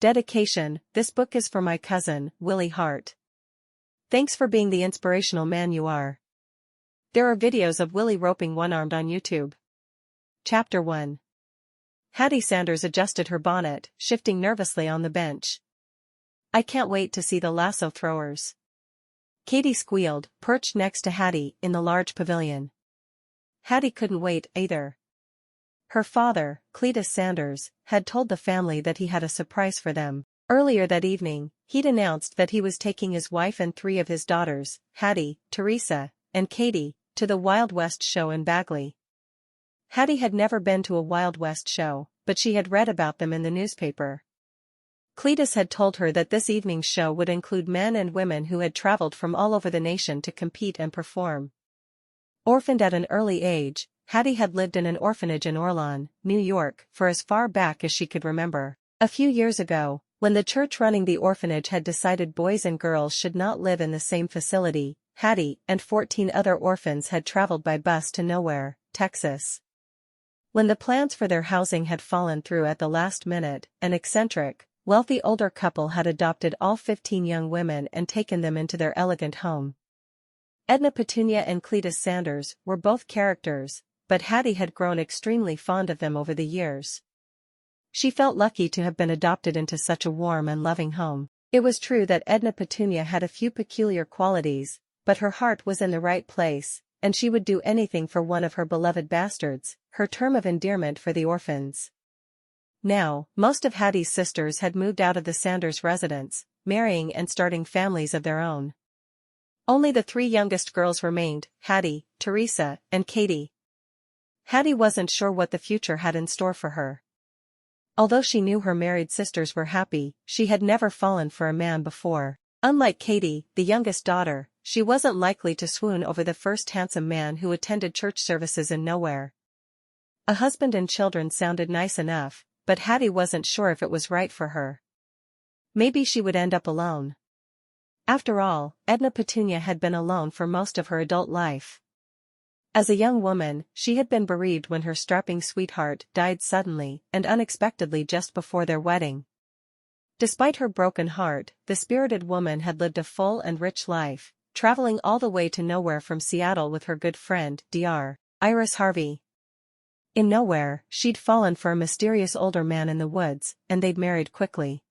Dedication: this book is for my cousin, Willie Hart. Thanks for being the inspirational man you are. There are videos of Willie roping one-armed on YouTube. Chapter 1. Hattie Sanders adjusted her bonnet, shifting nervously on the bench. I can't wait to see the lasso throwers. Katie squealed, perched next to Hattie in the large pavilion. Hattie couldn't wait either. Her father, Cletus Sanders, had told the family that he had a surprise for them. Earlier that evening, he'd announced that he was taking his wife and 3 of his daughters, Hattie, Teresa, and Katie, to the Wild West show in Bagley. Hattie had never been to a Wild West show, but she had read about them in the newspaper. Cletus had told her that this evening's show would include men and women who had traveled from all over the nation to compete and perform. Orphaned at an early age, Hattie had lived in an orphanage in Orleans, New York, for as far back as she could remember. A few years ago, when the church running the orphanage had decided boys and girls should not live in the same facility, Hattie and 14 other orphans had traveled by bus to Nowhere, Texas. When the plans for their housing had fallen through at the last minute, an eccentric, wealthy older couple had adopted all 15 young women and taken them into their elegant home. Edna Petunia and Cletus Sanders were both characters, but Hattie had grown extremely fond of them over the years. She felt lucky to have been adopted into such a warm and loving home. It was true that Edna Petunia had a few peculiar qualities, but her heart was in the right place, and she would do anything for one of her beloved bastards, her term of endearment for the orphans. Now, most of Hattie's sisters had moved out of the Sanders residence, marrying and starting families of their own. Only the 3 youngest girls remained, Hattie, Teresa, and Katie. Hattie wasn't sure what the future had in store for her. Although she knew her married sisters were happy, she had never fallen for a man before. Unlike Katie, the youngest daughter, she wasn't likely to swoon over the first handsome man who attended church services in Nowhere. A husband and children sounded nice enough, but Hattie wasn't sure if it was right for her. Maybe she would end up alone. After all, Edna Petunia had been alone for most of her adult life. As a young woman, she had been bereaved when her strapping sweetheart died suddenly and unexpectedly just before their wedding. Despite her broken heart, the spirited woman had lived a full and rich life, traveling all the way to Nowhere from Seattle with her good friend, Dr. Iris Harvey. In Nowhere, she'd fallen for a mysterious older man in the woods, and they'd married quickly.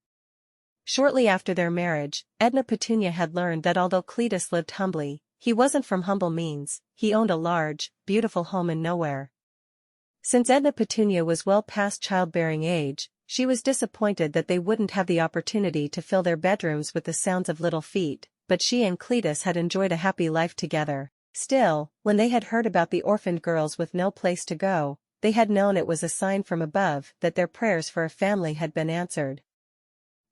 Shortly after their marriage, Edna Petunia had learned that although Cletus lived humbly, he wasn't from humble means. He owned a large, beautiful home in Nowhere. Since Edna Petunia was well past childbearing age, she was disappointed that they wouldn't have the opportunity to fill their bedrooms with the sounds of little feet, but she and Cletus had enjoyed a happy life together. Still, when they had heard about the orphaned girls with no place to go, they had known it was a sign from above that their prayers for a family had been answered.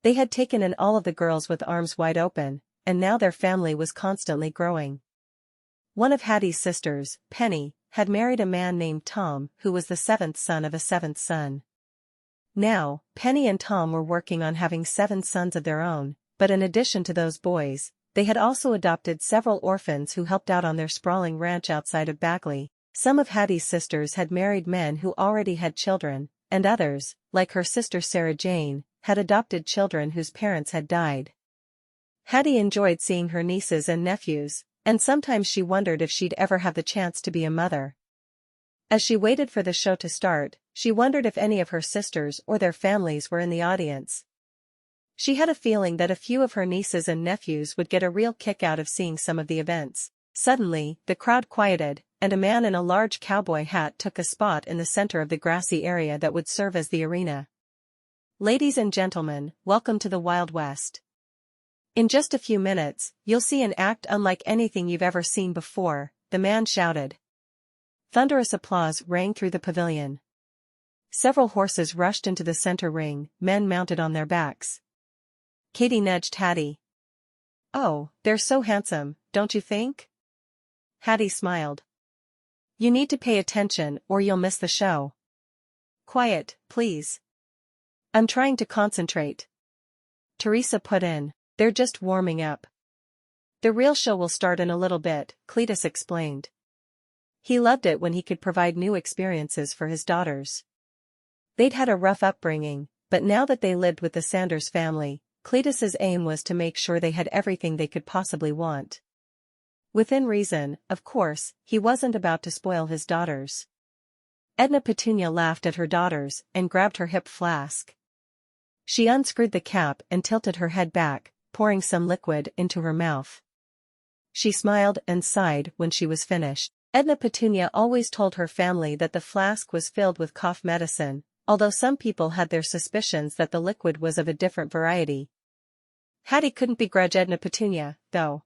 They had taken in all of the girls with arms wide open, and now their family was constantly growing. One of Hattie's sisters, Penny, had married a man named Tom who was the 7th son of a 7th son. Now, Penny and Tom were working on having 7 sons of their own, but in addition to those boys, they had also adopted several orphans who helped out on their sprawling ranch outside of Bagley. Some of Hattie's sisters had married men who already had children, and others, like her sister Sarah Jane, had adopted children whose parents had died. Hattie enjoyed seeing her nieces and nephews, and sometimes she wondered if she'd ever have the chance to be a mother. As she waited for the show to start, she wondered if any of her sisters or their families were in the audience. She had a feeling that a few of her nieces and nephews would get a real kick out of seeing some of the events. Suddenly, the crowd quieted, and a man in a large cowboy hat took a spot in the center of the grassy area that would serve as the arena. Ladies and gentlemen, welcome to the Wild West. In just a few minutes, you'll see an act unlike anything you've ever seen before, the man shouted. Thunderous applause rang through the pavilion. Several horses rushed into the center ring, men mounted on their backs. Katie nudged Hattie. Oh, they're so handsome, don't you think? Hattie smiled. You need to pay attention or you'll miss the show. Quiet, please. I'm trying to concentrate. Teresa put in. They're just warming up. The real show will start in a little bit, Cletus explained. He loved it when he could provide new experiences for his daughters. They'd had a rough upbringing, but now that they lived with the Sanders family, Cletus's aim was to make sure they had everything they could possibly want. Within reason, of course, he wasn't about to spoil his daughters. Edna Petunia laughed at her daughters and grabbed her hip flask. She unscrewed the cap and tilted her head back, pouring some liquid into her mouth. She smiled and sighed when she was finished. Edna Petunia always told her family that the flask was filled with cough medicine, although some people had their suspicions that the liquid was of a different variety. Hattie couldn't begrudge Edna Petunia, though.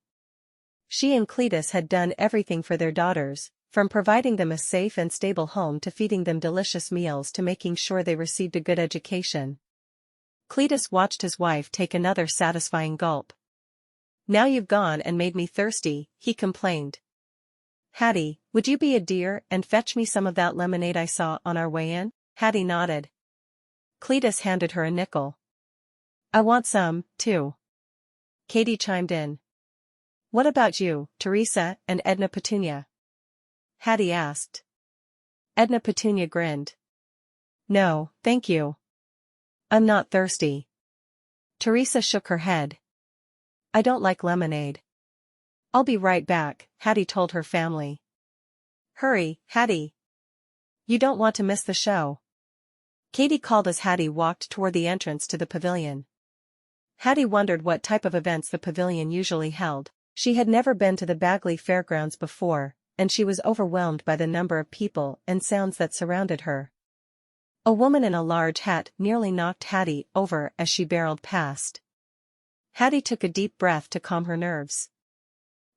She and Cletus had done everything for their daughters, from providing them a safe and stable home to feeding them delicious meals to making sure they received a good education. Cletus watched his wife take another satisfying gulp. "Now you've gone and made me thirsty," he complained. "Hattie, would you be a dear and fetch me some of that lemonade I saw on our way in?" Hattie nodded. Cletus handed her a nickel. "I want some, too." Katie chimed in. "What about you, Teresa and Edna Petunia?" Hattie asked. Edna Petunia grinned. "No, thank you. I'm not thirsty." Teresa shook her head. "I don't like lemonade." "I'll be right back," Hattie told her family. "Hurry, Hattie. You don't want to miss the show." Katie called as Hattie walked toward the entrance to the pavilion. Hattie wondered what type of events the pavilion usually held. She had never been to the Bagley Fairgrounds before, and she was overwhelmed by the number of people and sounds that surrounded her. A woman in a large hat nearly knocked Hattie over as she barreled past. Hattie took a deep breath to calm her nerves.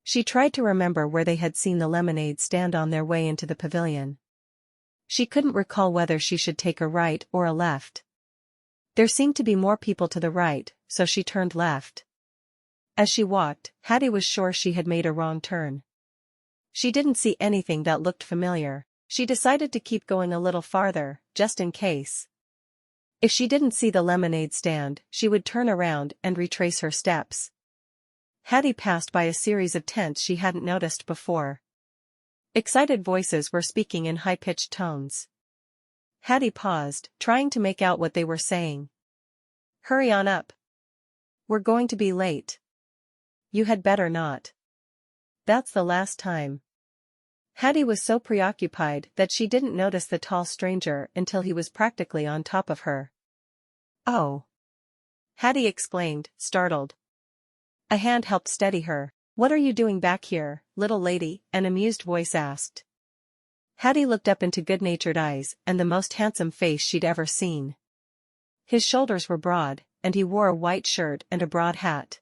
She tried to remember where they had seen the lemonade stand on their way into the pavilion. She couldn't recall whether she should take a right or a left. There seemed to be more people to the right, so she turned left. As she walked, Hattie was sure she had made a wrong turn. She didn't see anything that looked familiar. She decided to keep going a little farther, just in case. If she didn't see the lemonade stand, she would turn around and retrace her steps. Hattie passed by a series of tents she hadn't noticed before. Excited voices were speaking in high-pitched tones. Hattie paused, trying to make out what they were saying. "Hurry on up. We're going to be late." "You had better not. That's the last time." Hattie was so preoccupied that she didn't notice the tall stranger until he was practically on top of her. "Oh!" Hattie exclaimed, startled. A hand helped steady her. "What are you doing back here, little lady?" an amused voice asked. Hattie looked up into good-natured eyes and the most handsome face she'd ever seen. His shoulders were broad, and he wore a white shirt and a broad hat.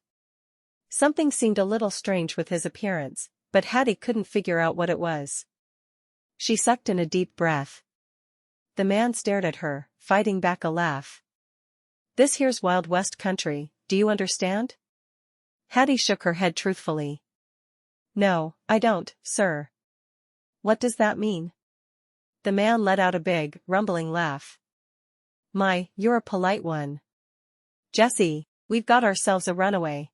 Something seemed a little strange with his appearance, but Hattie couldn't figure out what it was. She sucked in a deep breath. The man stared at her, fighting back a laugh. "This here's Wild West country, do you understand?" Hattie shook her head truthfully. "No, I don't, sir." "What does that mean?" The man let out a big, rumbling laugh. "My, you're a polite one. Jessie, we've got ourselves a runaway."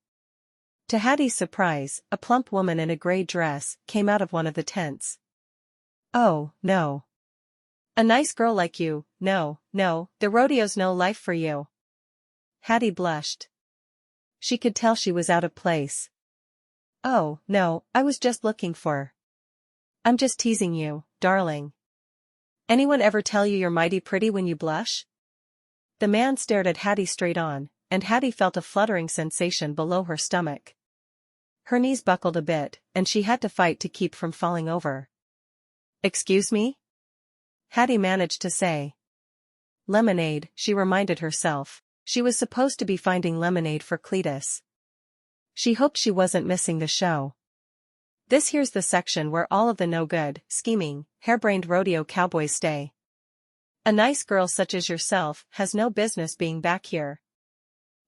To Hattie's surprise, a plump woman in a gray dress came out of one of the tents. "Oh, no. A nice girl like you, no, the rodeo's no life for you." Hattie blushed. She could tell she was out of place. "Oh, no, I was just looking for." "I'm just teasing you, darling. Anyone ever tell you you're mighty pretty when you blush?" The man stared at Hattie straight on, and Hattie felt a fluttering sensation below her stomach. Her knees buckled a bit, and she had to fight to keep from falling over. "Excuse me?" Hattie managed to say. Lemonade, she reminded herself. She was supposed to be finding lemonade for Cletus. She hoped she wasn't missing the show. This here's the section where all of the no-good, scheming, harebrained rodeo cowboys stay. A nice girl such as yourself has no business being back here.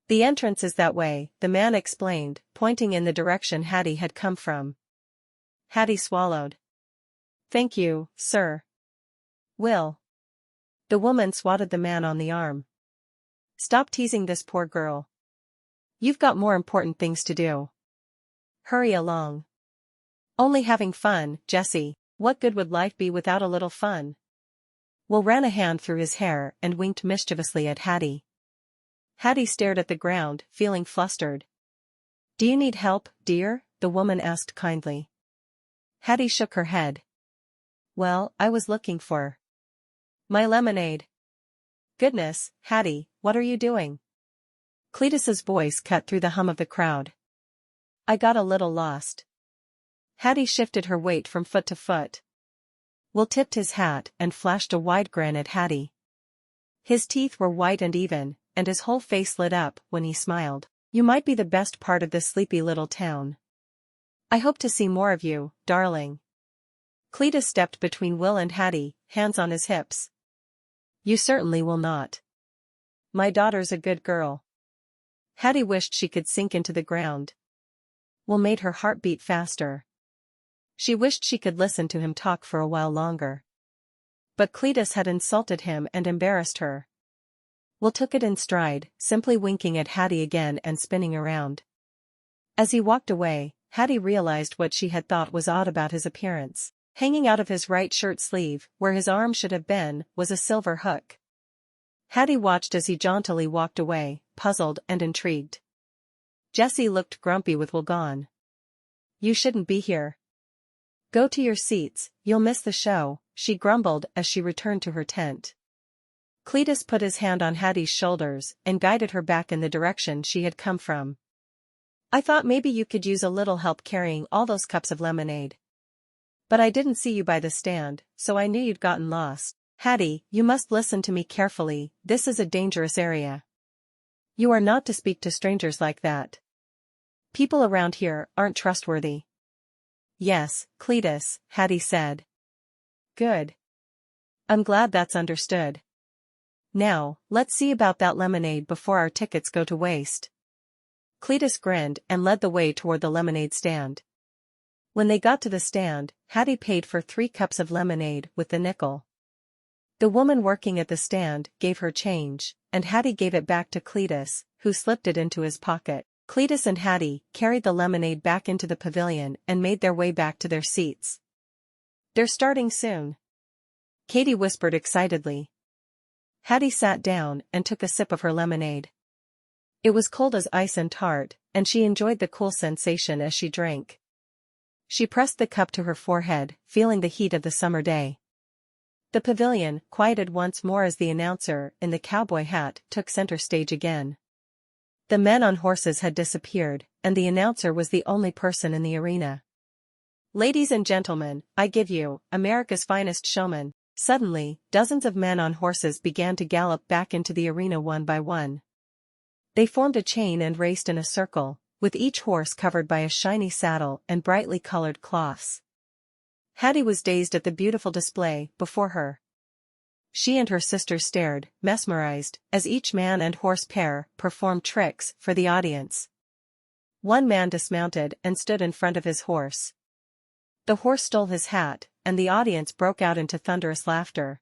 The entrance is that way, the man explained, pointing in the direction Hattie had come from. Hattie swallowed. "Thank you, sir." "Will." The woman swatted the man on the arm. "Stop teasing this poor girl. You've got more important things to do. Hurry along." "Only having fun, Jessie. What good would life be without a little fun?" Will ran a hand through his hair and winked mischievously at Hattie. Hattie stared at the ground, feeling flustered. "Do you need help, dear?" the woman asked kindly. Hattie shook her head. "Well, I was looking for my lemonade." "Goodness, Hattie, what are you doing?" Cletus's voice cut through the hum of the crowd. "I got a little lost." Hattie shifted her weight from foot to foot. Will tipped his hat and flashed a wide grin at Hattie. His teeth were white and even, and his whole face lit up when he smiled. "You might be the best part of this sleepy little town. I hope to see more of you, darling." Cletus stepped between Will and Hattie, hands on his hips. "You certainly will not. My daughter's a good girl." Hattie wished she could sink into the ground. Will made her heart beat faster. She wished she could listen to him talk for a while longer. But Cletus had insulted him and embarrassed her. Will took it in stride, simply winking at Hattie again and spinning around. As he walked away, Hattie realized what she had thought was odd about his appearance. Hanging out of his right shirt sleeve, where his arm should have been, was a silver hook. Hattie watched as he jauntily walked away, puzzled and intrigued. Jessie looked grumpy with Will gone. "You shouldn't be here. Go to your seats, you'll miss the show," she grumbled as she returned to her tent. Cletus put his hand on Hattie's shoulders and guided her back in the direction she had come from. "I thought maybe you could use a little help carrying all those cups of lemonade. But I didn't see you by the stand, so I knew you'd gotten lost." "Hattie, you must listen to me carefully, this is a dangerous area. You are not to speak to strangers like that. People around here aren't trustworthy." "Yes, Cletus," Hattie said. "Good. I'm glad that's understood. Now, let's see about that lemonade before our tickets go to waste." Cletus grinned and led the way toward the lemonade stand. When they got to the stand, Hattie paid for 3 cups of lemonade with the nickel. The woman working at the stand gave her change, and Hattie gave it back to Cletus, who slipped it into his pocket. Cletus and Hattie carried the lemonade back into the pavilion and made their way back to their seats. "They're starting soon," Katie whispered excitedly. Hattie sat down and took a sip of her lemonade. It was cold as ice and tart, and she enjoyed the cool sensation as she drank. She pressed the cup to her forehead, feeling the heat of the summer day. The pavilion quieted once more as the announcer in the cowboy hat took center stage again. The men on horses had disappeared, and the announcer was the only person in the arena. "Ladies and gentlemen, I give you, America's finest showman." Suddenly, dozens of men on horses began to gallop back into the arena one by one. They formed a chain and raced in a circle, with each horse covered by a shiny saddle and brightly colored cloths. Hattie was dazed at the beautiful display before her. She and her sister stared, mesmerized, as each man and horse pair performed tricks for the audience. One man dismounted and stood in front of his horse. The horse stole his hat, and the audience broke out into thunderous laughter.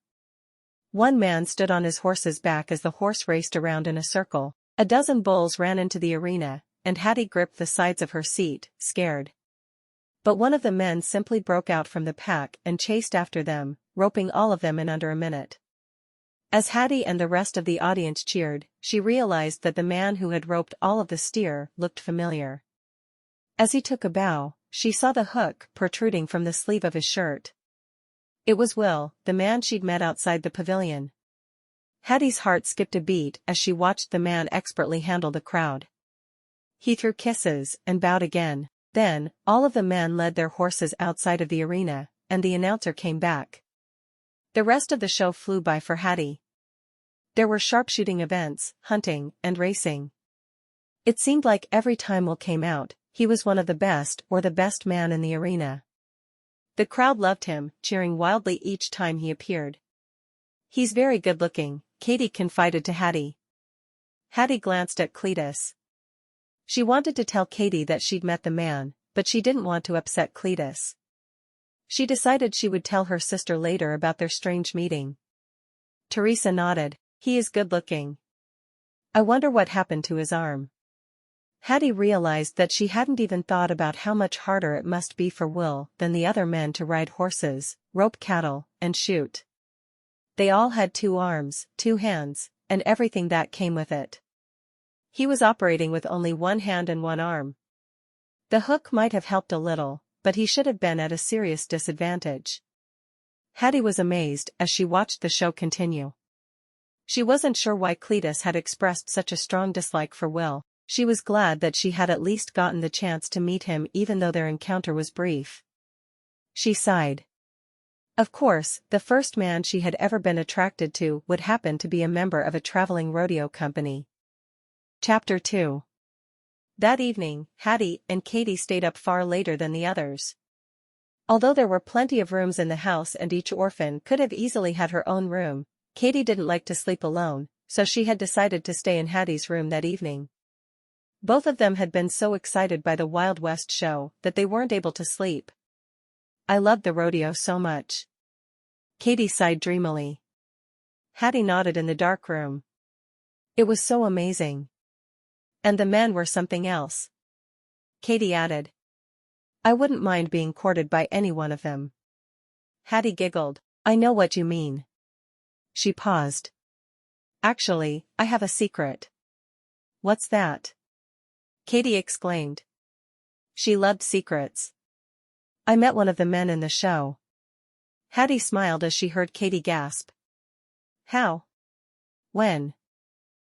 One man stood on his horse's back as the horse raced around in a circle. A dozen bulls ran into the arena, and Hattie gripped the sides of her seat, scared. But one of the men simply broke out from the pack and chased after them, roping all of them in under a minute. As Hattie and the rest of the audience cheered, she realized that the man who had roped all of the steer looked familiar. As he took a bow, she saw the hook protruding from the sleeve of his shirt. It was Will, the man she'd met outside the pavilion. Hattie's heart skipped a beat as she watched the man expertly handle the crowd. He threw kisses and bowed again. Then, all of the men led their horses outside of the arena, and the announcer came back. The rest of the show flew by for Hattie. There were sharpshooting events, hunting, and racing. It seemed like every time Will came out, he was one of the best or the best man in the arena. The crowd loved him, cheering wildly each time he appeared. "He's very good-looking," Katie confided to Hattie. Hattie glanced at Cletus. She wanted to tell Katie that she'd met the man, but she didn't want to upset Cletus. She decided she would tell her sister later about their strange meeting. Teresa nodded. "He is good-looking. I wonder what happened to his arm." Hattie realized that she hadn't even thought about how much harder it must be for Will than the other men to ride horses, rope cattle, and shoot. They all had 2 arms, 2 hands, and everything that came with it. He was operating with only one hand and one arm. The hook might have helped a little, but he should have been at a serious disadvantage. Hattie was amazed as she watched the show continue. She wasn't sure why Cletus had expressed such a strong dislike for Will. She was glad that she had at least gotten the chance to meet him even though their encounter was brief. She sighed. Of course, the first man she had ever been attracted to would happen to be a member of a traveling rodeo company. Chapter 2. That evening, Hattie and Katie stayed up far later than the others. Although there were plenty of rooms in the house and each orphan could have easily had her own room, Katie didn't like to sleep alone, so she had decided to stay in Hattie's room that evening. Both of them had been so excited by the Wild West show that they weren't able to sleep. I loved the rodeo so much. Katie sighed dreamily. Hattie nodded in the dark room. It was so amazing. And the men were something else. Katie added. I wouldn't mind being courted by any one of them. Hattie giggled. I know what you mean. She paused. Actually, I have a secret. What's that? Katie exclaimed. She loved secrets. I met one of the men in the show. Hattie smiled as she heard Katie gasp. How? When?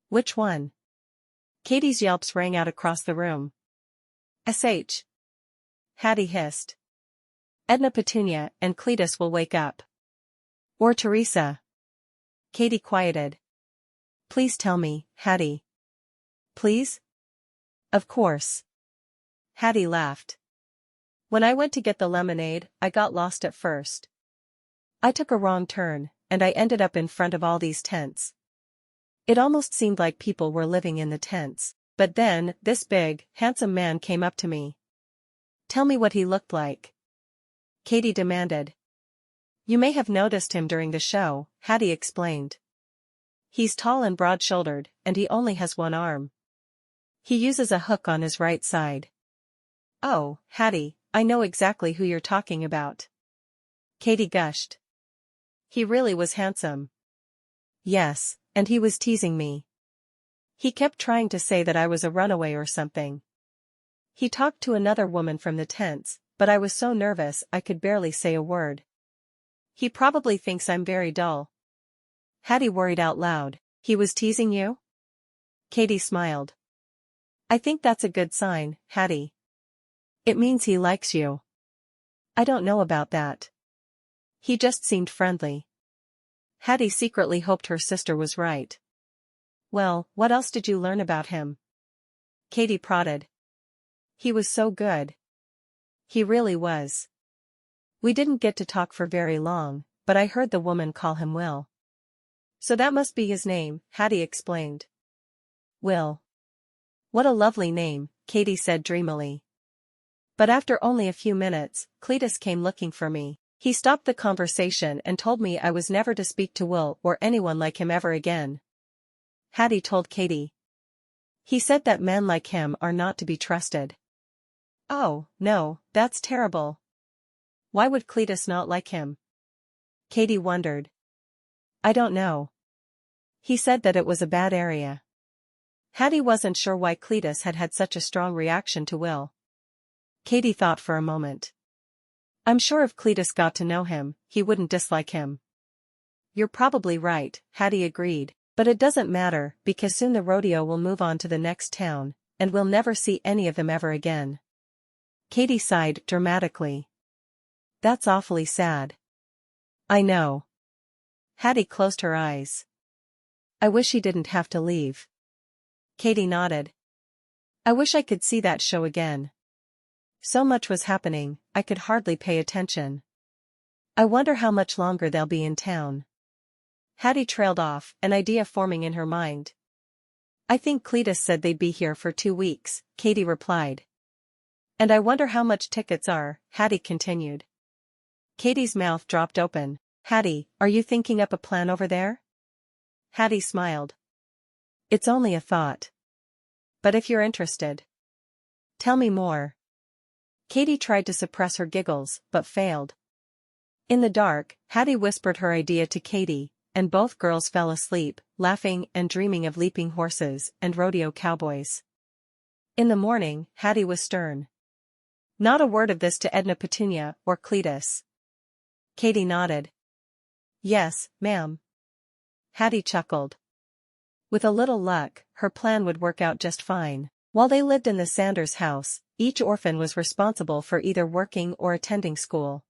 Which one? Katie's yelps rang out across the room. SH. Hattie hissed. Edna Petunia and Cletus will wake up. Or Teresa. Katie quieted. Please tell me, Hattie. Please? Of course. Hattie laughed. When I went to get the lemonade, I got lost at first. I took a wrong turn, and I ended up in front of all these tents. It almost seemed like people were living in the tents, but then, this big, handsome man came up to me. Tell me what he looked like. Katie demanded. You may have noticed him during the show, Hattie explained. He's tall and broad-shouldered, and he only has one arm. He uses a hook on his right side. Oh, Hattie, I know exactly who you're talking about. Katie gushed. He really was handsome. Yes, and he was teasing me. He kept trying to say that I was a runaway or something. He talked to another woman from the tents, but I was so nervous I could barely say a word. He probably thinks I'm very dull. Hattie worried out loud. He was teasing you? Katie smiled. I think that's a good sign, Hattie. It means he likes you. I don't know about that. He just seemed friendly. Hattie secretly hoped her sister was right. Well, what else did you learn about him? Katie prodded. He was so good. He really was. We didn't get to talk for very long, but I heard the woman call him Will. So that must be his name, Hattie explained. Will. What a lovely name, Katie said dreamily. But after only a few minutes, Cletus came looking for me. He stopped the conversation and told me I was never to speak to Will or anyone like him ever again. Hattie told Katie. He said that men like him are not to be trusted. Oh, no, that's terrible. Why would Cletus not like him? Katie wondered. I don't know. He said that it was a bad area. Hattie wasn't sure why Cletus had had such a strong reaction to Will. Katie thought for a moment. I'm sure if Cletus got to know him, he wouldn't dislike him. You're probably right, Hattie agreed, but it doesn't matter because soon the rodeo will move on to the next town, and we'll never see any of them ever again. Katie sighed dramatically. That's awfully sad. I know. Hattie closed her eyes. I wish he didn't have to leave. Katie nodded. I wish I could see that show again. So much was happening, I could hardly pay attention. I wonder how much longer they'll be in town. Hattie trailed off, an idea forming in her mind. I think Cletus said they'd be here for 2 weeks, Katie replied. And I wonder how much tickets are, Hattie continued. Katie's mouth dropped open. Hattie, are you thinking up a plan over there? Hattie smiled. It's only a thought. But if you're interested. Tell me more. Katie tried to suppress her giggles, but failed. In the dark, Hattie whispered her idea to Katie, and both girls fell asleep, laughing and dreaming of leaping horses and rodeo cowboys. In the morning, Hattie was stern. Not a word of this to Edna Petunia or Cletus. Katie nodded. Yes, ma'am. Hattie chuckled. With a little luck, her plan would work out just fine. While they lived in the Sanders house, each orphan was responsible for either working or attending school.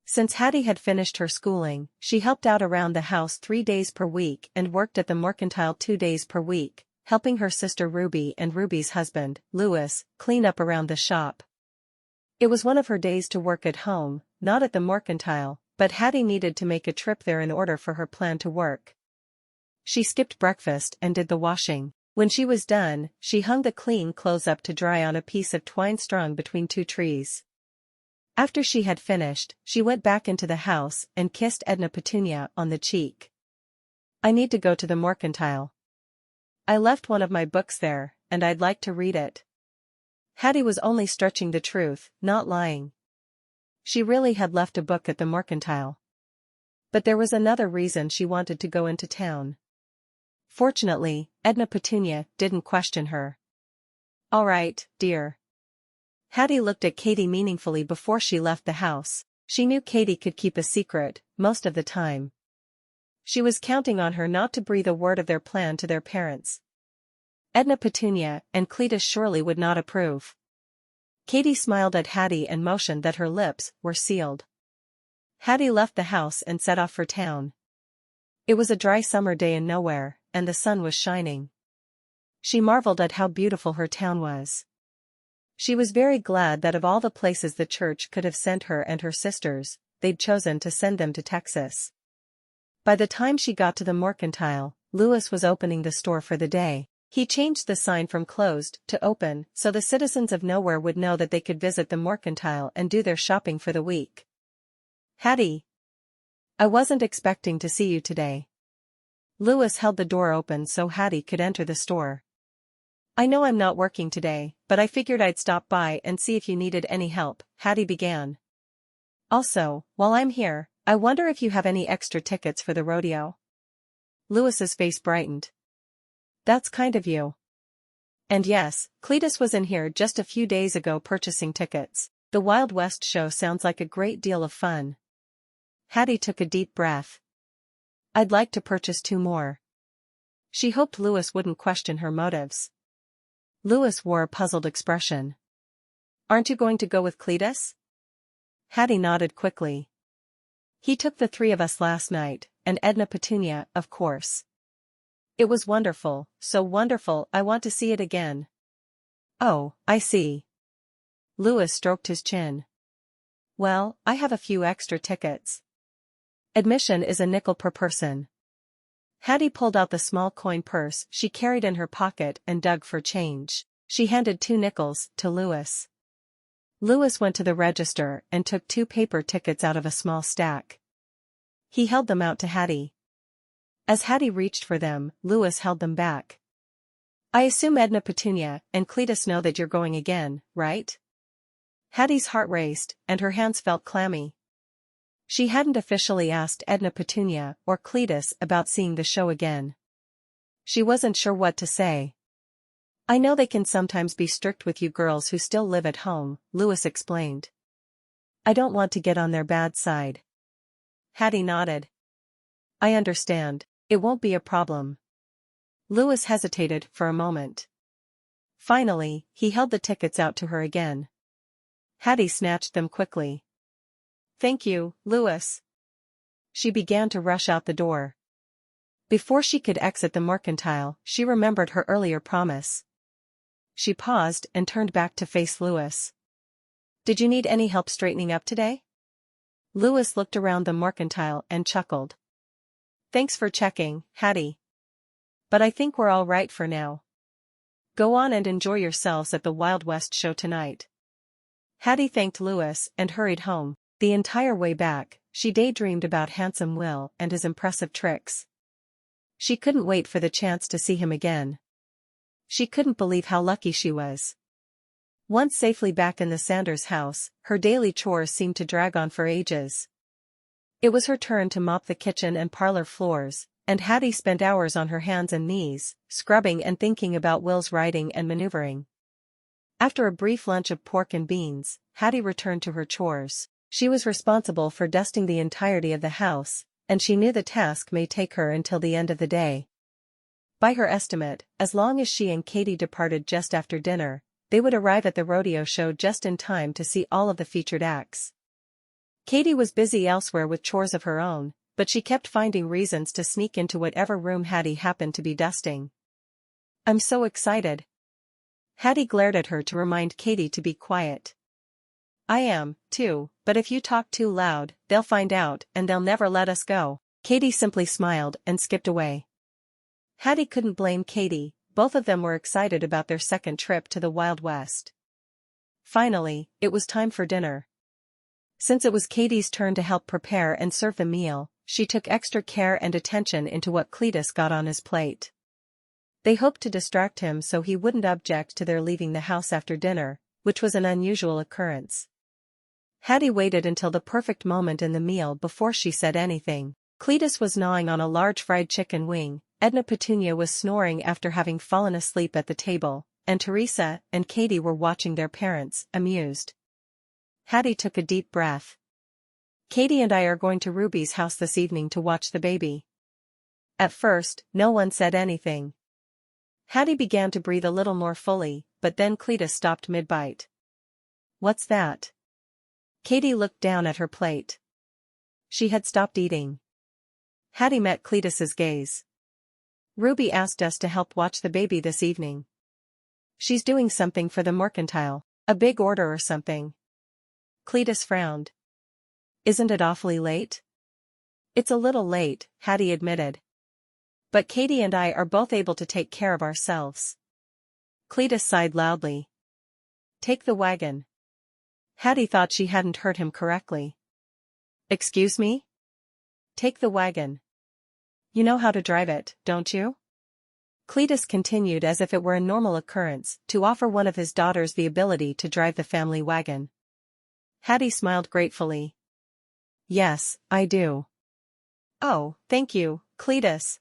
Since Hattie had finished her schooling, she helped out around the house 3 days per week and worked at the mercantile 2 days per week, helping her sister Ruby and Ruby's husband, Louis, clean up around the shop. It was one of her days to work at home, not at the mercantile, but Hattie needed to make a trip there in order for her plan to work. She skipped breakfast and did the washing. When she was done, she hung the clean clothes up to dry on a piece of twine strung between 2 trees. After she had finished, she went back into the house and kissed Edna Petunia on the cheek. I need to go to the mercantile. I left one of my books there, and I'd like to read it. Hattie was only stretching the truth, not lying. She really had left a book at the mercantile. But there was another reason she wanted to go into town. Fortunately, Edna Petunia didn't question her. All right, dear. Hattie looked at Katie meaningfully before she left the house. She knew Katie could keep a secret, most of the time. She was counting on her not to breathe a word of their plan to their parents. Edna Petunia and Cletus surely would not approve. Katie smiled at Hattie and motioned that her lips were sealed. Hattie left the house and set off for town. It was a dry summer day in nowhere, and the sun was shining. She marveled at how beautiful her town was. She was very glad that of all the places the church could have sent her and her sisters, they'd chosen to send them to Texas. By the time she got to the mercantile, Louis was opening the store for the day. He changed the sign from closed to open so the citizens of nowhere would know that they could visit the mercantile and do their shopping for the week. Hattie. I wasn't expecting to see you today. Louis held the door open so Hattie could enter the store. I know I'm not working today, but I figured I'd stop by and see if you needed any help, Hattie began. Also, while I'm here, I wonder if you have any extra tickets for the rodeo. Louis's face brightened. That's kind of you. And yes, Cletus was in here just a few days ago purchasing tickets. The Wild West show sounds like a great deal of fun. Hattie took a deep breath. I'd like to purchase 2 more. She hoped Louis wouldn't question her motives. Louis wore a puzzled expression. Aren't you going to go with Cletus? Hattie nodded quickly. He took the 3 of us last night, and Edna Petunia, of course. It was wonderful, so wonderful I want to see it again. Oh, I see. Louis stroked his chin. Well, I have a few extra tickets. Admission is a nickel per person. Hattie pulled out the small coin purse she carried in her pocket and dug for change. She handed 2 nickels to Louis. Louis went to the register and took 2 paper tickets out of a small stack. He held them out to Hattie. As Hattie reached for them, Louis held them back. I assume Edna Petunia and Cletus know that you're going again, right? Hattie's heart raced, and her hands felt clammy. She hadn't officially asked Edna Petunia or Cletus about seeing the show again. She wasn't sure what to say. I know they can sometimes be strict with you girls who still live at home, Louis explained. I don't want to get on their bad side. Hattie nodded. I understand, it won't be a problem. Louis hesitated for a moment. Finally, he held the tickets out to her again. Hattie snatched them quickly. Thank you, Louis. She began to rush out the door. Before she could exit the mercantile, she remembered her earlier promise. She paused and turned back to face Louis. Did you need any help straightening up today? Louis looked around the mercantile and chuckled. Thanks for checking, Hattie. But I think we're all right for now. Go on and enjoy yourselves at the Wild West show tonight. Hattie thanked Louis and hurried home. The entire way back, she daydreamed about Handsome Will and his impressive tricks. She couldn't wait for the chance to see him again. She couldn't believe how lucky she was. Once safely back in the Sanders house, her daily chores seemed to drag on for ages. It was her turn to mop the kitchen and parlor floors, and Hattie spent hours on her hands and knees, scrubbing and thinking about Will's writing and maneuvering. After a brief lunch of pork and beans, Hattie returned to her chores. She was responsible for dusting the entirety of the house, and she knew the task may take her until the end of the day. By her estimate, as long as she and Katie departed just after dinner, they would arrive at the rodeo show just in time to see all of the featured acts. Katie was busy elsewhere with chores of her own, but she kept finding reasons to sneak into whatever room Hattie happened to be dusting. "I'm so excited." Hattie glared at her to remind Katie to be quiet. "I am, too, but if you talk too loud, they'll find out and they'll never let us go." Katie simply smiled and skipped away. Hattie couldn't blame Katie, both of them were excited about their second trip to the Wild West. Finally, it was time for dinner. Since it was Katie's turn to help prepare and serve the meal, she took extra care and attention into what Cletus got on his plate. They hoped to distract him so he wouldn't object to their leaving the house after dinner, which was an unusual occurrence. Hattie waited until the perfect moment in the meal before she said anything. Cletus was gnawing on a large fried chicken wing, Edna Petunia was snoring after having fallen asleep at the table, and Teresa and Katie were watching their parents, amused. Hattie took a deep breath. "Katie and I are going to Ruby's house this evening to watch the baby." At first, no one said anything. Hattie began to breathe a little more fully, but then Cletus stopped mid-bite. "What's that?" Katie looked down at her plate. She had stopped eating. Hattie met Cletus's gaze. "Ruby asked us to help watch the baby this evening. She's doing something for the mercantile, a big order or something." Cletus frowned. "Isn't it awfully late?" "It's a little late," Hattie admitted. "But Katie and I are both able to take care of ourselves." Cletus sighed loudly. "Take the wagon." Hattie thought she hadn't heard him correctly. "Excuse me?" "Take the wagon. You know how to drive it, don't you?" Cletus continued as if it were a normal occurrence to offer one of his daughters the ability to drive the family wagon. Hattie smiled gratefully. "Yes, I do." "Oh, thank you, Cletus."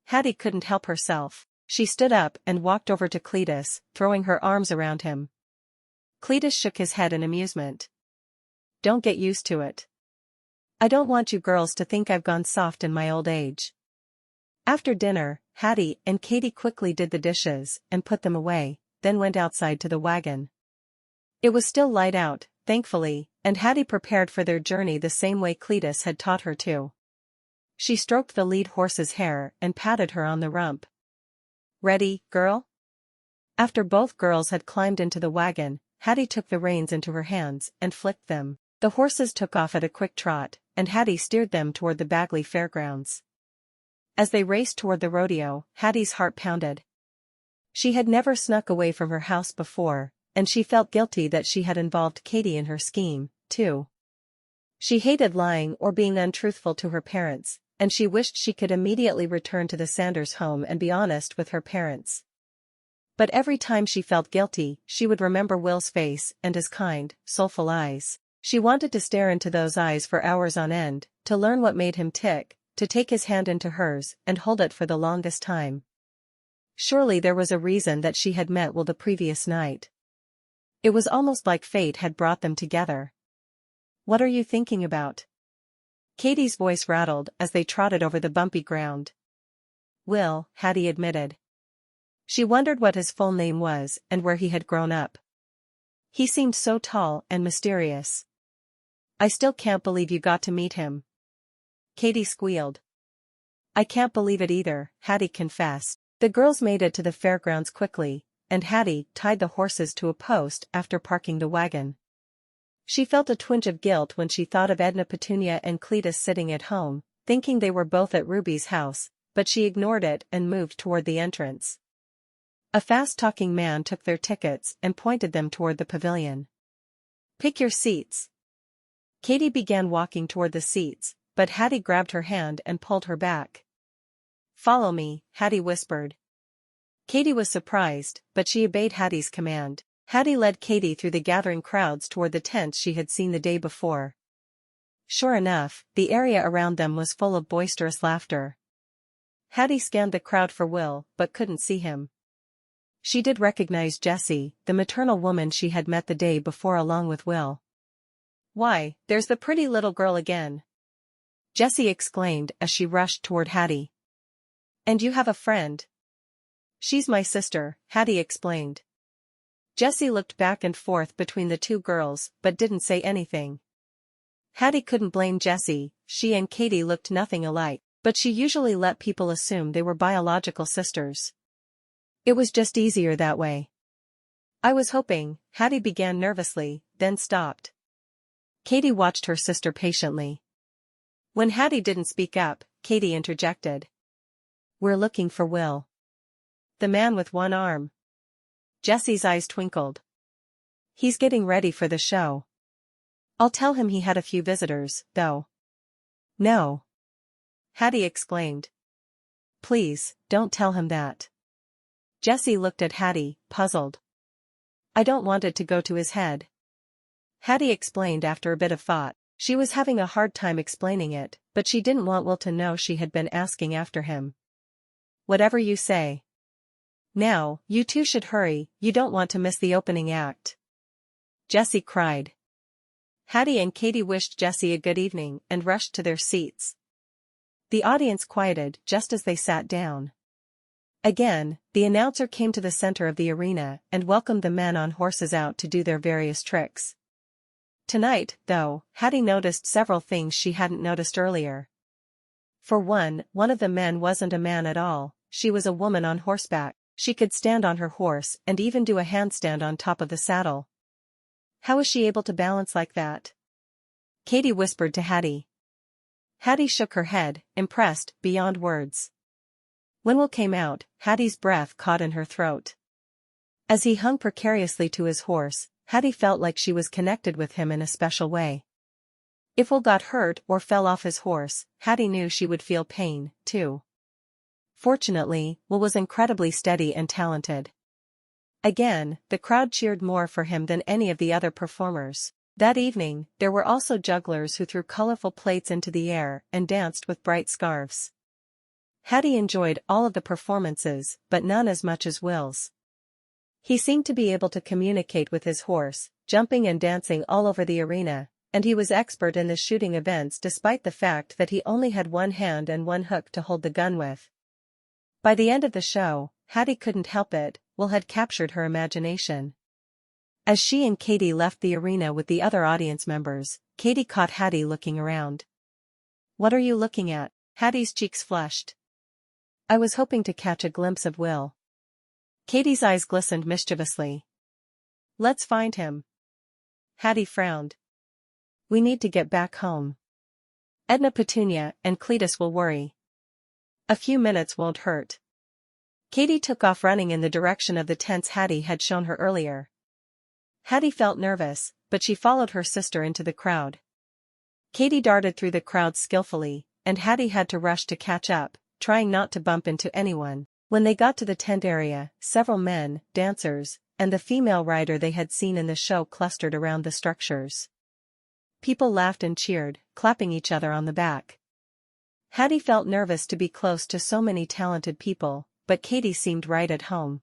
Hattie couldn't help herself. She stood up and walked over to Cletus, throwing her arms around him. Cletus shook his head in amusement. "Don't get used to it. I don't want you girls to think I've gone soft in my old age." After dinner, Hattie and Katie quickly did the dishes and put them away, then went outside to the wagon. It was still light out, thankfully, and Hattie prepared for their journey the same way Cletus had taught her to. She stroked the lead horse's hair and patted her on the rump. "Ready, girl?" After both girls had climbed into the wagon, Hattie took the reins into her hands and flicked them. The horses took off at a quick trot, and Hattie steered them toward the Bagley Fairgrounds. As they raced toward the rodeo, Hattie's heart pounded. She had never snuck away from her house before, and she felt guilty that she had involved Katie in her scheme, too. She hated lying or being untruthful to her parents, and she wished she could immediately return to the Sanders home and be honest with her parents. But every time she felt guilty, she would remember Will's face and his kind, soulful eyes. She wanted to stare into those eyes for hours on end, to learn what made him tick, to take his hand into hers and hold it for the longest time. Surely there was a reason that she had met Will the previous night. It was almost like fate had brought them together. "What are you thinking about?" Katie's voice rattled as they trotted over the bumpy ground. "Will," Hattie admitted. She wondered what his full name was and where he had grown up. He seemed so tall and mysterious. "I still can't believe you got to meet him." Katie squealed. "I can't believe it either," Hattie confessed. The girls made it to the fairgrounds quickly, and Hattie tied the horses to a post after parking the wagon. She felt a twinge of guilt when she thought of Edna Petunia and Cletus sitting at home, thinking they were both at Ruby's house, but she ignored it and moved toward the entrance. A fast-talking man took their tickets and pointed them toward the pavilion. "Pick your seats." Katie began walking toward the seats, but Hattie grabbed her hand and pulled her back. "Follow me," Hattie whispered. Katie was surprised, but she obeyed Hattie's command. Hattie led Katie through the gathering crowds toward the tents she had seen the day before. sure enough, the area around them was full of boisterous laughter. Hattie scanned the crowd for Will, but couldn't see him. She did recognize Jessie, the maternal woman she had met the day before along with Will. "Why, there's the pretty little girl again!" Jessie exclaimed as she rushed toward Hattie. "And you have a friend?" "She's my sister," Hattie explained. Jessie looked back and forth between the two girls but didn't say anything. Hattie couldn't blame Jessie, she and Katie looked nothing alike, but she usually let people assume they were biological sisters. It was just easier that way. "I was hoping," Hattie began nervously, then stopped. Katie watched her sister patiently. When Hattie didn't speak up, Katie interjected. "We're looking for Will. The man with one arm." Jessie's eyes twinkled. "He's getting ready for the show. I'll tell him he had a few visitors, though." "No!" Hattie exclaimed. "Please, don't tell him that." Jessie looked at Hattie, puzzled. "I don't want it to go to his head." Hattie explained after a bit of thought. She was having a hard time explaining it, but she didn't want Will to know she had been asking after him. "Whatever you say. Now, you two should hurry, you don't want to miss the opening act." Jessie cried. Hattie and Katie wished Jessie a good evening and rushed to their seats. The audience quieted just as they sat down. Again, the announcer came to the center of the arena and welcomed the men on horses out to do their various tricks. Tonight, though, Hattie noticed several things she hadn't noticed earlier. For one of the men wasn't a man at all, she was a woman on horseback. She could stand on her horse and even do a handstand on top of the saddle. "How is she able to balance like that?" Katie whispered to Hattie. Hattie shook her head, impressed beyond words. When Will came out, Hattie's breath caught in her throat. As he hung precariously to his horse, Hattie felt like she was connected with him in a special way. If Will got hurt or fell off his horse, Hattie knew she would feel pain, too. Fortunately, Will was incredibly steady and talented. Again, the crowd cheered more for him than any of the other performers. That evening, there were also jugglers who threw colorful plates into the air and danced with bright scarves. Hattie enjoyed all of the performances, but none as much as Will's. He seemed to be able to communicate with his horse, jumping and dancing all over the arena, and he was expert in the shooting events despite the fact that he only had one hand and one hook to hold the gun with. By the end of the show, Hattie couldn't help it, Will had captured her imagination. As she and Katie left the arena with the other audience members, Katie caught Hattie looking around. "What are you looking at?" Hattie's cheeks flushed. "I was hoping to catch a glimpse of Will." Katie's eyes glistened mischievously. "Let's find him." Hattie frowned. "We need to get back home. Edna, Petunia, and Cletus will worry. A few minutes won't hurt." Katie took off running in the direction of the tents Hattie had shown her earlier. Hattie felt nervous, but she followed her sister into the crowd. Katie darted through the crowd skillfully, and Hattie had to rush to catch up, trying not to bump into anyone. When they got to the tent area, several men, dancers, and the female rider they had seen in the show clustered around the structures. People laughed and cheered, clapping each other on the back. Hattie felt nervous to be close to so many talented people, but Katie seemed right at home.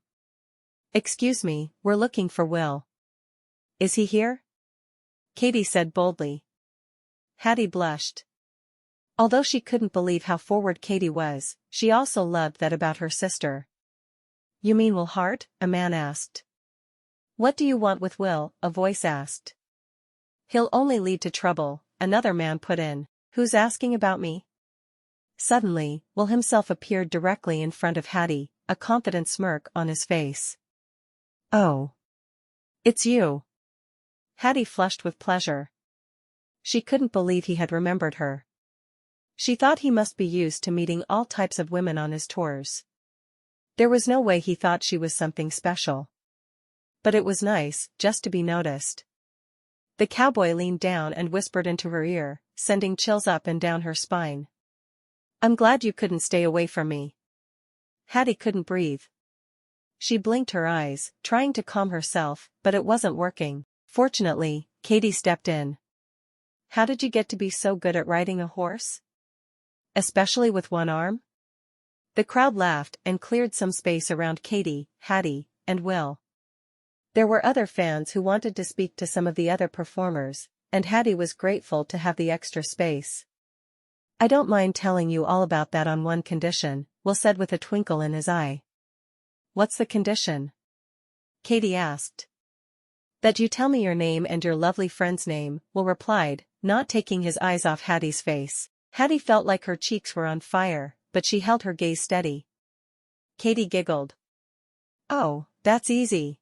"Excuse me, we're looking for Will." "Is he here?" Katie said boldly. Hattie blushed. Although she couldn't believe how forward Katie was, she also loved that about her sister. "You mean Will Hart?" a man asked. "What do you want with Will?" a voice asked. "He'll only lead to trouble," another man put in. "Who's asking about me?" Suddenly, Will himself appeared directly in front of Hattie, a confident smirk on his face. "Oh. It's you." Hattie flushed with pleasure. She couldn't believe he had remembered her. She thought he must be used to meeting all types of women on his tours. There was no way he thought she was something special. But it was nice, just to be noticed. The cowboy leaned down and whispered into her ear, sending chills up and down her spine. "I'm glad you couldn't stay away from me." Hattie couldn't breathe. She blinked her eyes, trying to calm herself, but it wasn't working. Fortunately, Katie stepped in. how did you get to be so good at riding a horse? Especially with one arm? The crowd laughed and cleared some space around Katie, Hattie, and Will. There were other fans who wanted to speak to some of the other performers, and Hattie was grateful to have the extra space. I don't mind telling you all about that on one condition, Will said with a twinkle in his eye. What's the condition? Katie asked. That you tell me your name and your lovely friend's name, Will replied, not taking his eyes off Hattie's face. Hattie felt like her cheeks were on fire, but she held her gaze steady. Katie giggled. Oh, that's easy.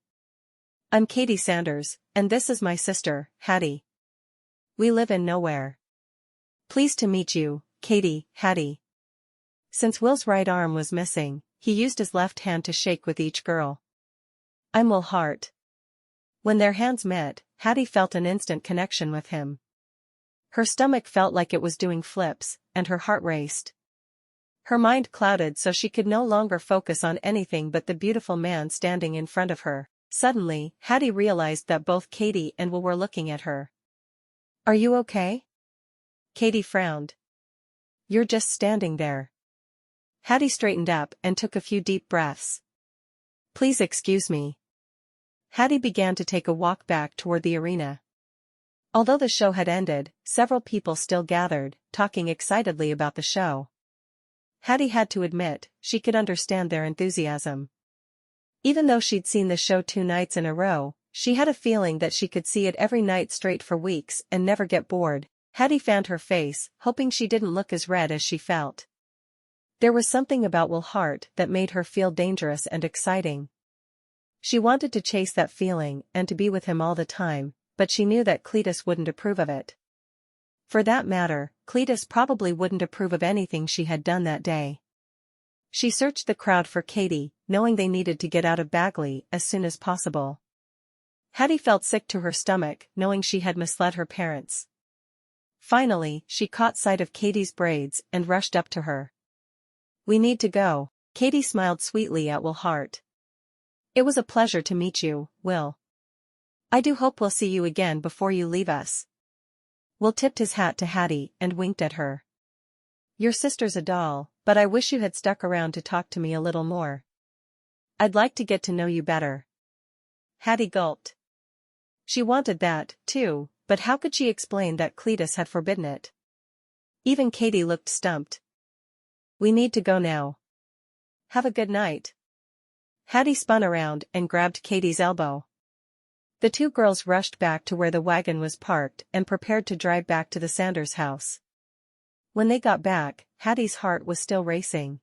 I'm Hattie Sanders, and this is my sister, Hattie. We live in nowhere. Pleased to meet you, Katie, Hattie. Since Will's right arm was missing, he used his left hand to shake with each girl. I'm Will Hart. When their hands met, Hattie felt an instant connection with him. Her stomach felt like it was doing flips, and her heart raced. Her mind clouded so she could no longer focus on anything but the beautiful man standing in front of her. Suddenly, Hattie realized that both Katie and Will were looking at her. Are you okay? Katie frowned. You're just standing there. Hattie straightened up and took a few deep breaths. Please excuse me. Hattie began to take a walk back toward the arena. Although the show had ended, several people still gathered, talking excitedly about the show. Hattie had to admit, she could understand their enthusiasm. Even though she'd seen the show 2 nights in a row, she had a feeling that she could see it every night straight for weeks and never get bored. Hattie fanned her face, hoping she didn't look as red as she felt. There was something about Will Hart that made her feel dangerous and exciting. She wanted to chase that feeling and to be with him all the time, but she knew that Cletus wouldn't approve of it. For that matter, Cletus probably wouldn't approve of anything she had done that day. She searched the crowd for Katie, knowing they needed to get out of Bagley as soon as possible. Hattie felt sick to her stomach, knowing she had misled her parents. Finally, she caught sight of Katie's braids and rushed up to her. We need to go. Katie smiled sweetly at Will Hart. It was a pleasure to meet you, Will. I do hope we'll see you again before you leave us. Will tipped his hat to Hattie and winked at her. Your sister's a doll, but I wish you had stuck around to talk to me a little more. I'd like to get to know you better. Hattie gulped. She wanted that, too, but how could she explain that Cletus had forbidden it? Even Katie looked stumped. We need to go now. Have a good night. Hattie spun around and grabbed Katie's elbow. The 2 girls rushed back to where the wagon was parked and prepared to drive back to the Sanders house. When they got back, Hattie's heart was still racing.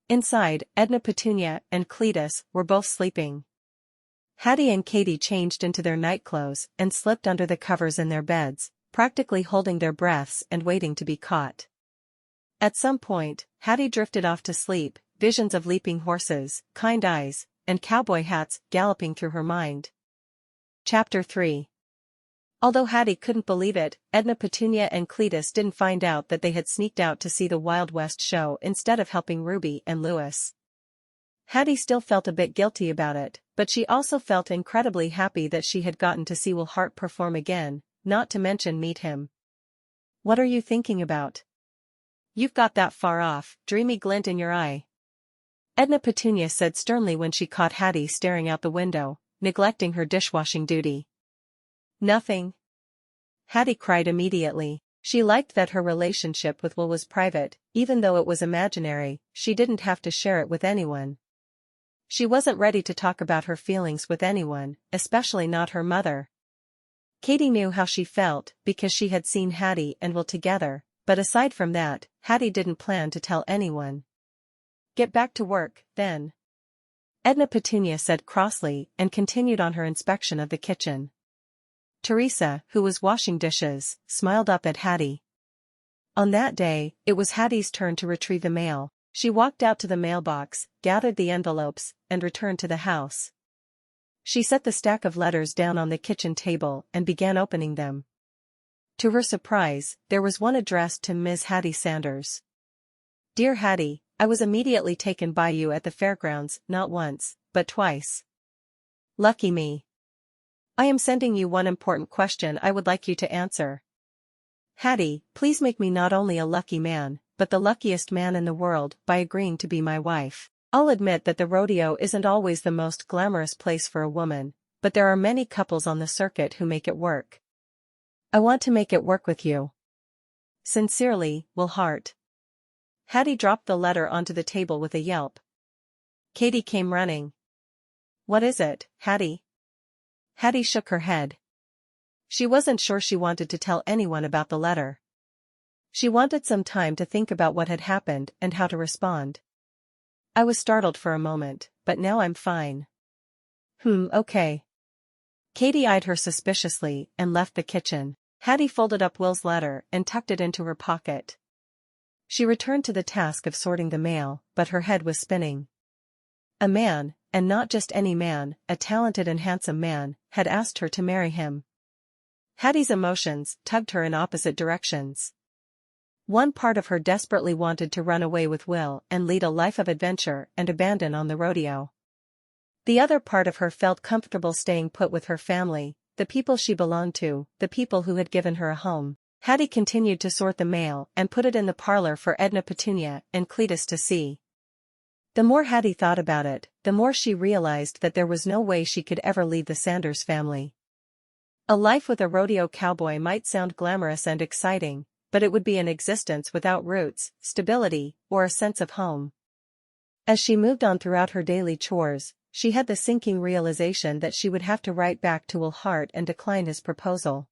Inside, Edna Petunia and Cletus were both sleeping. Hattie and Katie changed into their nightclothes and slipped under the covers in their beds, practically holding their breaths and waiting to be caught. At some point, Hattie drifted off to sleep, visions of leaping horses, kind eyes, and cowboy hats galloping through her mind. Chapter 3. Although Hattie couldn't believe it, Edna Petunia and Cletus didn't find out that they had sneaked out to see the Wild West show instead of helping Ruby and Lewis. Hattie still felt a bit guilty about it, but she also felt incredibly happy that she had gotten to see Will Hart perform again, not to mention meet him. What are you thinking about? You've got that far off, dreamy glint in your eye. Edna Petunia said sternly when she caught Hattie staring out the window, neglecting her dishwashing duty. Nothing. Hattie cried immediately. She liked that her relationship with Will was private, even though it was imaginary, she didn't have to share it with anyone. She wasn't ready to talk about her feelings with anyone, especially not her mother. Katie knew how she felt because she had seen Hattie and Will together, but aside from that, Hattie didn't plan to tell anyone. Get back to work, then. Edna Petunia said crossly and continued on her inspection of the kitchen. Teresa, who was washing dishes, smiled up at Hattie. On that day, it was Hattie's turn to retrieve the mail. She walked out to the mailbox, gathered the envelopes, and returned to the house. She set the stack of letters down on the kitchen table and began opening them. To her surprise, there was one addressed to Ms. Hattie Sanders. Dear Hattie, I was immediately taken by you at the fairgrounds, not once, but twice. Lucky me. I am sending you one important question I would like you to answer. Hattie, please make me not only a lucky man, but the luckiest man in the world by agreeing to be my wife. I'll admit that the rodeo isn't always the most glamorous place for a woman, but there are many couples on the circuit who make it work. I want to make it work with you. Sincerely, Will Hart. Hattie dropped the letter onto the table with a yelp. Katie came running. What is it, Hattie? Hattie shook her head. She wasn't sure she wanted to tell anyone about the letter. She wanted some time to think about what had happened and how to respond. I was startled for a moment, but now I'm fine. Okay. Katie eyed her suspiciously and left the kitchen. Hattie folded up Will's letter and tucked it into her pocket. She returned to the task of sorting the mail, but her head was spinning. A man, and not just any man, a talented and handsome man, had asked her to marry him. Hattie's emotions tugged her in opposite directions. One part of her desperately wanted to run away with Will and lead a life of adventure and abandon on the rodeo. The other part of her felt comfortable staying put with her family, the people she belonged to, the people who had given her a home. Hattie continued to sort the mail and put it in the parlor for Edna Petunia and Cletus to see. The more Hattie thought about it, the more she realized that there was no way she could ever leave the Sanders family. A life with a rodeo cowboy might sound glamorous and exciting, but it would be an existence without roots, stability, or a sense of home. As she moved on throughout her daily chores, she had the sinking realization that she would have to write back to Will Hart and decline his proposal.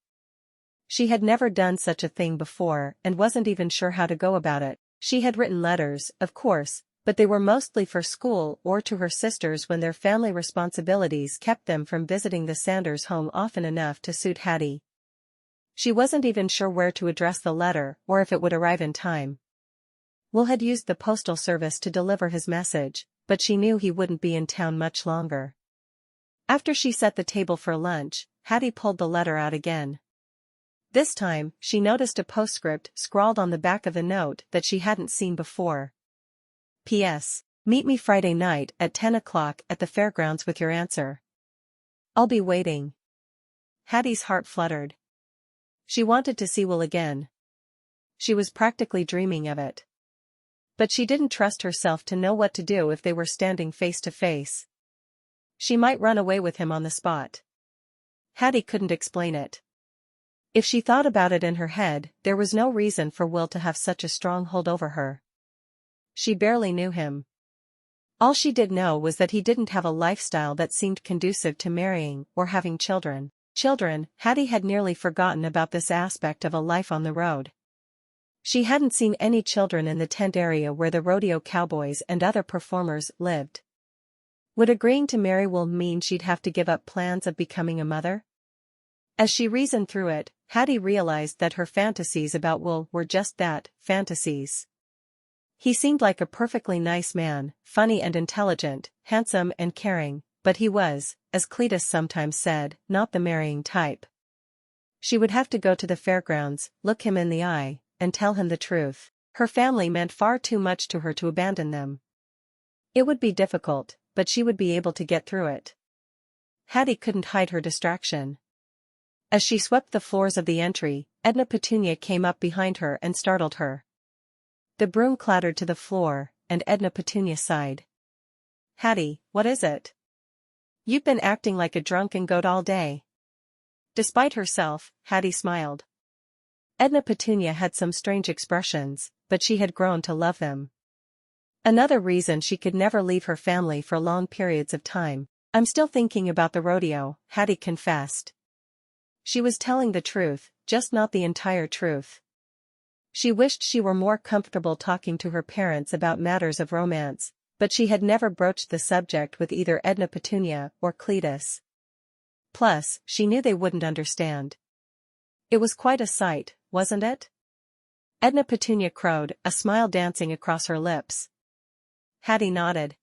She had never done such a thing before and wasn't even sure how to go about it. She had written letters, of course, but they were mostly for school or to her sisters when their family responsibilities kept them from visiting the Sanders home often enough to suit Hattie. She wasn't even sure where to address the letter or if it would arrive in time. Will had used the postal service to deliver his message, but she knew he wouldn't be in town much longer. After she set the table for lunch, Hattie pulled the letter out again. This time, she noticed a postscript scrawled on the back of the note that she hadn't seen before. P.S. Meet me Friday night at 10 o'clock at the fairgrounds with your answer. I'll be waiting. Hattie's heart fluttered. She wanted to see Will again. She was practically dreaming of it. But she didn't trust herself to know what to do if they were standing face to face. She might run away with him on the spot. Hattie couldn't explain it. If she thought about it in her head, there was no reason for Will to have such a strong hold over her. She barely knew him. All she did know was that he didn't have a lifestyle that seemed conducive to marrying or having children. Hattie had nearly forgotten about this aspect of a life on the road. She hadn't seen any children in the tent area where the rodeo cowboys and other performers lived. Would agreeing to marry Will mean she'd have to give up plans of becoming a mother? As she reasoned through it, Hattie realized that her fantasies about Will were just that, fantasies. He seemed like a perfectly nice man, funny and intelligent, handsome and caring, but he was, as Cletus sometimes said, not the marrying type. She would have to go to the fairgrounds, look him in the eye, and tell him the truth. Her family meant far too much to her to abandon them. It would be difficult, but she would be able to get through it. Hattie couldn't hide her distraction. As she swept the floors of the entry, Edna Petunia came up behind her and startled her. The broom clattered to the floor, and Edna Petunia sighed. Hattie, what is it? You've been acting like a drunken goat all day. Despite herself, Hattie smiled. Edna Petunia had some strange expressions, but she had grown to love them. Another reason she could never leave her family for long periods of time. I'm still thinking about the rodeo, Hattie confessed. She was telling the truth, just not the entire truth. She wished she were more comfortable talking to her parents about matters of romance, but she had never broached the subject with either Edna Petunia or Cletus. Plus, she knew they wouldn't understand. It was quite a sight, wasn't it? Edna Petunia crowed, a smile dancing across her lips. Hattie nodded.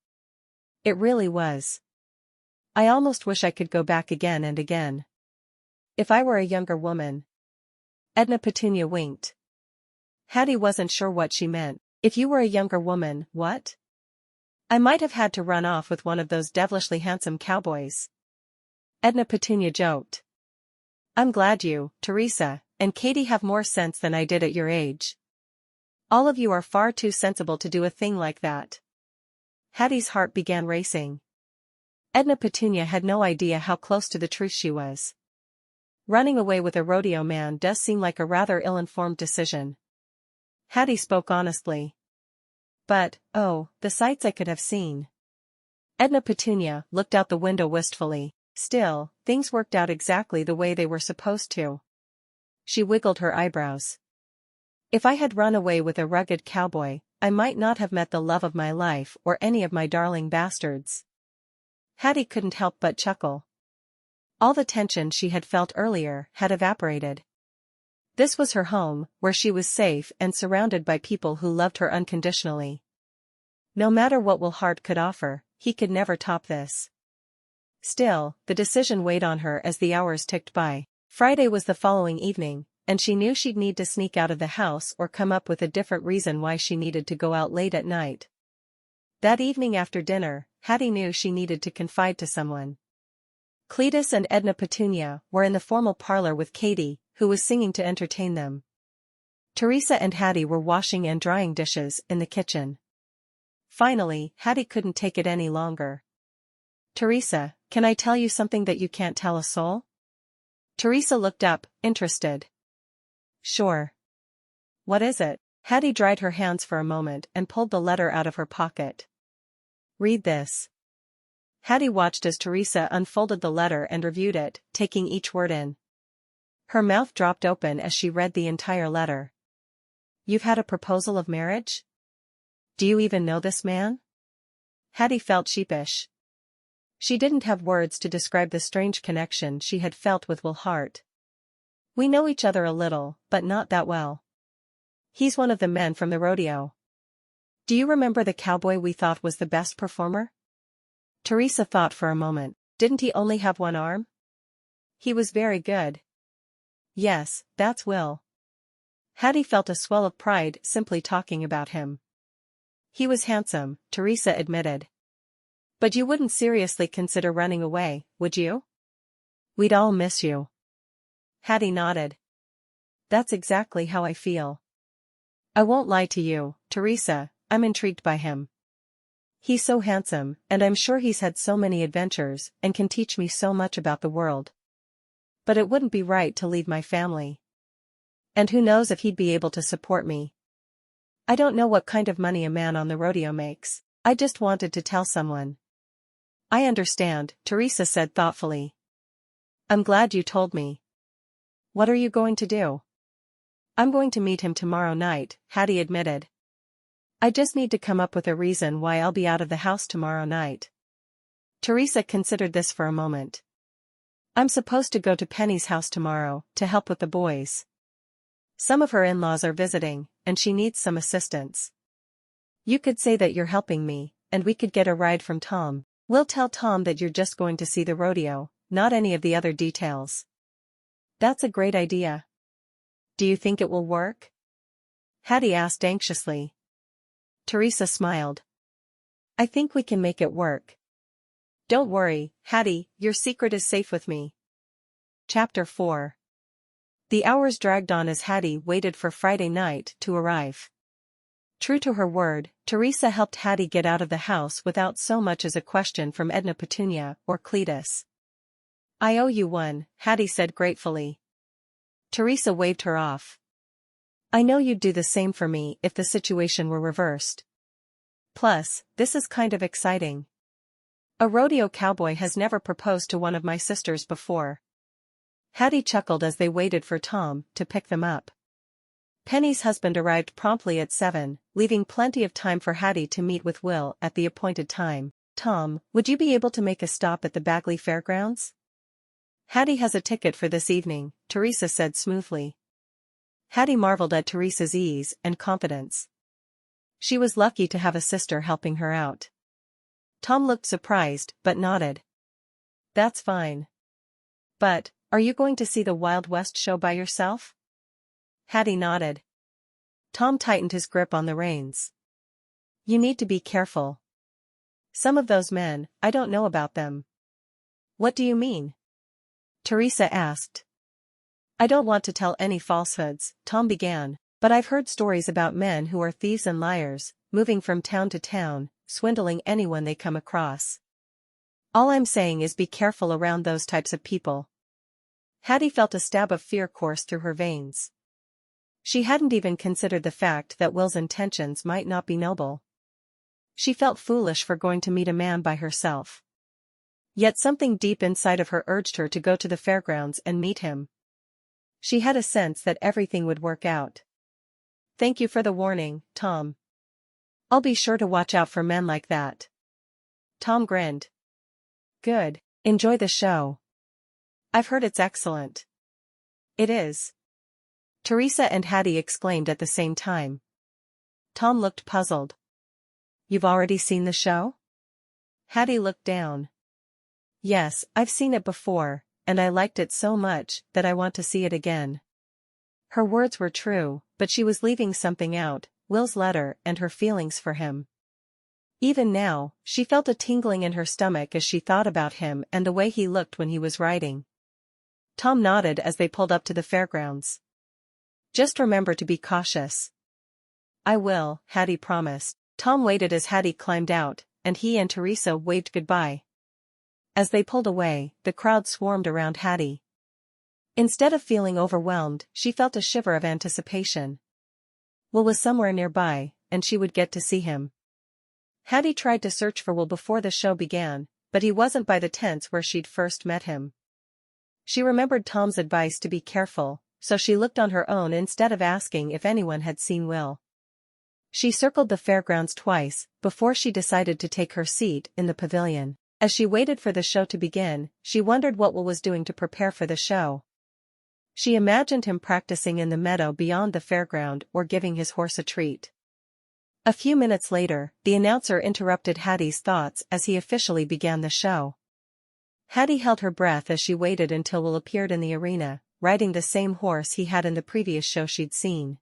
It really was. I almost wish I could go back again and again. If I were a younger woman. Edna Petunia winked. Hattie wasn't sure what she meant. If you were a younger woman, what? I might have had to run off with one of those devilishly handsome cowboys. Edna Petunia joked. I'm glad you, Teresa, and Katie have more sense than I did at your age. All of you are far too sensible to do a thing like that. Hattie's heart began racing. Edna Petunia had no idea how close to the truth she was. Running away with a rodeo man does seem like a rather ill-informed decision. Hattie spoke honestly. But, oh, the sights I could have seen. Edna Petunia looked out the window wistfully. Still, things worked out exactly the way they were supposed to. She wiggled her eyebrows. If I had run away with a rugged cowboy, I might not have met the love of my life or any of my darling bastards. Hattie couldn't help but chuckle. All the tension she had felt earlier had evaporated. This was her home, where she was safe and surrounded by people who loved her unconditionally. No matter what Will Hart could offer, he could never top this. Still, the decision weighed on her as the hours ticked by. Friday was the following evening, and she knew she'd need to sneak out of the house or come up with a different reason why she needed to go out late at night. That evening after dinner, Hattie knew she needed to confide to someone. Cletus and Edna Petunia were in the formal parlor with Katie, who was singing to entertain them. Teresa and Hattie were washing and drying dishes in the kitchen. Finally, Hattie couldn't take it any longer. Teresa, can I tell you something that you can't tell a soul? Teresa looked up, interested. Sure. What is it? Hattie dried her hands for a moment and pulled the letter out of her pocket. Read this. Hattie watched as Teresa unfolded the letter and reviewed it, taking each word in. Her mouth dropped open as she read the entire letter. You've had a proposal of marriage? Do you even know this man? Hattie felt sheepish. She didn't have words to describe the strange connection she had felt with Will Hart. We know each other a little, but not that well. He's one of the men from the rodeo. Do you remember the cowboy we thought was the best performer? Teresa thought for a moment. Didn't he only have one arm? He was very good. Yes, that's Will. Hattie felt a swell of pride simply talking about him. He was handsome, Teresa admitted. But you wouldn't seriously consider running away, would you? We'd all miss you. Hattie nodded. That's exactly how I feel. I won't lie to you, Teresa, I'm intrigued by him. He's so handsome, and I'm sure he's had so many adventures and can teach me so much about the world. But it wouldn't be right to leave my family. And who knows if he'd be able to support me. I don't know what kind of money a man on the rodeo makes. I just wanted to tell someone. I understand, Teresa said thoughtfully. I'm glad you told me. What are you going to do? I'm going to meet him tomorrow night, Hattie admitted. I just need to come up with a reason why I'll be out of the house tomorrow night. Teresa considered this for a moment. I'm supposed to go to Penny's house tomorrow to help with the boys. Some of her in-laws are visiting, and she needs some assistance. You could say that you're helping me, and we could get a ride from Tom. We'll tell Tom that you're just going to see the rodeo, not any of the other details. That's a great idea. Do you think it will work? Hattie asked anxiously. Teresa smiled. I think we can make it work. Don't worry, Hattie, your secret is safe with me. Chapter 4. The hours dragged on as Hattie waited for Friday night to arrive. True to her word, Teresa helped Hattie get out of the house without so much as a question from Edna Petunia or Cletus. I owe you one, Hattie said gratefully. Teresa waved her off. I know you'd do the same for me if the situation were reversed. Plus, this is kind of exciting. A rodeo cowboy has never proposed to one of my sisters before. Hattie chuckled as they waited for Tom to pick them up. Penny's husband arrived promptly at 7, leaving plenty of time for Hattie to meet with Will at the appointed time. Tom, would you be able to make a stop at the Bagley Fairgrounds? Hattie has a ticket for this evening, Teresa said smoothly. Hattie marveled at Teresa's ease and confidence. She was lucky to have a sister helping her out. Tom looked surprised, but nodded. That's fine. But, are you going to see the Wild West show by yourself? Hattie nodded. Tom tightened his grip on the reins. You need to be careful. Some of those men, I don't know about them. What do you mean? Teresa asked. I don't want to tell any falsehoods, Tom began, but I've heard stories about men who are thieves and liars, moving from town to town, swindling anyone they come across. All I'm saying is be careful around those types of people. Hattie felt a stab of fear course through her veins. She hadn't even considered the fact that Will's intentions might not be noble. She felt foolish for going to meet a man by herself. Yet something deep inside of her urged her to go to the fairgrounds and meet him. She had a sense that everything would work out. Thank you for the warning, Tom. I'll be sure to watch out for men like that. Tom grinned. Good. Enjoy the show. I've heard it's excellent. It is. Teresa and Hattie exclaimed at the same time. Tom looked puzzled. You've already seen the show? Hattie looked down. Yes, I've seen it before, and I liked it so much that I want to see it again. Her words were true, but she was leaving something out, Will's letter and her feelings for him. Even now, she felt a tingling in her stomach as she thought about him and the way he looked when he was writing. Tom nodded as they pulled up to the fairgrounds. Just remember to be cautious. I will, Hattie promised. Tom waited as Hattie climbed out, and he and Teresa waved goodbye. As they pulled away, the crowd swarmed around Hattie. Instead of feeling overwhelmed, she felt a shiver of anticipation. Will was somewhere nearby, and she would get to see him. Hattie tried to search for Will before the show began, but he wasn't by the tents where she'd first met him. She remembered Tom's advice to be careful, so she looked on her own instead of asking if anyone had seen Will. She circled the fairgrounds twice, before she decided to take her seat in the pavilion. As she waited for the show to begin, she wondered what Will was doing to prepare for the show. She imagined him practicing in the meadow beyond the fairground or giving his horse a treat. A few minutes later, the announcer interrupted Hattie's thoughts as he officially began the show. Hattie held her breath as she waited until Will appeared in the arena, riding the same horse he had in the previous show she'd seen.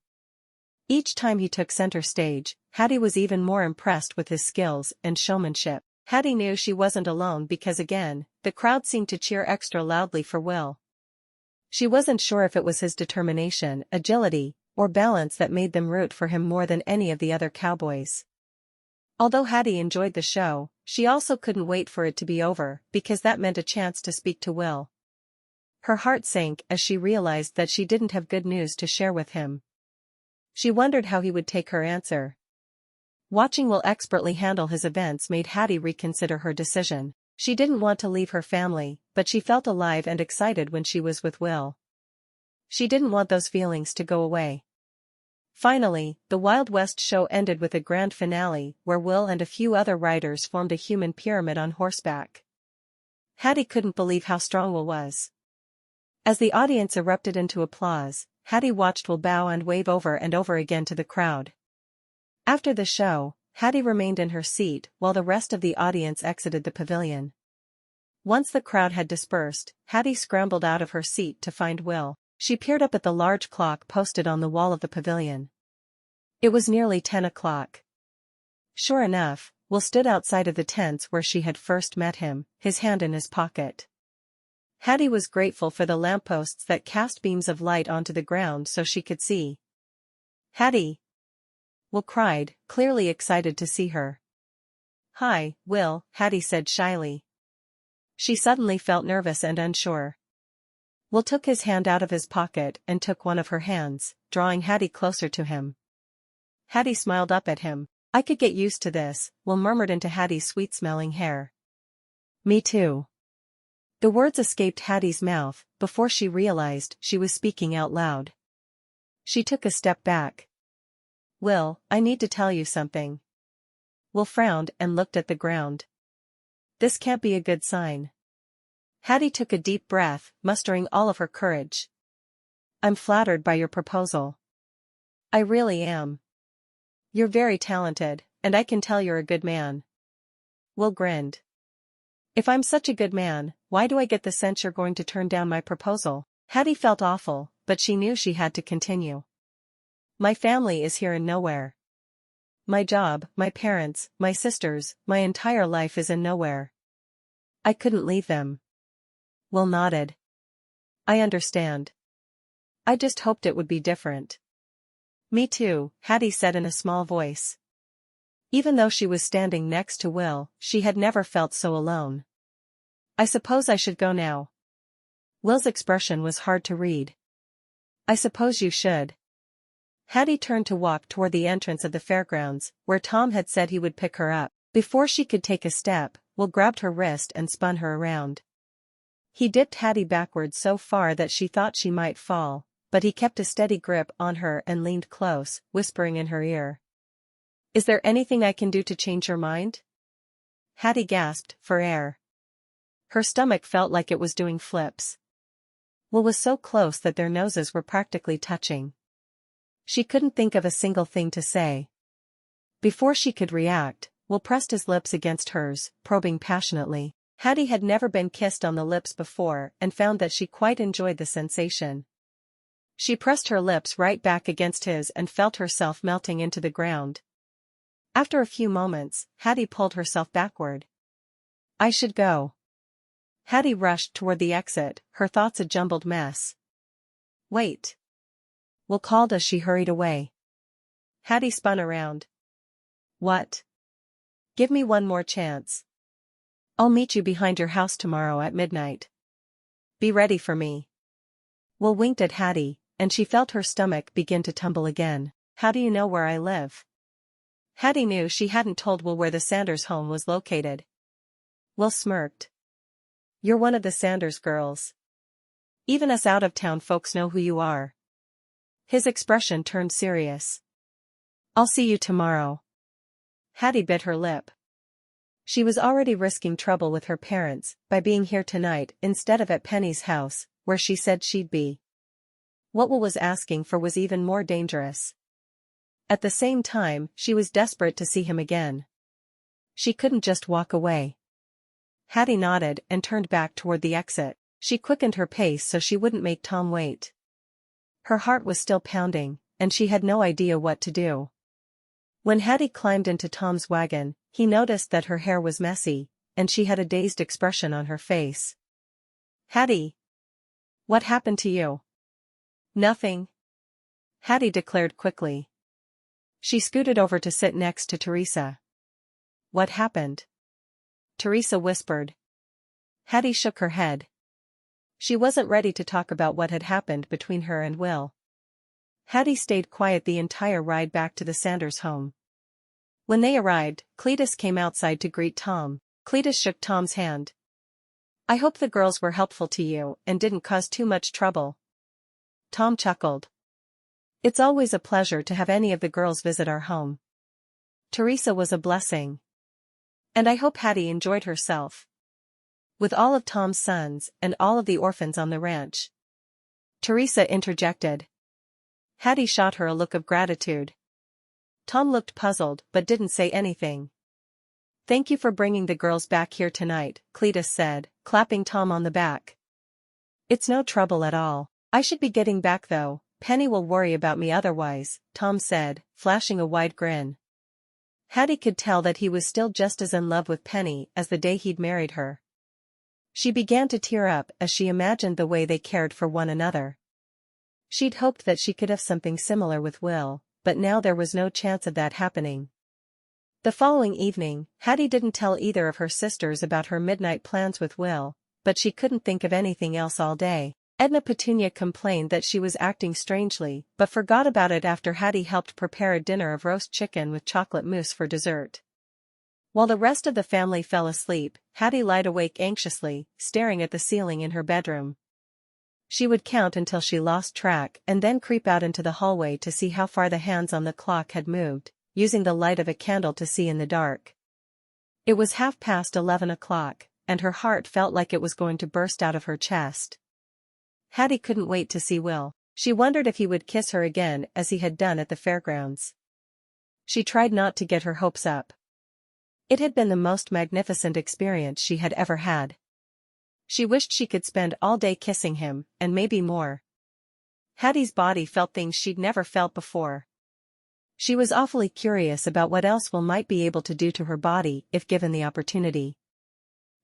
Each time he took center stage, Hattie was even more impressed with his skills and showmanship. Hattie knew she wasn't alone because again, the crowd seemed to cheer extra loudly for Will. She wasn't sure if it was his determination, agility, or balance that made them root for him more than any of the other cowboys. Although Hattie enjoyed the show, she also couldn't wait for it to be over because that meant a chance to speak to Will. Her heart sank as she realized that she didn't have good news to share with him. She wondered how he would take her answer. Watching Will expertly handle his events made Hattie reconsider her decision. She didn't want to leave her family, but she felt alive and excited when she was with Will. She didn't want those feelings to go away. Finally, the Wild West show ended with a grand finale where Will and a few other riders formed a human pyramid on horseback. Hattie couldn't believe how strong Will was. As the audience erupted into applause, Hattie watched Will bow and wave over and over again to the crowd. After the show, Hattie remained in her seat while the rest of the audience exited the pavilion. Once the crowd had dispersed, Hattie scrambled out of her seat to find Will. She peered up at the large clock posted on the wall of the pavilion. It was nearly 10 o'clock. Sure enough, Will stood outside of the tents where she had first met him, his hand in his pocket. Hattie was grateful for the lampposts that cast beams of light onto the ground so she could see. Hattie! Will cried, clearly excited to see her. Hi, Will, Hattie said shyly. She suddenly felt nervous and unsure. Will took his hand out of his pocket and took one of her hands, drawing Hattie closer to him. Hattie smiled up at him. I could get used to this, Will murmured into Hattie's sweet-smelling hair. Me too. The words escaped Hattie's mouth before she realized she was speaking out loud. She took a step back. Will, I need to tell you something. Will frowned and looked at the ground. This can't be a good sign. Hattie took a deep breath, mustering all of her courage. I'm flattered by your proposal. I really am. You're very talented, and I can tell you're a good man. Will grinned. If I'm such a good man, why do I get the sense you're going to turn down my proposal? Hattie felt awful, but she knew she had to continue. My family is here in nowhere. My job, my parents, my sisters, my entire life is in nowhere. I couldn't leave them. Will nodded. I understand. I just hoped it would be different. Me too, Hattie said in a small voice. Even though she was standing next to Will, she had never felt so alone. I suppose I should go now. Will's expression was hard to read. I suppose you should. Hattie turned to walk toward the entrance of the fairgrounds, where Tom had said he would pick her up. Before she could take a step, Will grabbed her wrist and spun her around. He dipped Hattie backwards so far that she thought she might fall, but he kept a steady grip on her and leaned close, whispering in her ear. Is there anything I can do to change your mind? Hattie gasped for air. Her stomach felt like it was doing flips. Will was so close that their noses were practically touching. She couldn't think of a single thing to say. Before she could react, Will pressed his lips against hers, probing passionately. Hattie had never been kissed on the lips before and found that she quite enjoyed the sensation. She pressed her lips right back against his and felt herself melting into the ground. After a few moments, Hattie pulled herself backward. I should go. Hattie rushed toward the exit, her thoughts a jumbled mess. Wait. Will called as she hurried away. Hattie spun around. What? Give me one more chance. I'll meet you behind your house tomorrow at midnight. Be ready for me. Will winked at Hattie, and she felt her stomach begin to tumble again. How do you know where I live? Hattie knew she hadn't told Will where the Sanders home was located. Will smirked. You're one of the Sanders girls. Even us out-of-town folks know who you are. His expression turned serious. I'll see you tomorrow. Hattie bit her lip. She was already risking trouble with her parents by being here tonight instead of at Penny's house, where she said she'd be. What Will was asking for was even more dangerous. At the same time, she was desperate to see him again. She couldn't just walk away. Hattie nodded and turned back toward the exit. She quickened her pace so she wouldn't make Tom wait. Her heart was still pounding, and she had no idea what to do. When Hattie climbed into Tom's wagon, he noticed that her hair was messy, and she had a dazed expression on her face. Hattie! What happened to you? Nothing. Hattie declared quickly. She scooted over to sit next to Teresa. What happened? Teresa whispered. Hattie shook her head. She wasn't ready to talk about what had happened between her and Will. Hattie stayed quiet the entire ride back to the Sanders home. When they arrived, Cletus came outside to greet Tom. Cletus shook Tom's hand. I hope the girls were helpful to you and didn't cause too much trouble. Tom chuckled. It's always a pleasure to have any of the girls visit our home. Teresa was a blessing. And I hope Hattie enjoyed herself. With all of Tom's sons and all of the orphans on the ranch. Teresa interjected. Hattie shot her a look of gratitude. Tom looked puzzled but didn't say anything. Thank you for bringing the girls back here tonight, Cletus said, clapping Tom on the back. It's no trouble at all. I should be getting back though. Penny will worry about me otherwise, Tom said, flashing a wide grin. Hattie could tell that he was still just as in love with Penny as the day he'd married her. She began to tear up as she imagined the way they cared for one another. She'd hoped that she could have something similar with Will, but now there was no chance of that happening. The following evening, Hattie didn't tell either of her sisters about her midnight plans with Will, but she couldn't think of anything else all day. Edna Petunia complained that she was acting strangely, but forgot about it after Hattie helped prepare a dinner of roast chicken with chocolate mousse for dessert. While the rest of the family fell asleep, Hattie lied awake anxiously, staring at the ceiling in her bedroom. She would count until she lost track and then creep out into the hallway to see how far the hands on the clock had moved, using the light of a candle to see in the dark. It was 11:30, and her heart felt like it was going to burst out of her chest. Hattie couldn't wait to see Will. She wondered if he would kiss her again as he had done at the fairgrounds. She tried not to get her hopes up. It had been the most magnificent experience she had ever had. She wished she could spend all day kissing him, and maybe more. Hattie's body felt things she'd never felt before. She was awfully curious about what else Will might be able to do to her body if given the opportunity.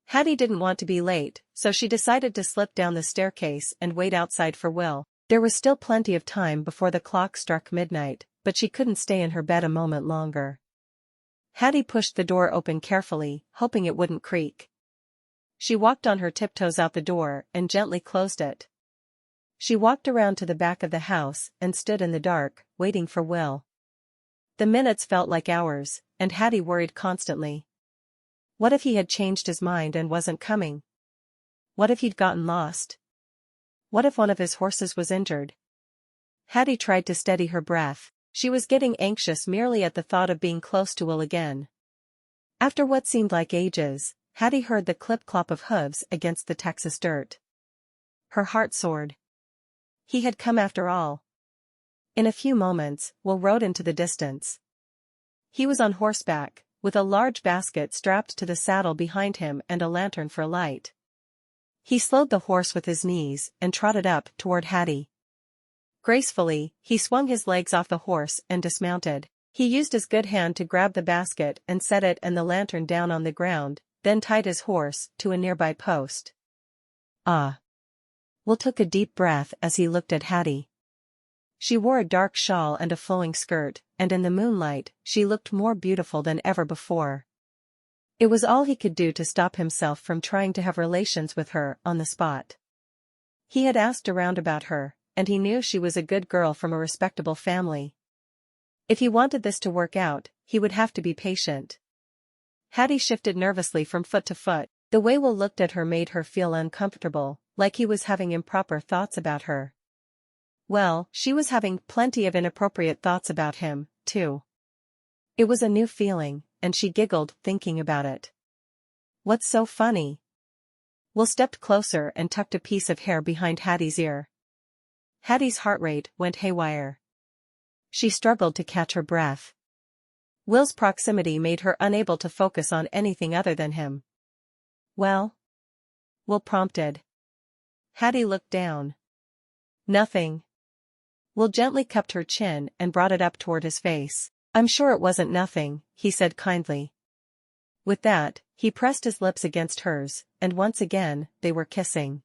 Hattie didn't want to be late, so she decided to slip down the staircase and wait outside for Will. There was still plenty of time before the clock struck midnight, but she couldn't stay in her bed a moment longer. Hattie pushed the door open carefully, hoping it wouldn't creak. She walked on her tiptoes out the door and gently closed it. She walked around to the back of the house and stood in the dark, waiting for Will. The minutes felt like hours, and Hattie worried constantly. What if he had changed his mind and wasn't coming? What if he'd gotten lost? What if one of his horses was injured? Hattie tried to steady her breath. She was getting anxious merely at the thought of being close to Will again. After what seemed like ages, Hattie heard the clip-clop of hooves against the Texas dirt. Her heart soared. He had come after all. In a few moments, Will rode into the distance. He was on horseback, with a large basket strapped to the saddle behind him and a lantern for light. He slowed the horse with his knees and trotted up toward Hattie. Gracefully, he swung his legs off the horse and dismounted. He used his good hand to grab the basket and set it and the lantern down on the ground, then tied his horse to a nearby post. Ah! Will took a deep breath as he looked at Hattie. She wore a dark shawl and a flowing skirt, and in the moonlight, she looked more beautiful than ever before. It was all he could do to stop himself from trying to have relations with her on the spot. He had asked around about her, and he knew she was a good girl from a respectable family. If he wanted this to work out, he would have to be patient. Hattie shifted nervously from foot to foot. The way Will looked at her made her feel uncomfortable, like he was having improper thoughts about her. Well, she was having plenty of inappropriate thoughts about him, too. It was a new feeling, and she giggled thinking about it. What's so funny? Will stepped closer and tucked a piece of hair behind Hattie's ear. Hattie's heart rate went haywire. She struggled to catch her breath. Will's proximity made her unable to focus on anything other than him. Well? Will prompted. Hattie looked down. Nothing. Will gently cupped her chin and brought it up toward his face. I'm sure it wasn't nothing, he said kindly. With that, he pressed his lips against hers, and once again, they were kissing.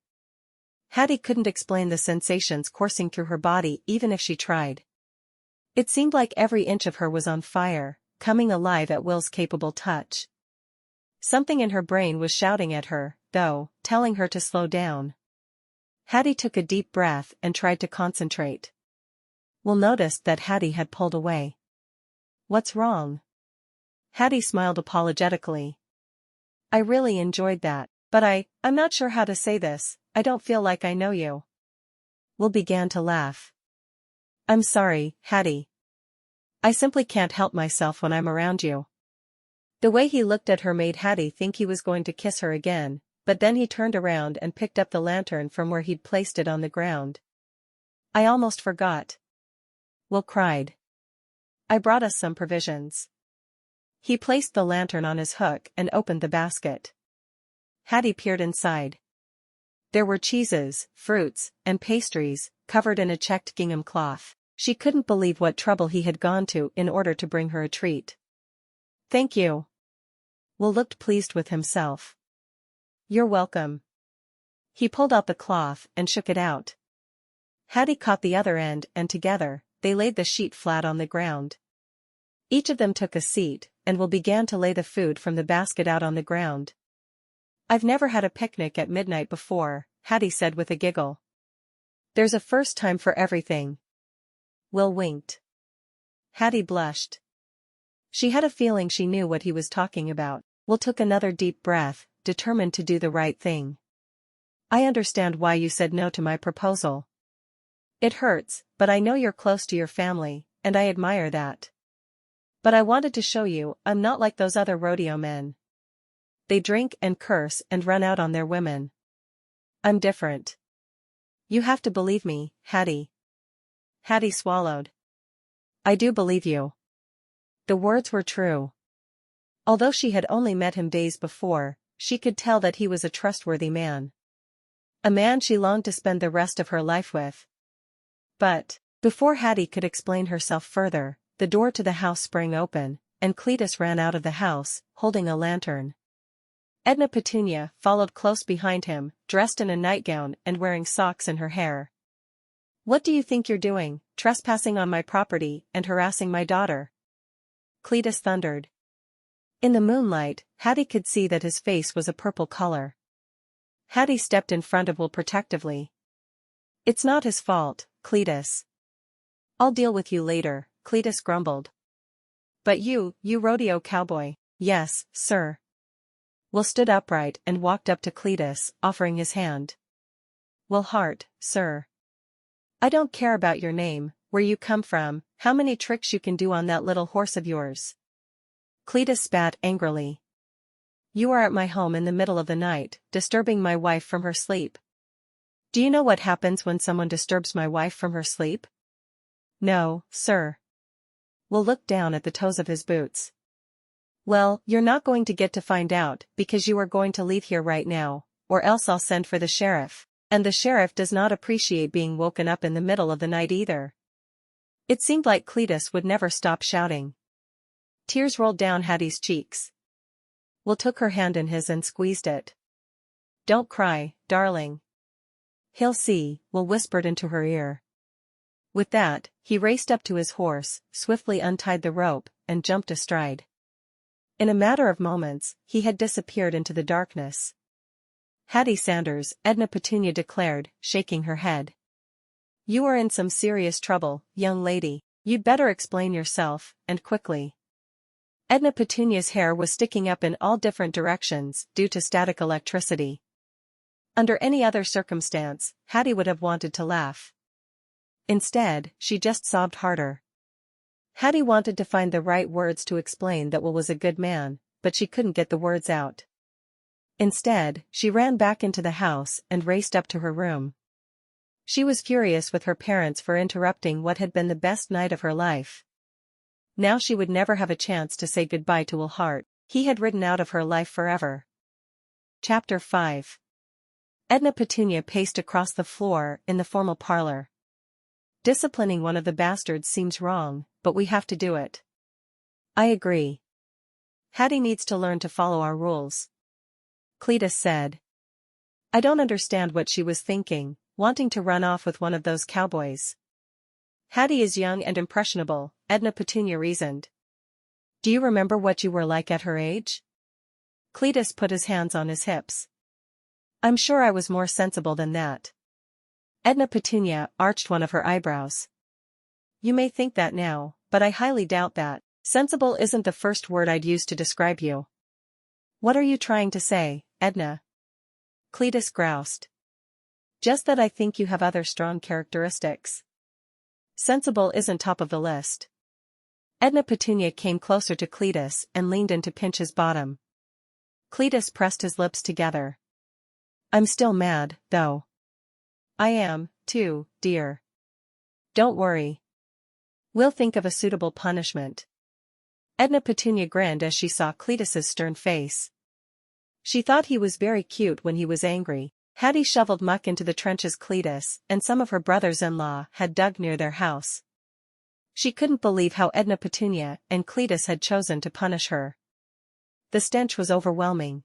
Hattie couldn't explain the sensations coursing through her body even if she tried. It seemed like every inch of her was on fire, coming alive at Will's capable touch. Something in her brain was shouting at her, though, telling her to slow down. Hattie took a deep breath and tried to concentrate. Will noticed that Hattie had pulled away. What's wrong? Hattie smiled apologetically. I really enjoyed that, but I'm not sure how to say this, I don't feel like I know you. Will began to laugh. I'm sorry, Hattie. I simply can't help myself when I'm around you. The way he looked at her made Hattie think he was going to kiss her again, but then he turned around and picked up the lantern from where he'd placed it on the ground. I almost forgot. Will cried. I brought us some provisions. He placed the lantern on his hook and opened the basket. Hattie peered inside. There were cheeses, fruits, and pastries, covered in a checked gingham cloth. She couldn't believe what trouble he had gone to in order to bring her a treat. Thank you. Will looked pleased with himself. You're welcome. He pulled out the cloth and shook it out. Hattie caught the other end and together, they laid the sheet flat on the ground. Each of them took a seat, and Will began to lay the food from the basket out on the ground. I've never had a picnic at midnight before, Hattie said with a giggle. There's a first time for everything. Will winked. Hattie blushed. She had a feeling she knew what he was talking about. Will took another deep breath, determined to do the right thing. I understand why you said no to my proposal. It hurts, but I know you're close to your family, and I admire that. But I wanted to show you I'm not like those other rodeo men. They drink and curse and run out on their women. I'm different. You have to believe me, Hattie. Hattie swallowed. I do believe you. The words were true. Although she had only met him days before, she could tell that he was a trustworthy man. A man she longed to spend the rest of her life with. But, before Hattie could explain herself further, the door to the house sprang open, and Cletus ran out of the house, holding a lantern. Edna Petunia followed close behind him, dressed in a nightgown and wearing socks in her hair. What do you think you're doing, trespassing on my property and harassing my daughter? Cletus thundered. In the moonlight, Hattie could see that his face was a purple color. Hattie stepped in front of Will protectively. It's not his fault, Cletus. I'll deal with you later, Cletus grumbled. But you rodeo cowboy. Yes, sir. Will stood upright and walked up to Cletus, offering his hand. Will Hart, sir. I don't care about your name, where you come from, how many tricks you can do on that little horse of yours. Cletus spat angrily. You are at my home in the middle of the night, disturbing my wife from her sleep. Do you know what happens when someone disturbs my wife from her sleep? No, sir. Will looked down at the toes of his boots. Well, you're not going to get to find out, because you are going to leave here right now, or else I'll send for the sheriff, and the sheriff does not appreciate being woken up in the middle of the night either. It seemed like Cletus would never stop shouting. Tears rolled down Hattie's cheeks. Will took her hand in his and squeezed it. Don't cry, darling. He'll see, Will whispered into her ear. With that, he raced up to his horse, swiftly untied the rope, and jumped astride. In a matter of moments, he had disappeared into the darkness. Hattie Sanders, Edna Petunia declared, shaking her head. You are in some serious trouble, young lady. You'd better explain yourself, and quickly. Edna Petunia's hair was sticking up in all different directions due to static electricity. Under any other circumstance, Hattie would have wanted to laugh. Instead, she just sobbed harder. Hattie wanted to find the right words to explain that Will was a good man, but she couldn't get the words out. Instead, she ran back into the house and raced up to her room. She was furious with her parents for interrupting what had been the best night of her life. Now she would never have a chance to say goodbye to Will Hart. He had ridden out of her life forever. Chapter 5. Edna Petunia paced across the floor in the formal parlor. Disciplining one of the bastards seems wrong, but we have to do it. I agree. Hattie needs to learn to follow our rules. Cletus said. I don't understand what she was thinking, wanting to run off with one of those cowboys. Hattie is young and impressionable, Edna Petunia reasoned. Do you remember what you were like at her age? Cletus put his hands on his hips. I'm sure I was more sensible than that. Edna Petunia arched one of her eyebrows. You may think that now, but I highly doubt that. Sensible isn't the first word I'd use to describe you. What are you trying to say, Edna? Cletus groused. Just that I think you have other strong characteristics. Sensible isn't top of the list. Edna Petunia came closer to Cletus and leaned in to pinch his bottom. Cletus pressed his lips together. I'm still mad, though. I am, too, dear. Don't worry. We'll think of a suitable punishment. Edna Petunia grinned as she saw Cletus's stern face. She thought he was very cute when he was angry. Hattie shoveled muck into the trenches Cletus and some of her brothers-in-law had dug near their house. She couldn't believe how Edna Petunia and Cletus had chosen to punish her. The stench was overwhelming.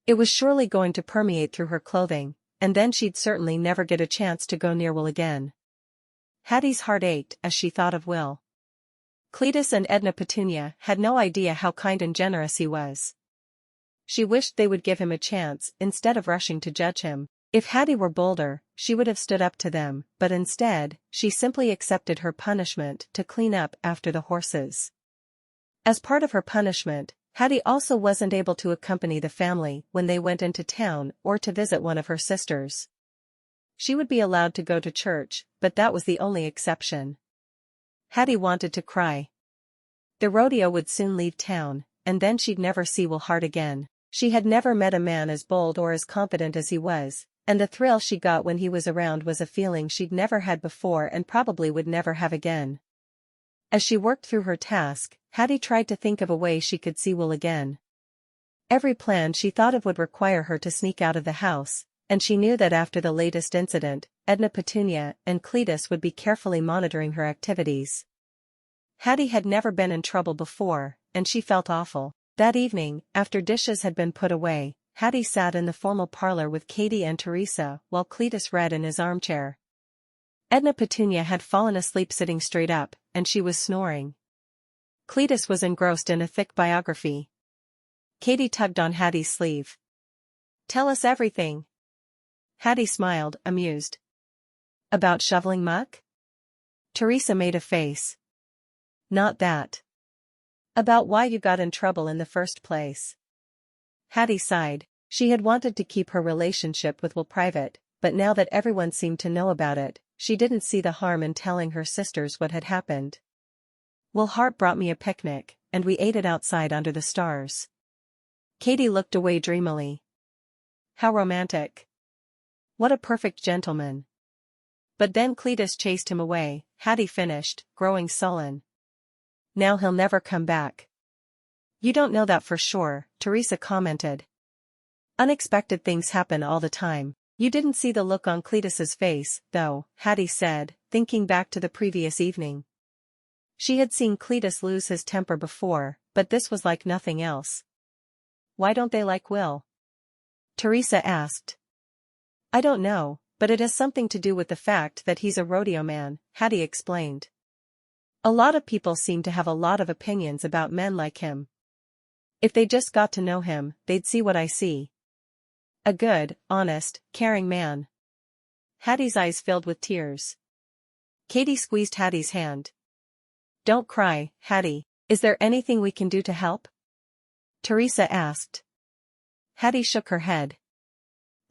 It was surely going to permeate through her clothing, and then she'd certainly never get a chance to go near Will again. Hattie's heart ached as she thought of Will. Cletus and Edna Petunia had no idea how kind and generous he was. She wished they would give him a chance instead of rushing to judge him. If Hattie were bolder, she would have stood up to them, but instead, she simply accepted her punishment to clean up after the horses. As part of her punishment, Hattie also wasn't able to accompany the family when they went into town or to visit one of her sisters. She would be allowed to go to church, but that was the only exception. Hattie wanted to cry. The rodeo would soon leave town, and then she'd never see Will Hart again. She had never met a man as bold or as confident as he was, and the thrill she got when he was around was a feeling she'd never had before and probably would never have again. As she worked through her task, Hattie tried to think of a way she could see Will again. Every plan she thought of would require her to sneak out of the house, and she knew that after the latest incident, Edna Petunia and Cletus would be carefully monitoring her activities. Hattie had never been in trouble before, and she felt awful. That evening, after dishes had been put away, Hattie sat in the formal parlor with Katie and Teresa while Cletus read in his armchair. Edna Petunia had fallen asleep sitting straight up, and she was snoring. Cletus was engrossed in a thick biography. Katie tugged on Hattie's sleeve. "Tell us everything." Hattie smiled, amused. "About shoveling muck?" Teresa made a face. "Not that. About why you got in trouble in the first place." Hattie sighed. She had wanted to keep her relationship with Will private, but now that everyone seemed to know about it, she didn't see the harm in telling her sisters what had happened. "Will Hart brought me a picnic, and we ate it outside under the stars." Katie looked away dreamily. "How romantic. What a perfect gentleman." "But then Cletus chased him away," Hattie finished, growing sullen. "Now he'll never come back." "You don't know that for sure," Teresa commented. "Unexpected things happen all the time." "You didn't see the look on Cletus's face, though," Hattie said, thinking back to the previous evening. She had seen Cletus lose his temper before, but this was like nothing else. "Why don't they like Will?" Teresa asked. "I don't know, but it has something to do with the fact that he's a rodeo man," Hattie explained. "A lot of people seem to have a lot of opinions about men like him. If they just got to know him, they'd see what I see. A good, honest, caring man." Hattie's eyes filled with tears. Katie squeezed Hattie's hand. "Don't cry, Hattie. Is there anything we can do to help?" Teresa asked. Hattie shook her head.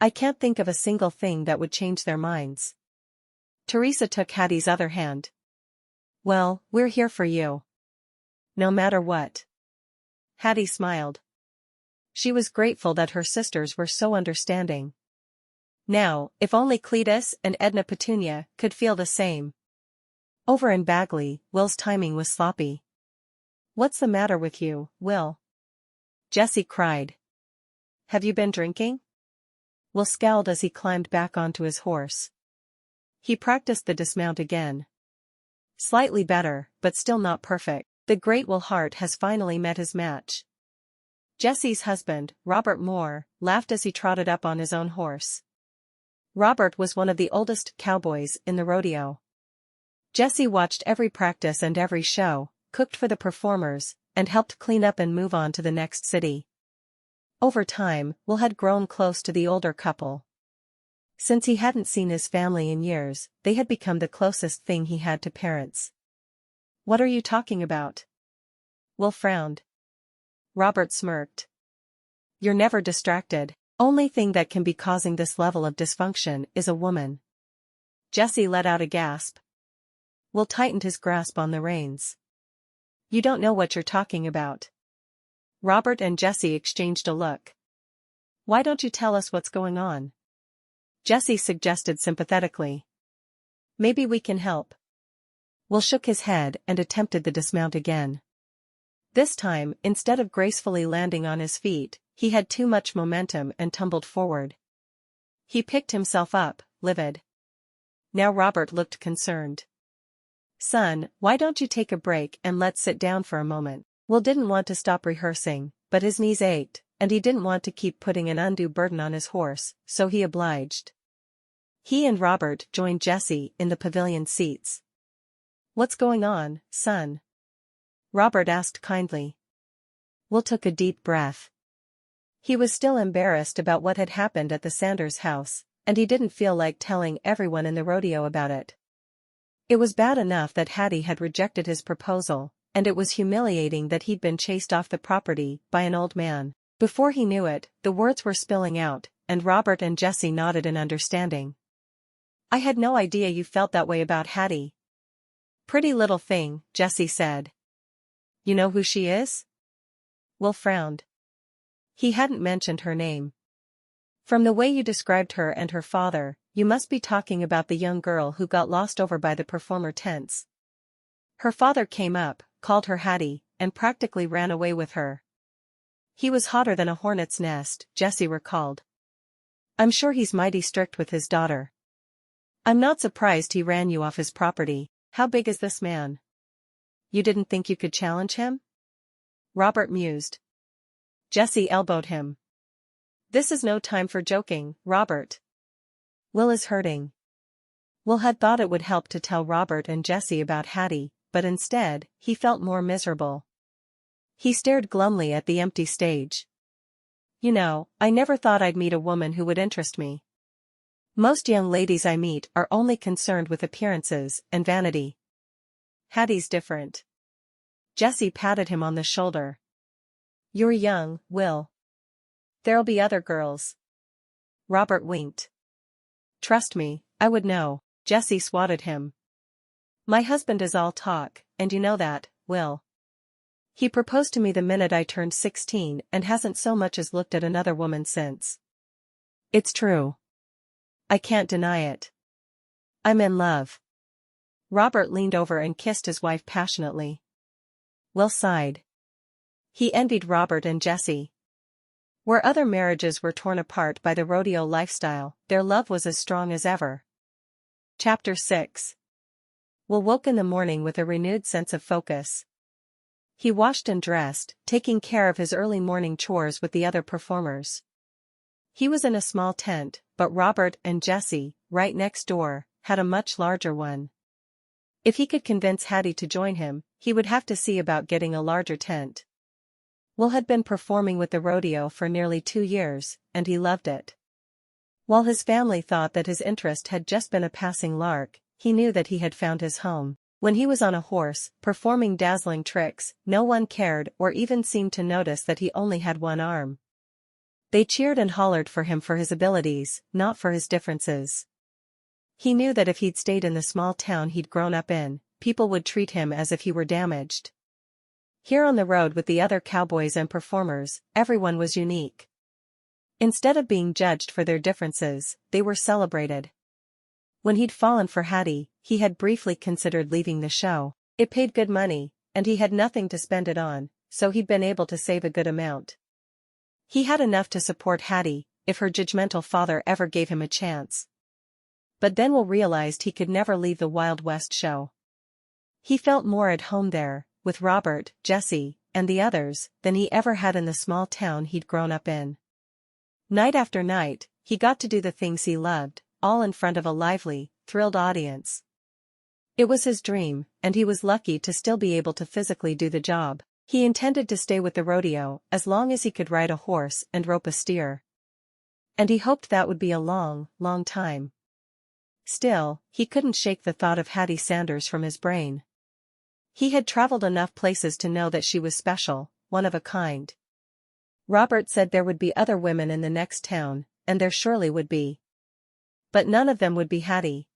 "I can't think of a single thing that would change their minds." Teresa took Hattie's other hand. "Well, we're here for you. No matter what." Hattie smiled. She was grateful that her sisters were so understanding. Now, if only Cletus and Edna Petunia could feel the same. Over in Bagley, Will's timing was sloppy. "What's the matter with you, Will?" Jessie cried. "Have you been drinking?" Will scowled as he climbed back onto his horse. He practiced the dismount again. Slightly better, but still not perfect. The great Will Hart has finally met his match. Jessie's husband, Robert Moore, laughed as he trotted up on his own horse. Robert was one of the oldest cowboys in the rodeo. Jessie watched every practice and every show, cooked for the performers, and helped clean up and move on to the next city. Over time, Will had grown close to the older couple. Since he hadn't seen his family in years, they had become the closest thing he had to parents. "What are you talking about?" Will frowned. Robert smirked. "You're never distracted. Only thing that can be causing this level of dysfunction is a woman." Jessie let out a gasp. Will tightened his grasp on the reins. "You don't know what you're talking about." Robert and Jessie exchanged a look. "Why don't you tell us what's going on?" Jessie suggested sympathetically. "Maybe we can help." Will shook his head and attempted the dismount again. This time, instead of gracefully landing on his feet, he had too much momentum and tumbled forward. He picked himself up, livid. Now Robert looked concerned. "Son, why don't you take a break and let's sit down for a moment?" Will didn't want to stop rehearsing, but his knees ached, and he didn't want to keep putting an undue burden on his horse, so he obliged. He and Robert joined Jessie in the pavilion seats. "What's going on, son?" Robert asked kindly. Will took a deep breath. He was still embarrassed about what had happened at the Sanders house, and he didn't feel like telling everyone in the rodeo about it. It was bad enough that Hattie had rejected his proposal, and it was humiliating that he'd been chased off the property by an old man. Before he knew it, the words were spilling out, and Robert and Jessie nodded in understanding. "I had no idea you felt that way about Hattie." "Pretty little thing," Jessie said. "You know who she is?" Will frowned. He hadn't mentioned her name. "From the way you described her and her father, you must be talking about the young girl who got lost over by the performer tents. Her father came up, called her Hattie, and practically ran away with her. He was hotter than a hornet's nest," Jessie recalled. "I'm sure he's mighty strict with his daughter. I'm not surprised he ran you off his property. How big is this man?" "You didn't think you could challenge him?" Robert mused. Jessie elbowed him. "This is no time for joking, Robert. Will is hurting." Will had thought it would help to tell Robert and Jessie about Hattie, but instead, he felt more miserable. He stared glumly at the empty stage. You know, I never thought I'd meet a woman who would interest me. Most young ladies I meet are only concerned with appearances and vanity. Hattie's different. Jessie patted him on the shoulder. You're young, Will. There'll be other girls. Robert winked. Trust me, I would know. Jessie swatted him. My husband is all talk, and you know that, Will. He proposed to me the minute I turned 16 and hasn't so much as looked at another woman since. It's true. I can't deny it. I'm in love. Robert leaned over and kissed his wife passionately. Will sighed. He envied Robert and Jessie. Where other marriages were torn apart by the rodeo lifestyle, their love was as strong as ever. Chapter 6. Will woke in the morning with a renewed sense of focus. He washed and dressed, taking care of his early morning chores with the other performers. He was in a small tent, but Robert and Jessie, right next door, had a much larger one. If he could convince Hattie to join him, he would have to see about getting a larger tent. Will had been performing with the rodeo for nearly 2 years, and he loved it. While his family thought that his interest had just been a passing lark, he knew that he had found his home. When he was on a horse, performing dazzling tricks, no one cared or even seemed to notice that he only had one arm. They cheered and hollered for him for his abilities, not for his differences. He knew that if he'd stayed in the small town he'd grown up in, people would treat him as if he were damaged. Here on the road with the other cowboys and performers, everyone was unique. Instead of being judged for their differences, they were celebrated. When he'd fallen for Hattie, he had briefly considered leaving the show. It paid good money, and he had nothing to spend it on, so he'd been able to save a good amount. He had enough to support Hattie, if her judgmental father ever gave him a chance. But then Will realized he could never leave the Wild West show. He felt more at home there, with Robert, Jessie, and the others, than he ever had in the small town he'd grown up in. Night after night, he got to do the things he loved, all in front of a lively, thrilled audience. It was his dream, and he was lucky to still be able to physically do the job. He intended to stay with the rodeo as long as he could ride a horse and rope a steer. And he hoped that would be a long, long time. Still, he couldn't shake the thought of Hattie Sanders from his brain. He had traveled enough places to know that she was special, one of a kind. Robert said there would be other women in the next town, and there surely would be. But none of them would be Hattie.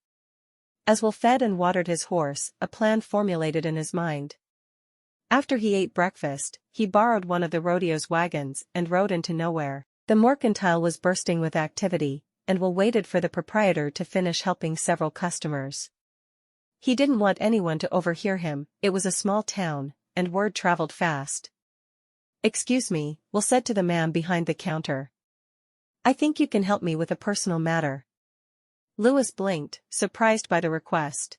As Will fed and watered his horse, a plan formulated in his mind. After he ate breakfast, he borrowed one of the rodeo's wagons and rode into nowhere. The mercantile was bursting with activity, and Will waited for the proprietor to finish helping several customers. He didn't want anyone to overhear him, it was a small town, and word traveled fast. Excuse me, Will said to the man behind the counter. I think you can help me with a personal matter. Lewis blinked, surprised by the request.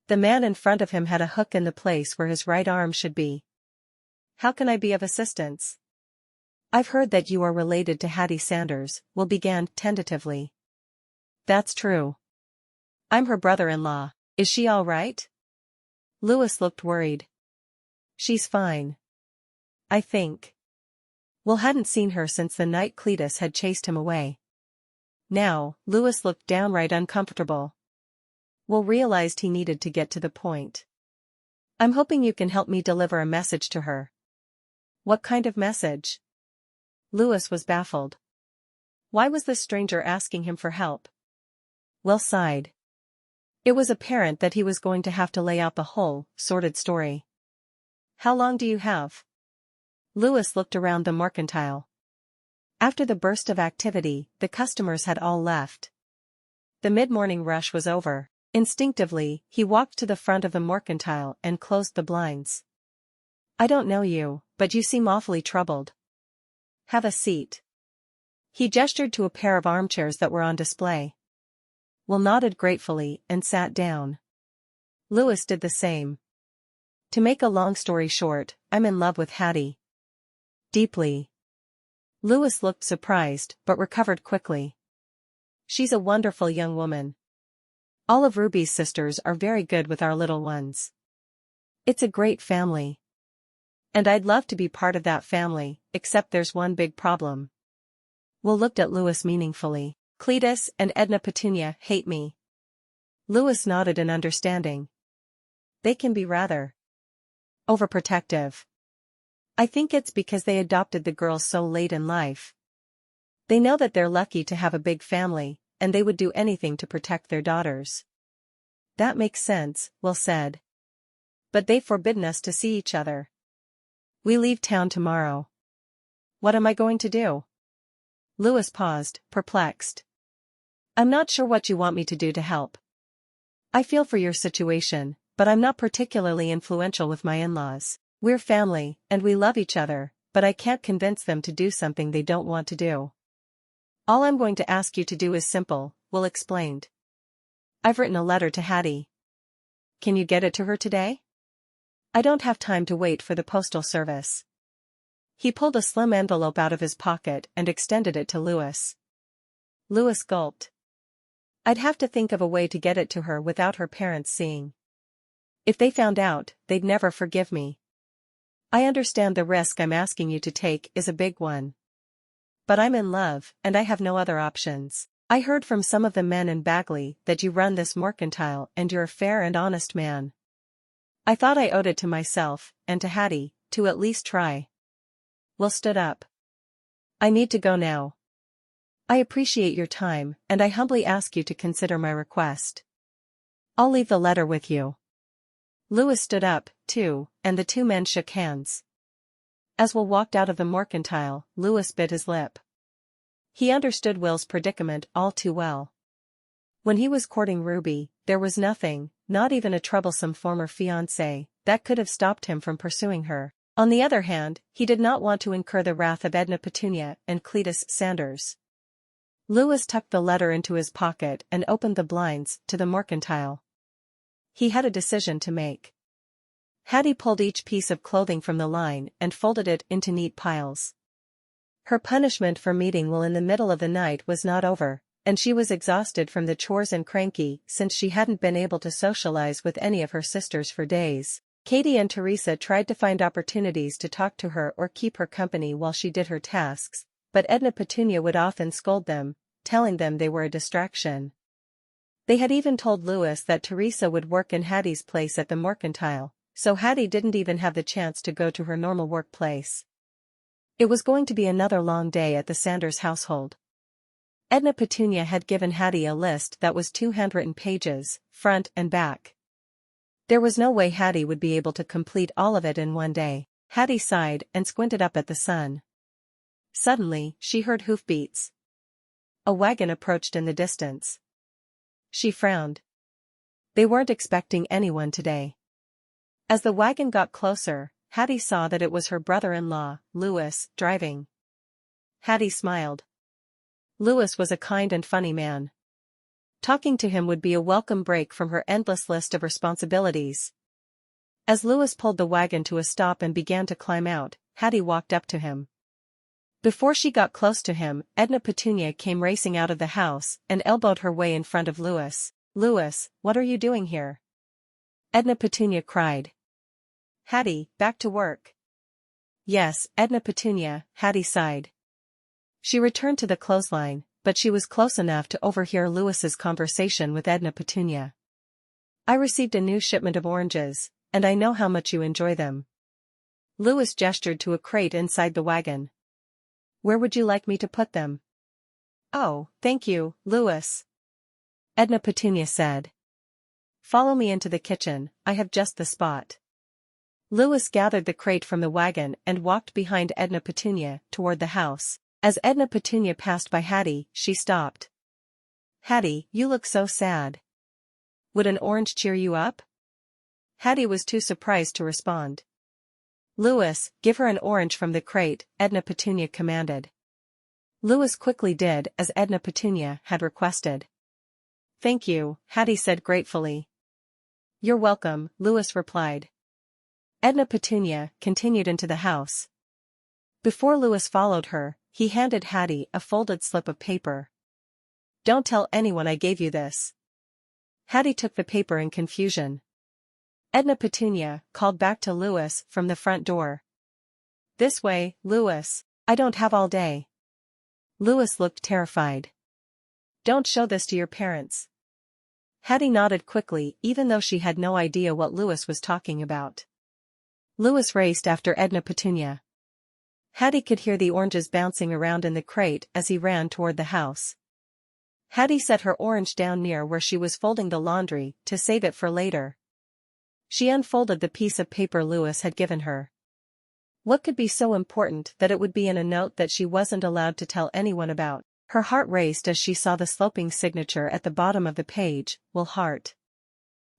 The man in front of him had a hook in the place where his right arm should be. How can I be of assistance? I've heard that you are related to Hattie Sanders, Will began tentatively. That's true. I'm her brother-in-law. Is she all right? Lewis looked worried. She's fine. I think. Will hadn't seen her since the night Cletus had chased him away. Now, Lewis looked downright uncomfortable. Will realized he needed to get to the point. I'm hoping you can help me deliver a message to her. What kind of message? Lewis was baffled. Why was the stranger asking him for help? Will sighed. It was apparent that he was going to have to lay out the whole, sordid story. How long do you have? Lewis looked around the mercantile. After the burst of activity, the customers had all left. The mid-morning rush was over. Instinctively, he walked to the front of the mercantile and closed the blinds. I don't know you, but you seem awfully troubled. Have a seat. He gestured to a pair of armchairs that were on display. Will nodded gratefully and sat down. Lewis did the same. To make a long story short, I'm in love with Hattie. Deeply. Lewis looked surprised, but recovered quickly. She's a wonderful young woman. All of Ruby's sisters are very good with our little ones. It's a great family. And I'd love to be part of that family, except there's one big problem. Will looked at Louis meaningfully. Cletus and Edna Petunia hate me. Louis nodded in understanding. They can be rather overprotective. I think it's because they adopted the girls so late in life. They know that they're lucky to have a big family, and they would do anything to protect their daughters. That makes sense, Will said. But they've forbidden us to see each other. We leave town tomorrow. What am I going to do? Louis paused, perplexed. I'm not sure what you want me to do to help. I feel for your situation, but I'm not particularly influential with my in-laws. We're family, and we love each other, but I can't convince them to do something they don't want to do. All I'm going to ask you to do is simple, Will explained. I've written a letter to Hattie. Can you get it to her today? I don't have time to wait for the postal service. He pulled a slim envelope out of his pocket and extended it to Louis. Louis gulped. I'd have to think of a way to get it to her without her parents seeing. If they found out, they'd never forgive me. I understand the risk I'm asking you to take is a big one. But I'm in love, and I have no other options. I heard from some of the men in Bagley that you run this mercantile and you're a fair and honest man. I thought I owed it to myself, and to Hattie, to at least try. Will stood up. I need to go now. I appreciate your time, and I humbly ask you to consider my request. I'll leave the letter with you. Louis stood up, too, and the two men shook hands. As Will walked out of the mercantile, Louis bit his lip. He understood Will's predicament all too well. When he was courting Ruby, there was nothing, not even a troublesome former fiancé, that could have stopped him from pursuing her. On the other hand, he did not want to incur the wrath of Edna Petunia and Cletus Sanders. Louis tucked the letter into his pocket and opened the blinds to the mercantile. He had a decision to make. Hattie pulled each piece of clothing from the line and folded it into neat piles. Her punishment for meeting Will in the middle of the night was not over, and she was exhausted from the chores and cranky since she hadn't been able to socialize with any of her sisters for days. Katie and Teresa tried to find opportunities to talk to her or keep her company while she did her tasks, but Edna Petunia would often scold them, telling them they were a distraction. They had even told Louis that Teresa would work in Hattie's place at the mercantile, so Hattie didn't even have the chance to go to her normal workplace. It was going to be another long day at the Sanders household. Edna Petunia had given Hattie a list that was 2 handwritten pages, front and back. There was no way Hattie would be able to complete all of it in one day. Hattie sighed and squinted up at the sun. Suddenly, she heard hoofbeats. A wagon approached in the distance. She frowned. They weren't expecting anyone today. As the wagon got closer, Hattie saw that it was her brother-in-law, Louis, driving. Hattie smiled. Louis was a kind and funny man. Talking to him would be a welcome break from her endless list of responsibilities. As Louis pulled the wagon to a stop and began to climb out, Hattie walked up to him. Before she got close to him, Edna Petunia came racing out of the house and elbowed her way in front of Louis. Louis, what are you doing here? Edna Petunia cried. Hattie, back to work. Yes, Edna Petunia, Hattie sighed. She returned to the clothesline, but she was close enough to overhear Louis's conversation with Edna Petunia. I received a new shipment of oranges, and I know how much you enjoy them. Louis gestured to a crate inside the wagon. Where would you like me to put them? Oh, thank you, Louis. Edna Petunia said. Follow me into the kitchen, I have just the spot. Louis gathered the crate from the wagon and walked behind Edna Petunia toward the house. As Edna Petunia passed by Hattie, she stopped. Hattie, you look so sad. Would an orange cheer you up? Hattie was too surprised to respond. Louis, give her an orange from the crate, Edna Petunia commanded. Louis quickly did as Edna Petunia had requested. Thank you, Hattie said gratefully. You're welcome, Louis replied. Edna Petunia continued into the house. Before Louis followed her, he handed Hattie a folded slip of paper. Don't tell anyone I gave you this. Hattie took the paper in confusion. Edna Petunia called back to Louis from the front door. This way, Louis. I don't have all day. Louis looked terrified. Don't show this to your parents. Hattie nodded quickly, even though she had no idea what Louis was talking about. Louis raced after Edna Petunia. Hattie could hear the oranges bouncing around in the crate as he ran toward the house. Hattie set her orange down near where she was folding the laundry to save it for later. She unfolded the piece of paper Louis had given her. What could be so important that it would be in a note that she wasn't allowed to tell anyone about? Her heart raced as she saw the sloping signature at the bottom of the page, Will Hart.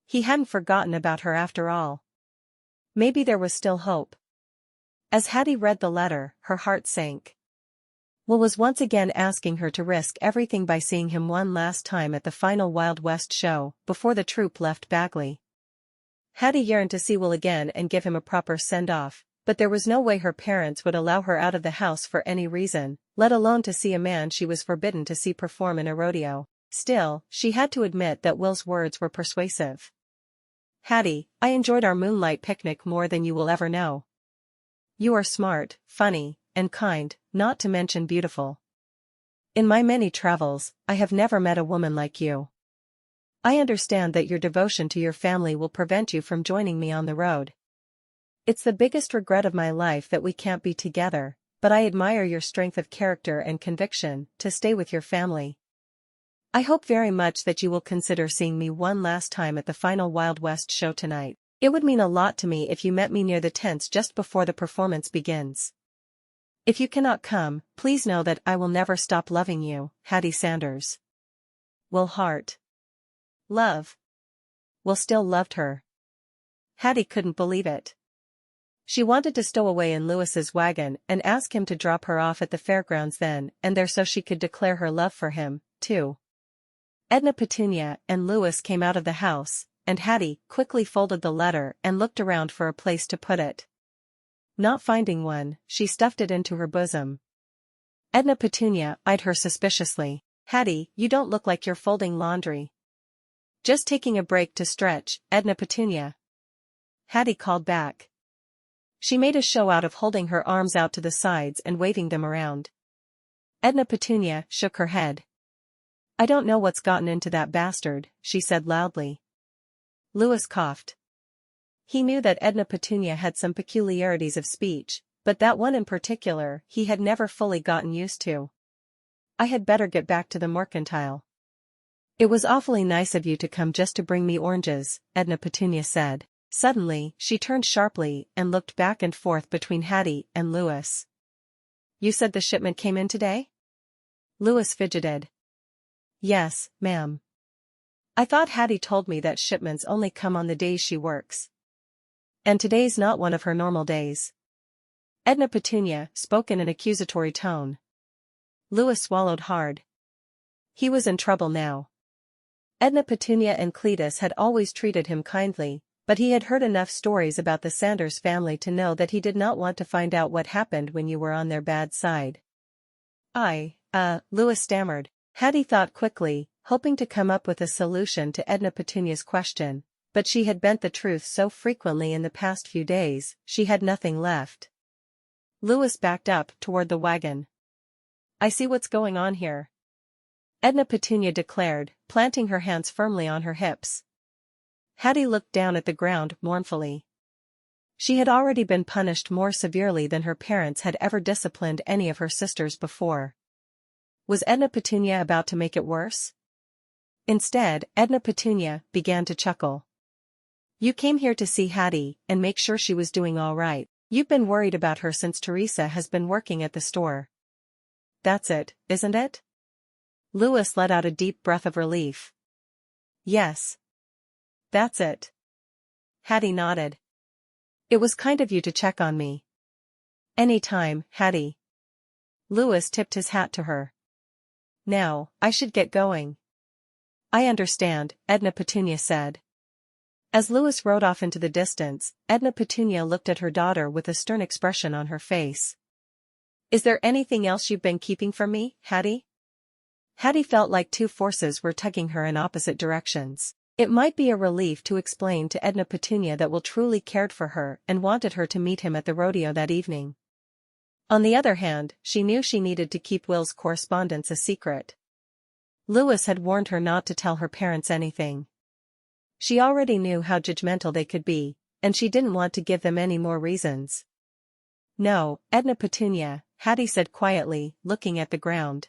He hadn't forgotten about her after all. Maybe there was still hope. As Hattie read the letter, her heart sank. Will was once again asking her to risk everything by seeing him one last time at the final Wild West show, before the troupe left Bagley. Hattie yearned to see Will again and give him a proper send-off, but there was no way her parents would allow her out of the house for any reason, let alone to see a man she was forbidden to see perform in a rodeo. Still, she had to admit that Will's words were persuasive. Hattie, I enjoyed our moonlight picnic more than you will ever know. You are smart, funny, and kind, not to mention beautiful. In my many travels, I have never met a woman like you. I understand that your devotion to your family will prevent you from joining me on the road. It's the biggest regret of my life that we can't be together, but I admire your strength of character and conviction to stay with your family. I hope very much that you will consider seeing me one last time at the final Wild West show tonight. It would mean a lot to me if you met me near the tents just before the performance begins. If you cannot come, please know that I will never stop loving you, Hattie Sanders. Will Hart. Love. Will still loved her. Hattie couldn't believe it. She wanted to stow away in Louis's wagon and ask him to drop her off at the fairgrounds then and there so she could declare her love for him, too. Edna Petunia and Louis came out of the house, and Hattie quickly folded the letter and looked around for a place to put it. Not finding one, she stuffed it into her bosom. Edna Petunia eyed her suspiciously. Hattie, you don't look like you're folding laundry. Just taking a break to stretch, Edna Petunia. Hattie called back. She made a show out of holding her arms out to the sides and waving them around. Edna Petunia shook her head. I don't know what's gotten into that bastard, she said loudly. Louis coughed. He knew that Edna Petunia had some peculiarities of speech, but that one in particular he had never fully gotten used to. I had better get back to the mercantile. It was awfully nice of you to come just to bring me oranges, Edna Petunia said. Suddenly, she turned sharply and looked back and forth between Hattie and Louis. You said the shipment came in today? Louis fidgeted. Yes, ma'am. I thought Hattie told me that shipments only come on the days she works. And today's not one of her normal days. Edna Petunia spoke in an accusatory tone. Louis swallowed hard. He was in trouble now. Edna Petunia and Cletus had always treated him kindly, but he had heard enough stories about the Sanders family to know that he did not want to find out what happened when you were on their bad side. Louis stammered. Hattie thought quickly, hoping to come up with a solution to Edna Petunia's question, but she had bent the truth so frequently in the past few days, she had nothing left. Louis backed up toward the wagon. I see what's going on here, Edna Petunia declared, planting her hands firmly on her hips. Hattie looked down at the ground mournfully. She had already been punished more severely than her parents had ever disciplined any of her sisters before. Was Edna Petunia about to make it worse? Instead, Edna Petunia began to chuckle. You came here to see Hattie and make sure she was doing all right. You've been worried about her since Teresa has been working at the store. That's it, isn't it? Louis let out a deep breath of relief. Yes. That's it. Hattie nodded. It was kind of you to check on me. Any time, Hattie. Louis tipped his hat to her. Now, I should get going. I understand, Edna Petunia said. As Louis rode off into the distance, Edna Petunia looked at her daughter with a stern expression on her face. Is there anything else you've been keeping from me, Hattie? Hattie felt like two forces were tugging her in opposite directions. It might be a relief to explain to Edna Petunia that Will truly cared for her and wanted her to meet him at the rodeo that evening. On the other hand, she knew she needed to keep Will's correspondence a secret. Lewis had warned her not to tell her parents anything. She already knew how judgmental they could be, and she didn't want to give them any more reasons. "No, Edna Petunia," Hattie said quietly, looking at the ground.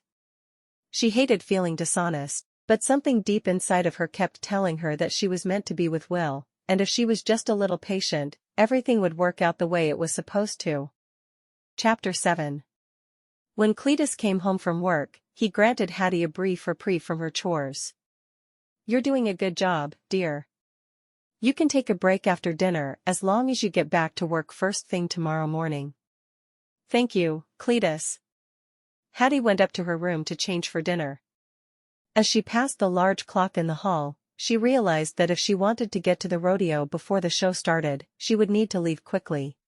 She hated feeling dishonest, but something deep inside of her kept telling her that she was meant to be with Will, and if she was just a little patient, everything would work out the way it was supposed to. Chapter 7. When Cletus came home from work, he granted Hattie a brief reprieve from her chores. "You're doing a good job, dear. You can take a break after dinner as long as you get back to work first thing tomorrow morning." "Thank you, Cletus." Hattie went up to her room to change for dinner. As she passed the large clock in the hall, she realized that if she wanted to get to the rodeo before the show started, she would need to leave quickly.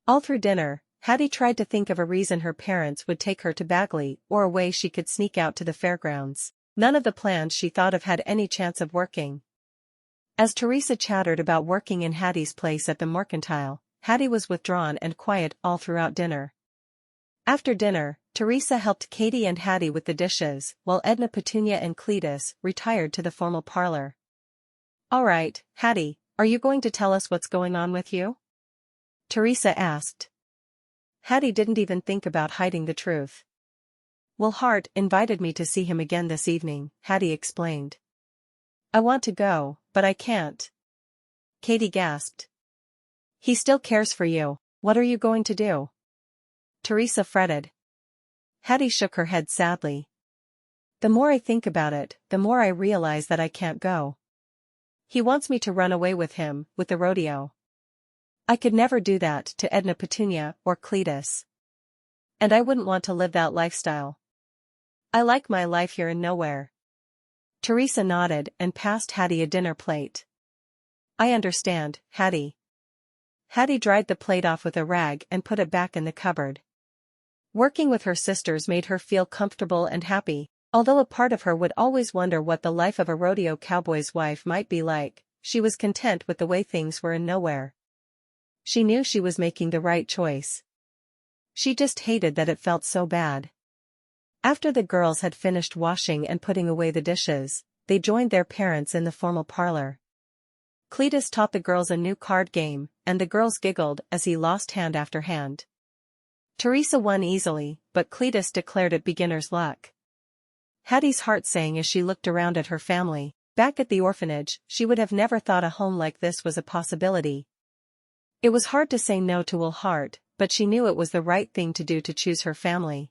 All through dinner, Hattie tried to think of a reason her parents would take her to Bagley or a way she could sneak out to the fairgrounds. None of the plans she thought of had any chance of working. As Teresa chattered about working in Hattie's place at the Mercantile, Hattie was withdrawn and quiet all throughout dinner. After dinner, Teresa helped Katie and Hattie with the dishes, while Edna Petunia and Cletus retired to the formal parlor. "All right, Hattie, are you going to tell us what's going on with you?" Teresa asked. Hattie didn't even think about hiding the truth. "Will Hart invited me to see him again this evening," Hattie explained. "I want to go, but I can't." Katie gasped. "He still cares for you. What are you going to do?" Teresa fretted. Hattie shook her head sadly. "The more I think about it, the more I realize that I can't go. He wants me to run away with him, with the rodeo. I could never do that to Edna Petunia or Cletus. And I wouldn't want to live that lifestyle. I like my life here in nowhere." Teresa nodded and passed Hattie a dinner plate. "I understand, Hattie." Hattie dried the plate off with a rag and put it back in the cupboard. Working with her sisters made her feel comfortable and happy, although a part of her would always wonder what the life of a rodeo cowboy's wife might be like. She was content with the way things were in nowhere. She knew she was making the right choice. She just hated that it felt so bad. After the girls had finished washing and putting away the dishes, they joined their parents in the formal parlor. Cletus taught the girls a new card game, and the girls giggled as he lost hand after hand. Teresa won easily, but Cletus declared it beginner's luck. Hattie's heart sang as she looked around at her family. Back at the orphanage, she would have never thought a home like this was a possibility. It was hard to say no to Will Hart, but she knew it was the right thing to do to choose her family.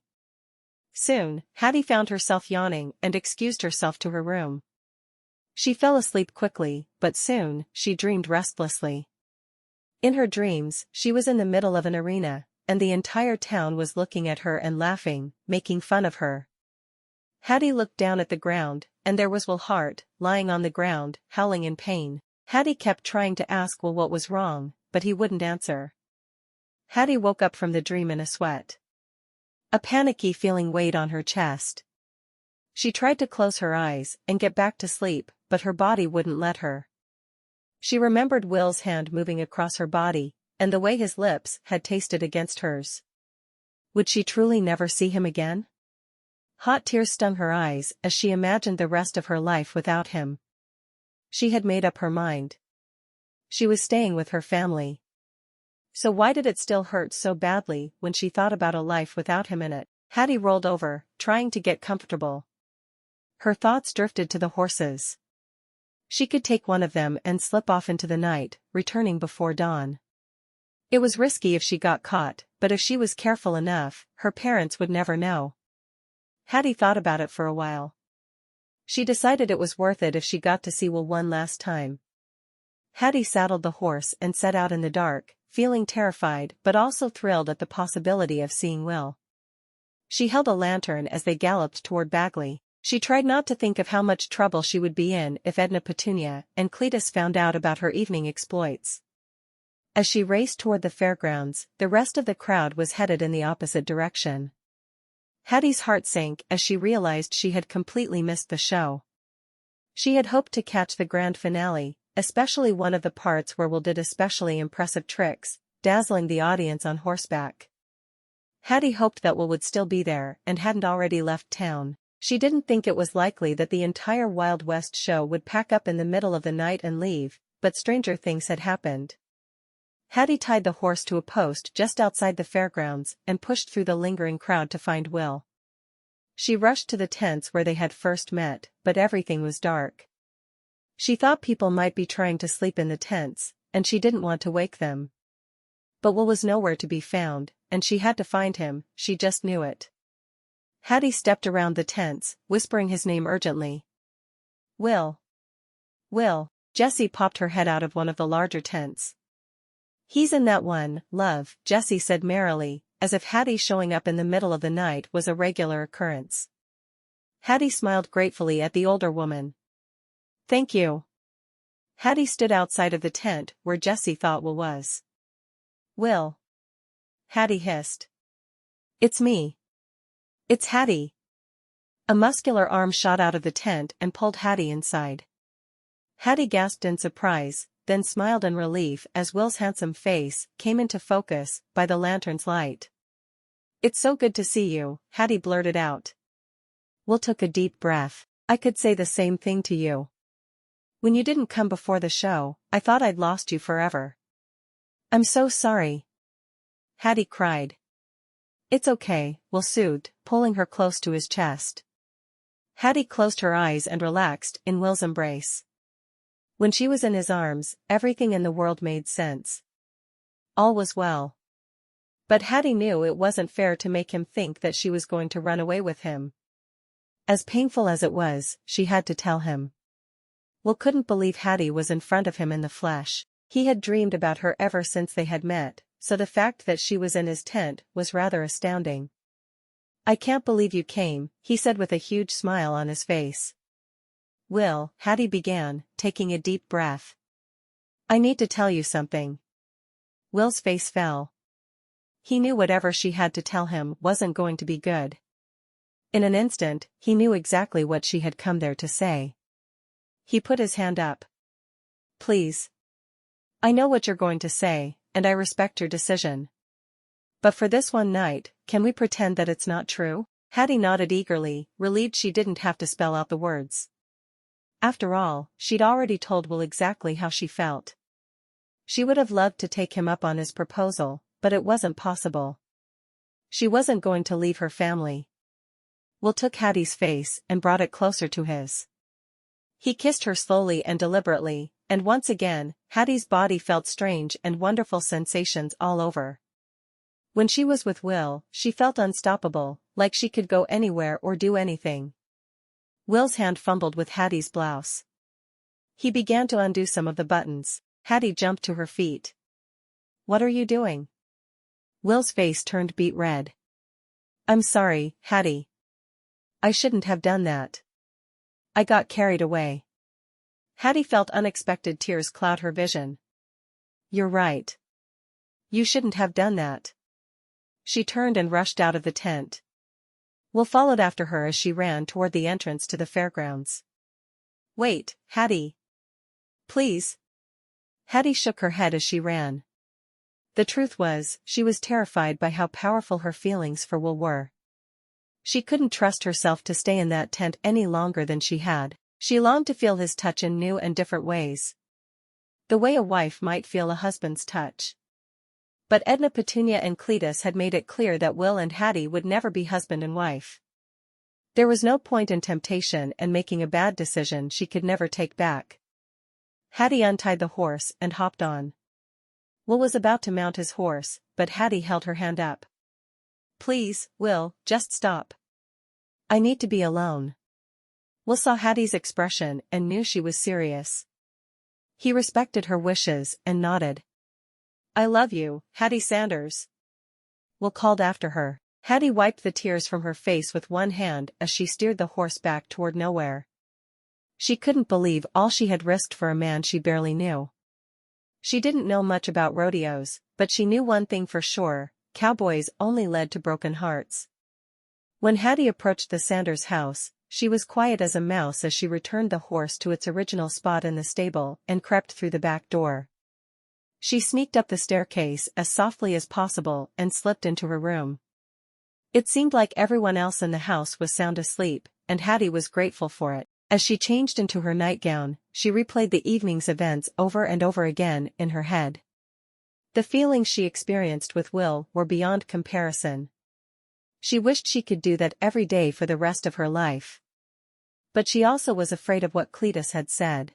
Soon, Hattie found herself yawning and excused herself to her room. She fell asleep quickly, but soon, she dreamed restlessly. In her dreams, she was in the middle of an arena, and the entire town was looking at her and laughing, making fun of her. Hattie looked down at the ground, and there was Will Hart, lying on the ground, howling in pain. Hattie kept trying to ask Will what was wrong, but he wouldn't answer. Hattie woke up from the dream in a sweat. A panicky feeling weighed on her chest. She tried to close her eyes and get back to sleep, but her body wouldn't let her. She remembered Will's hand moving across her body, and the way his lips had tasted against hers. Would she truly never see him again? Hot tears stung her eyes as she imagined the rest of her life without him. She had made up her mind. She was staying with her family. So why did it still hurt so badly when she thought about a life without him in it? Hattie rolled over, trying to get comfortable. Her thoughts drifted to the horses. She could take one of them and slip off into the night, returning before dawn. It was risky if she got caught, but if she was careful enough, her parents would never know. Hattie thought about it for a while. She decided it was worth it if she got to see Will one last time. Hattie saddled the horse and set out in the dark, feeling terrified but also thrilled at the possibility of seeing Will. She held a lantern as they galloped toward Bagley. She tried not to think of how much trouble she would be in if Edna Petunia and Cletus found out about her evening exploits. As she raced toward the fairgrounds, the rest of the crowd was headed in the opposite direction. Hattie's heart sank as she realized she had completely missed the show. She had hoped to catch the grand finale, especially one of the parts where Will did especially impressive tricks, dazzling the audience on horseback. Hattie hoped that Will would still be there and hadn't already left town. She didn't think it was likely that the entire Wild West show would pack up in the middle of the night and leave, but stranger things had happened. Hattie tied the horse to a post just outside the fairgrounds and pushed through the lingering crowd to find Will. She rushed to the tents where they had first met, but everything was dark. She thought people might be trying to sleep in the tents, and she didn't want to wake them. But Will was nowhere to be found, and she had to find him, she just knew it. Hattie stepped around the tents, whispering his name urgently. Will. Will. Jessie popped her head out of one of the larger tents. He's in that one, love, Jessie said merrily, as if Hattie showing up in the middle of the night was a regular occurrence. Hattie smiled gratefully at the older woman. Thank you. Hattie stood outside of the tent where Jessie thought Will was. Will. Hattie hissed. It's me. It's Hattie. A muscular arm shot out of the tent and pulled Hattie inside. Hattie gasped in surprise, then smiled in relief as Will's handsome face came into focus by the lantern's light. It's so good to see you, Hattie blurted out. Will took a deep breath. I could say the same thing to you. When you didn't come before the show, I thought I'd lost you forever. I'm so sorry. Hattie cried. It's okay, Will soothed, pulling her close to his chest. Hattie closed her eyes and relaxed in Will's embrace. When she was in his arms, everything in the world made sense. All was well. But Hattie knew it wasn't fair to make him think that she was going to run away with him. As painful as it was, she had to tell him. Will couldn't believe Hattie was in front of him in the flesh. He had dreamed about her ever since they had met, so the fact that she was in his tent was rather astounding. I can't believe you came, he said with a huge smile on his face. Will, Hattie began, taking a deep breath. I need to tell you something. Will's face fell. He knew whatever she had to tell him wasn't going to be good. In an instant, he knew exactly what she had come there to say. He put his hand up. Please. I know what you're going to say, and I respect your decision. But for this one night, can we pretend that it's not true? Hattie nodded eagerly, relieved she didn't have to spell out the words. After all, she'd already told Will exactly how she felt. She would have loved to take him up on his proposal, but it wasn't possible. She wasn't going to leave her family. Will took Hattie's face and brought it closer to his. He kissed her slowly and deliberately, and once again, Hattie's body felt strange and wonderful sensations all over. When she was with Will, she felt unstoppable, like she could go anywhere or do anything. Will's hand fumbled with Hattie's blouse. He began to undo some of the buttons. Hattie jumped to her feet. What are you doing? Will's face turned beet red. I'm sorry, Hattie. I shouldn't have done that. I got carried away. Hattie felt unexpected tears cloud her vision. You're right. You shouldn't have done that. She turned and rushed out of the tent. Will followed after her as she ran toward the entrance to the fairgrounds. Wait, Hattie. Please. Hattie shook her head as she ran. The truth was, she was terrified by how powerful her feelings for Will were. She couldn't trust herself to stay in that tent any longer than she had. She longed to feel his touch in new and different ways. The way a wife might feel a husband's touch. But Edna, Petunia and Cletus had made it clear that Will and Hattie would never be husband and wife. There was no point in temptation and making a bad decision she could never take back. Hattie untied the horse and hopped on. Will was about to mount his horse, but Hattie held her hand up. Please, Will, just stop. I need to be alone. Will saw Hattie's expression and knew she was serious. He respected her wishes and nodded. I love you, Hattie Sanders. Will called after her. Hattie wiped the tears from her face with one hand as she steered the horse back toward nowhere. She couldn't believe all she had risked for a man she barely knew. She didn't know much about rodeos, but she knew one thing for sure, cowboys only led to broken hearts. When Hattie approached the Sanders house, she was quiet as a mouse as she returned the horse to its original spot in the stable and crept through the back door. She sneaked up the staircase as softly as possible and slipped into her room. It seemed like everyone else in the house was sound asleep, and Hattie was grateful for it. As she changed into her nightgown, she replayed the evening's events over and over again in her head. The feelings she experienced with Will were beyond comparison. She wished she could do that every day for the rest of her life. But she also was afraid of what Cletus had said.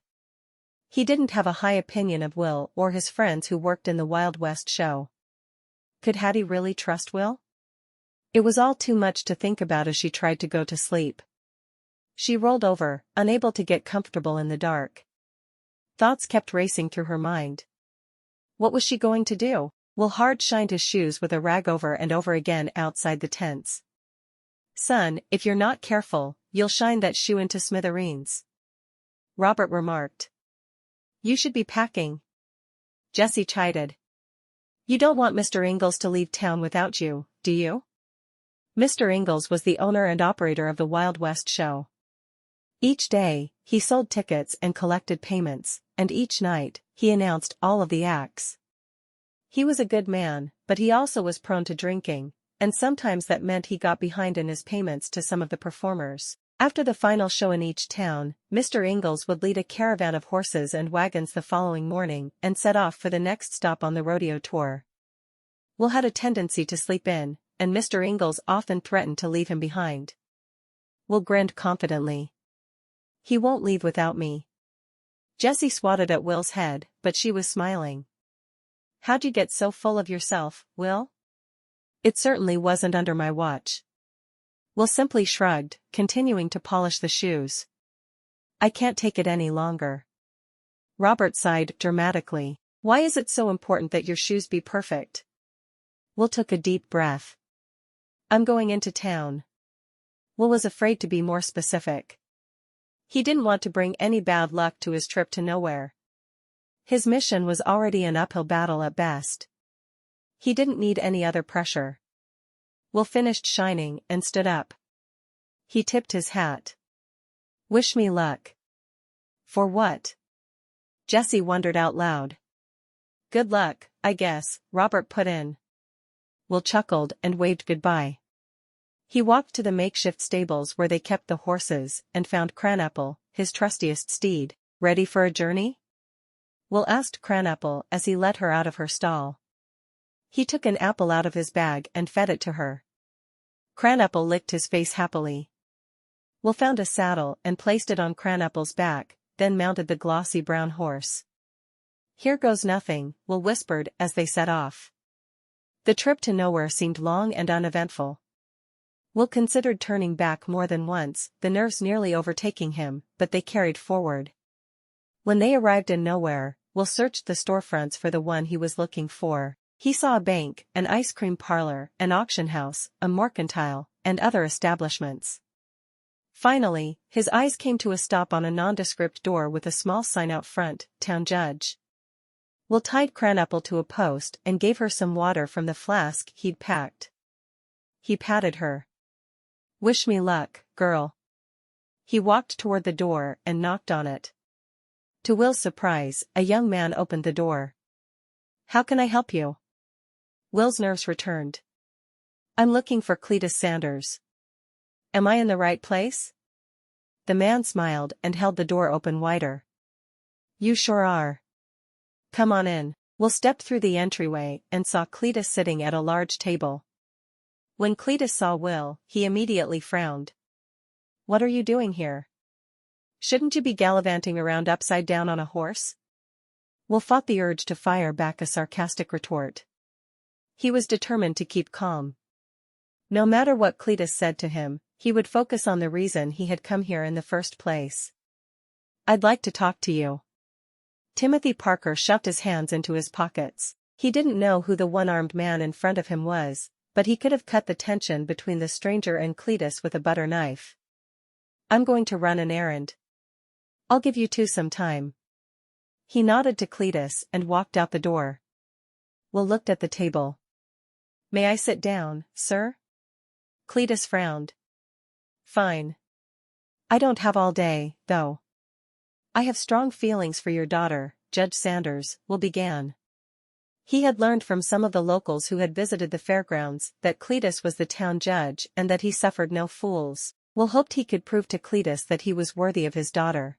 He didn't have a high opinion of Will or his friends who worked in the Wild West show. Could Hattie really trust Will? It was all too much to think about as she tried to go to sleep. She rolled over, unable to get comfortable in the dark. Thoughts kept racing through her mind. What was she going to do? Will Hart shined his shoes with a rag over and over again outside the tents. "Son, if you're not careful, you'll shine that shoe into smithereens," Robert remarked. "You should be packing," Jessie chided. "You don't want Mr. Ingalls to leave town without you, do you?" Mr. Ingalls was the owner and operator of the Wild West show. Each day, he sold tickets and collected payments, and each night, he announced all of the acts. He was a good man, but he also was prone to drinking, and sometimes that meant he got behind in his payments to some of the performers. After the final show in each town, Mr. Ingalls would lead a caravan of horses and wagons the following morning and set off for the next stop on the rodeo tour. Will had a tendency to sleep in, and Mr. Ingalls often threatened to leave him behind. Will grinned confidently. "He won't leave without me." Jessie swatted at Will's head, but she was smiling. "How'd you get so full of yourself, Will?" "It certainly wasn't under my watch." Will simply shrugged, continuing to polish the shoes. "I can't take it any longer." Robert sighed dramatically. "Why is it so important that your shoes be perfect?" Will took a deep breath. "I'm going into town." Will was afraid to be more specific. He didn't want to bring any bad luck to his trip to nowhere. His mission was already an uphill battle at best. He didn't need any other pressure. Will finished shining and stood up. He tipped his hat. "Wish me luck." "For what?" Jessie wondered out loud. "Good luck, I guess," Robert put in. Will chuckled and waved goodbye. He walked to the makeshift stables where they kept the horses and found Cranapple, his trustiest steed. "Ready for a journey?" Will asked Cranapple as he let her out of her stall. He took an apple out of his bag and fed it to her. Cranapple licked his face happily. Will found a saddle and placed it on Cranapple's back, then mounted the glossy brown horse. "Here goes nothing," Will whispered as they set off. The trip to nowhere seemed long and uneventful. Will considered turning back more than once, the nerves nearly overtaking him, but they carried forward. When they arrived in nowhere, Will searched the storefronts for the one he was looking for. He saw a bank, an ice cream parlor, an auction house, a mercantile, and other establishments. Finally, his eyes came to a stop on a nondescript door with a small sign out front, "Town Judge." Will tied Cranapple to a post and gave her some water from the flask he'd packed. He patted her. "Wish me luck, girl." He walked toward the door and knocked on it. To Will's surprise, a young man opened the door. "How can I help you?" Will's nerves returned. "I'm looking for Hattie Sanders." "Am I in the right place?" The man smiled and held the door open wider. "You sure are. Come on in." Will stepped through the entryway and saw Cletus sitting at a large table. When Cletus saw Will, he immediately frowned. "What are you doing here? Shouldn't you be gallivanting around upside down on a horse?" Will fought the urge to fire back a sarcastic retort. He was determined to keep calm. No matter what Cletus said to him, he would focus on the reason he had come here in the first place. "I'd like to talk to you." Timothy Parker shoved his hands into his pockets. He didn't know who the one-armed man in front of him was, but he could have cut the tension between the stranger and Cletus with a butter knife. "I'm going to run an errand. I'll give you two some time." He nodded to Cletus and walked out the door. Will looked at the table. "May I sit down, sir?" Cletus frowned. "Fine. I don't have all day, though. I have strong feelings for your daughter, Judge Sanders, Will began. He had learned from some of the locals who had visited the fairgrounds that Cletus was the town judge and that he suffered no fools. Will hoped he could prove to Cletus that he was worthy of his daughter.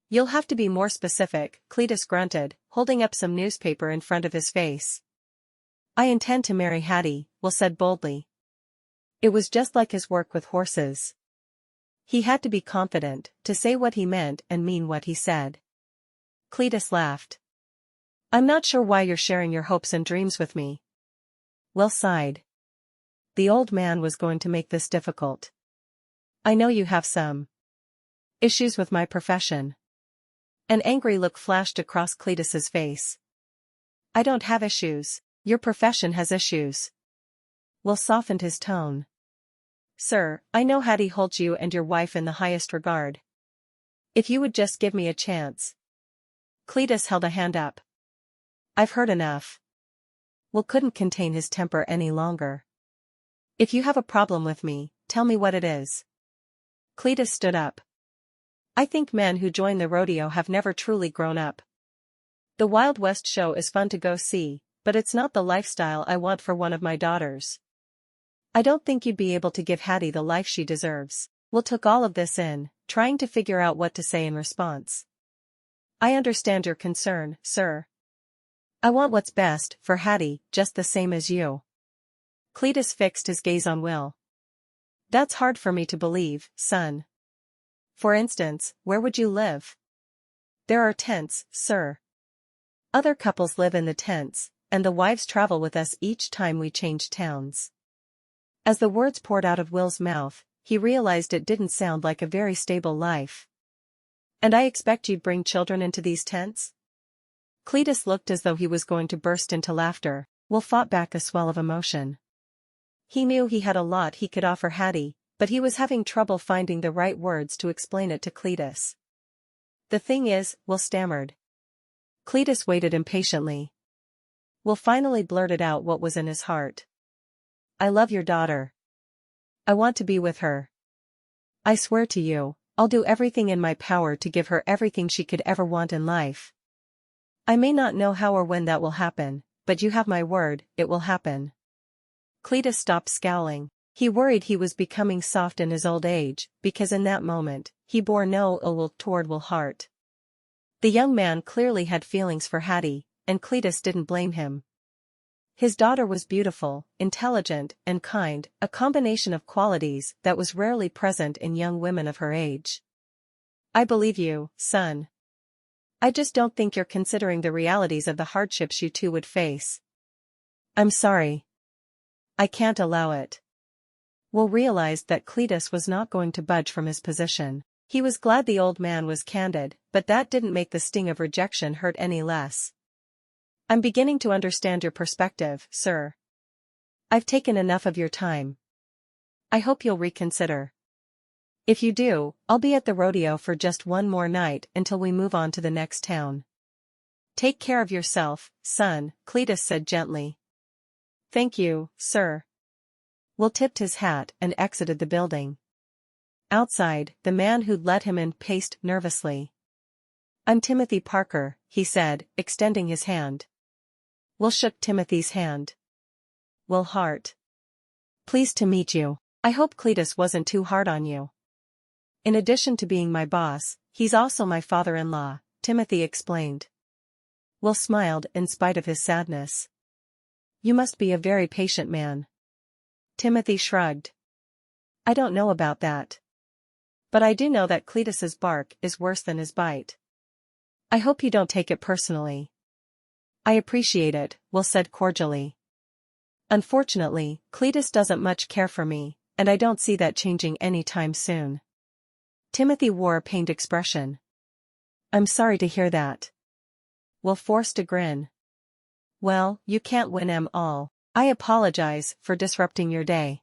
You'll have to be more specific, Cletus grunted, holding up some newspaper in front of his face. I intend to marry Hattie, Will said boldly. It was just like his work with horses. He had to be confident, to say what he meant and mean what he said. Cletus laughed. I'm not sure why you're sharing your hopes and dreams with me. Will sighed. The old man was going to make this difficult. I know you have some issues with my profession. An angry look flashed across Cletus's face. I don't have issues. Your profession has issues. Will softened his tone. Sir, I know Hattie holds you and your wife in the highest regard. If you would just give me a chance. Cletus held a hand up. I've heard enough. Will couldn't contain his temper any longer. If you have a problem with me, tell me what it is. Cletus stood up. I think men who join the rodeo have never truly grown up. The Wild West show is fun to go see, but it's not the lifestyle I want for one of my daughters. I don't think you'd be able to give Hattie the life she deserves. Will took all of this in, trying to figure out what to say in response. I understand your concern, sir. I want what's best for Hattie, just the same as you. Cletus fixed his gaze on Will. That's hard for me to believe, son. For instance, where would you live? There are tents, sir. Other couples live in the tents, and the wives travel with us each time we change towns. As the words poured out of Will's mouth, he realized it didn't sound like a very stable life. And I expect you'd bring children into these tents? Cletus looked as though he was going to burst into laughter. Will fought back a swell of emotion. He knew he had a lot he could offer Hattie, but he was having trouble finding the right words to explain it to Cletus. The thing is, Will stammered. Cletus waited impatiently. Will finally blurted out what was in his heart. I love your daughter. I want to be with her. I swear to you, I'll do everything in my power to give her everything she could ever want in life. I may not know how or when that will happen, but you have my word, it will happen. Cletus stopped scowling. He worried he was becoming soft in his old age, because in that moment, he bore no ill will toward Will Hart. The young man clearly had feelings for Hattie, and Cletus didn't blame him. His daughter was beautiful, intelligent, and kind, a combination of qualities that was rarely present in young women of her age. I believe you, son. I just don't think you're considering the realities of the hardships you two would face. I'm sorry. I can't allow it. Will realized that Cletus was not going to budge from his position. He was glad the old man was candid, but that didn't make the sting of rejection hurt any less. I'm beginning to understand your perspective, sir. I've taken enough of your time. I hope you'll reconsider. If you do, I'll be at the rodeo for just one more night until we move on to the next town. Take care of yourself, son, Cletus said gently. Thank you, sir. Will tipped his hat and exited the building. Outside, the man who'd let him in paced nervously. I'm Timothy Parker, he said, extending his hand. Will shook Timothy's hand. Will Hart. Pleased to meet you. I hope Cletus wasn't too hard on you. In addition to being my boss, he's also my father-in-law, Timothy explained. Will smiled in spite of his sadness. You must be a very patient man. Timothy shrugged. I don't know about that. But I do know that Cletus's bark is worse than his bite. I hope you don't take it personally. I appreciate it, Will said cordially. Unfortunately, Cletus doesn't much care for me, and I don't see that changing any time soon. Timothy wore a pained expression. I'm sorry to hear that. Will forced a grin. Well, you can't win 'em all. I apologize for disrupting your day.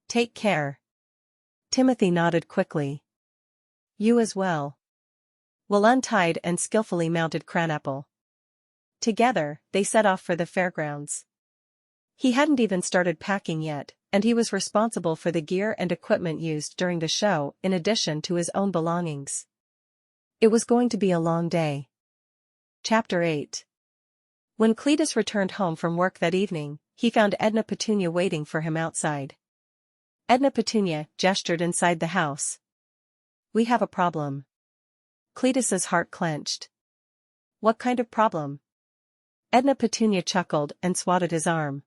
Take care. Timothy nodded quickly. You as well. Will untied and skillfully mounted Cranapple. Together, they set off for the fairgrounds. He hadn't even started packing yet, and he was responsible for the gear and equipment used during the show in addition to his own belongings. It was going to be a long day. Chapter 8. When Cletus returned home from work that evening, he found Edna Petunia waiting for him outside. Edna Petunia gestured inside the house. "We have a problem." Cletus's heart clenched. "What kind of problem?" Edna Petunia chuckled and swatted his arm.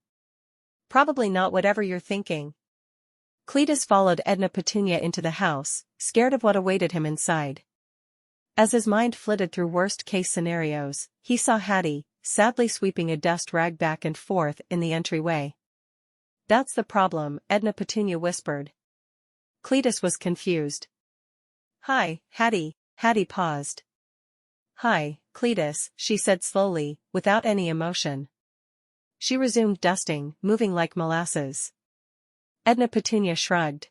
"Probably not whatever you're thinking." Cletus followed Edna Petunia into the house, scared of what awaited him inside. As his mind flitted through worst-case scenarios, he saw Hattie, sadly sweeping a dust rag back and forth in the entryway. "That's the problem," Edna Petunia whispered. Cletus was confused. "Hi, Hattie." Hattie paused. "Hi, Cletus," she said slowly, without any emotion. She resumed dusting, moving like molasses. Edna Petunia shrugged.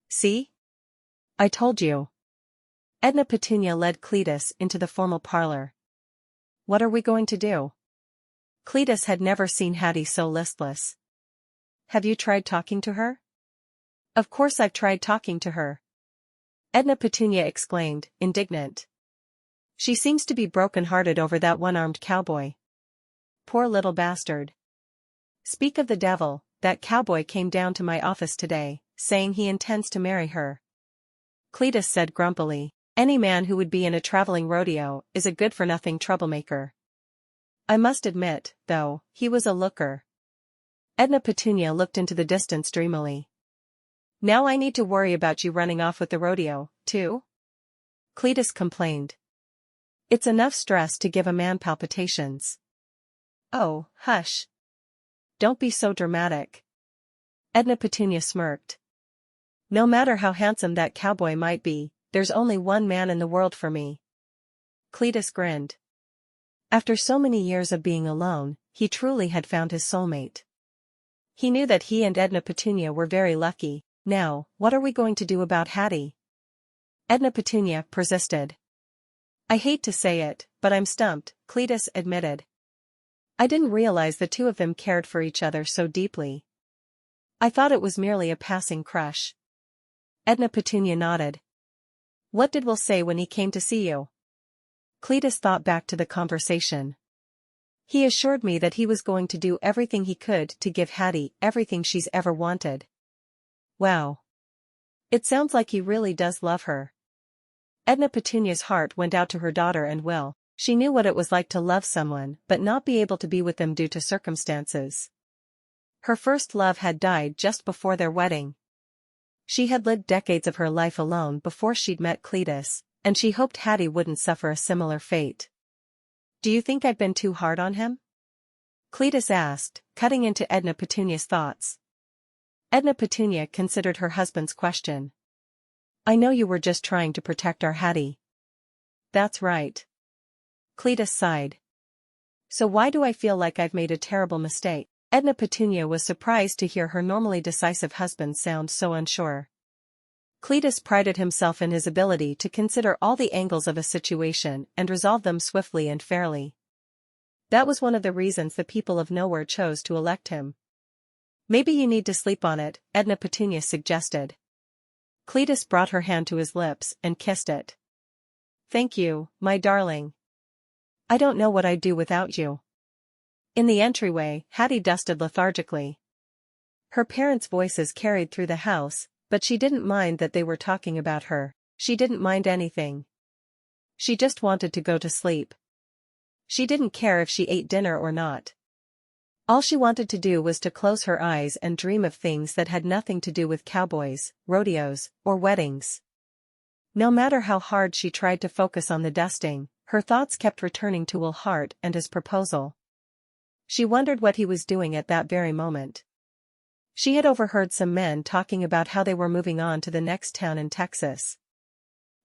"See? I told you." Edna Petunia led Cletus into the formal parlor. "What are we going to do?" Cletus had never seen Hattie so listless. "Have you tried talking to her?" "Of course I've tried talking to her," Edna Petunia exclaimed, indignant. "She seems to be broken-hearted over that one-armed cowboy. Poor little bastard. Speak of the devil, that cowboy came down to my office today, saying he intends to marry her." Cletus said grumpily, "Any man who would be in a traveling rodeo is a good-for-nothing troublemaker. I must admit, though, he was a looker." Edna Petunia looked into the distance dreamily. "Now I need to worry about you running off with the rodeo, too?" Cletus complained. "It's enough stress to give a man palpitations." "Oh, hush. Don't be so dramatic." Edna Petunia smirked. "No matter how handsome that cowboy might be, there's only one man in the world for me." Cletus grinned. After so many years of being alone, he truly had found his soulmate. He knew that he and Edna Petunia were very lucky. "Now, what are we going to do about Hattie?" Edna Petunia persisted. "I hate to say it, but I'm stumped," Cletus admitted. "I didn't realize the two of them cared for each other so deeply. I thought it was merely a passing crush." Edna Petunia nodded. "What did Will say when he came to see you?" Cletus thought back to the conversation. "He assured me that he was going to do everything he could to give Hattie everything she's ever wanted." "Wow. It sounds like he really does love her." Edna Petunia's heart went out to her daughter and Will. She knew what it was like to love someone but not be able to be with them due to circumstances. Her first love had died just before their wedding. She had lived decades of her life alone before she'd met Cletus, and she hoped Hattie wouldn't suffer a similar fate. "Do you think I've been too hard on him?" Cletus asked, cutting into Edna Petunia's thoughts. Edna Petunia considered her husband's question. "I know you were just trying to protect our Hattie." "That's right." Cletus sighed. "So why do I feel like I've made a terrible mistake?" Edna Petunia was surprised to hear her normally decisive husband sound so unsure. Cletus prided himself in his ability to consider all the angles of a situation and resolve them swiftly and fairly. That was one of the reasons the people of nowhere chose to elect him. "Maybe you need to sleep on it," Edna Petunia suggested. Cletus brought her hand to his lips and kissed it. "Thank you, my darling. I don't know what I'd do without you." In the entryway, Hattie dusted lethargically. Her parents' voices carried through the house, but she didn't mind that they were talking about her. She didn't mind anything. She just wanted to go to sleep. She didn't care if she ate dinner or not. All she wanted to do was to close her eyes and dream of things that had nothing to do with cowboys, rodeos, or weddings. No matter how hard she tried to focus on the dusting, her thoughts kept returning to Will Hart and his proposal. She wondered what he was doing at that very moment. She had overheard some men talking about how they were moving on to the next town in Texas.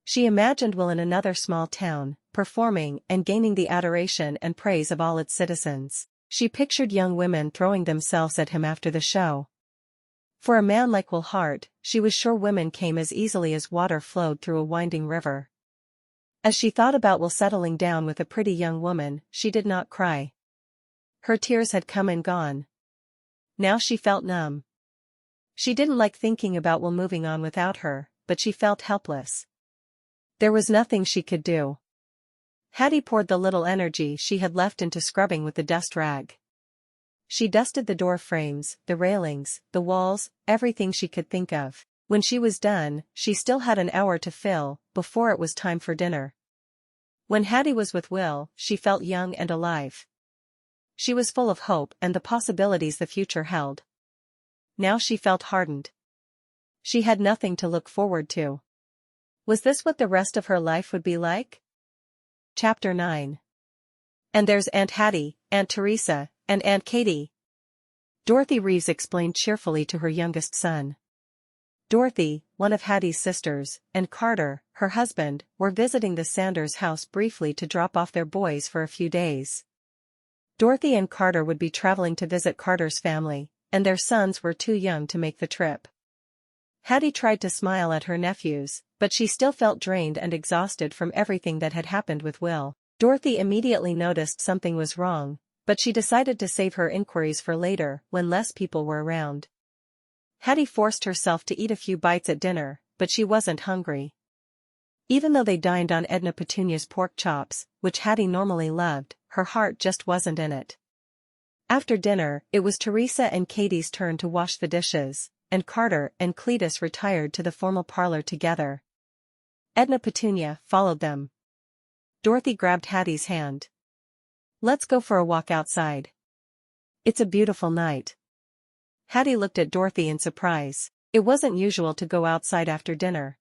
She imagined Will in another small town, performing and gaining the adoration and praise of all its citizens. She pictured young women throwing themselves at him after the show. For a man like Will Hart, she was sure women came as easily as water flowed through a winding river. As she thought about Will settling down with a pretty young woman, she did not cry. Her tears had come and gone. Now she felt numb. She didn't like thinking about Will moving on without her, but she felt helpless. There was nothing she could do. Hattie poured the little energy she had left into scrubbing with the dust rag. She dusted the door frames, the railings, the walls, everything she could think of. When she was done, she still had an hour to fill, before it was time for dinner. When Hattie was with Will, she felt young and alive. She was full of hope and the possibilities the future held. Now she felt hardened. She had nothing to look forward to. Was this what the rest of her life would be like? Chapter 9. And there's Aunt Hattie, Aunt Teresa, and Aunt Katie. Dorothy Reeves explained cheerfully to her youngest son. Dorothy, one of Hattie's sisters, and Carter, her husband, were visiting the Sanders house briefly to drop off their boys for a few days. Dorothy and Carter would be traveling to visit Carter's family, and their sons were too young to make the trip. Hattie tried to smile at her nephews, but she still felt drained and exhausted from everything that had happened with Will. Dorothy immediately noticed something was wrong, but she decided to save her inquiries for later, when less people were around. Hattie forced herself to eat a few bites at dinner, but she wasn't hungry. Even though they dined on Edna Petunia's pork chops, which Hattie normally loved, her heart just wasn't in it. After dinner, it was Teresa and Katie's turn to wash the dishes, and Carter and Cletus retired to the formal parlor together. Edna Petunia followed them. Dorothy grabbed Hattie's hand. "Let's go for a walk outside. It's a beautiful night." Hattie looked at Dorothy in surprise. It wasn't usual to go outside after dinner.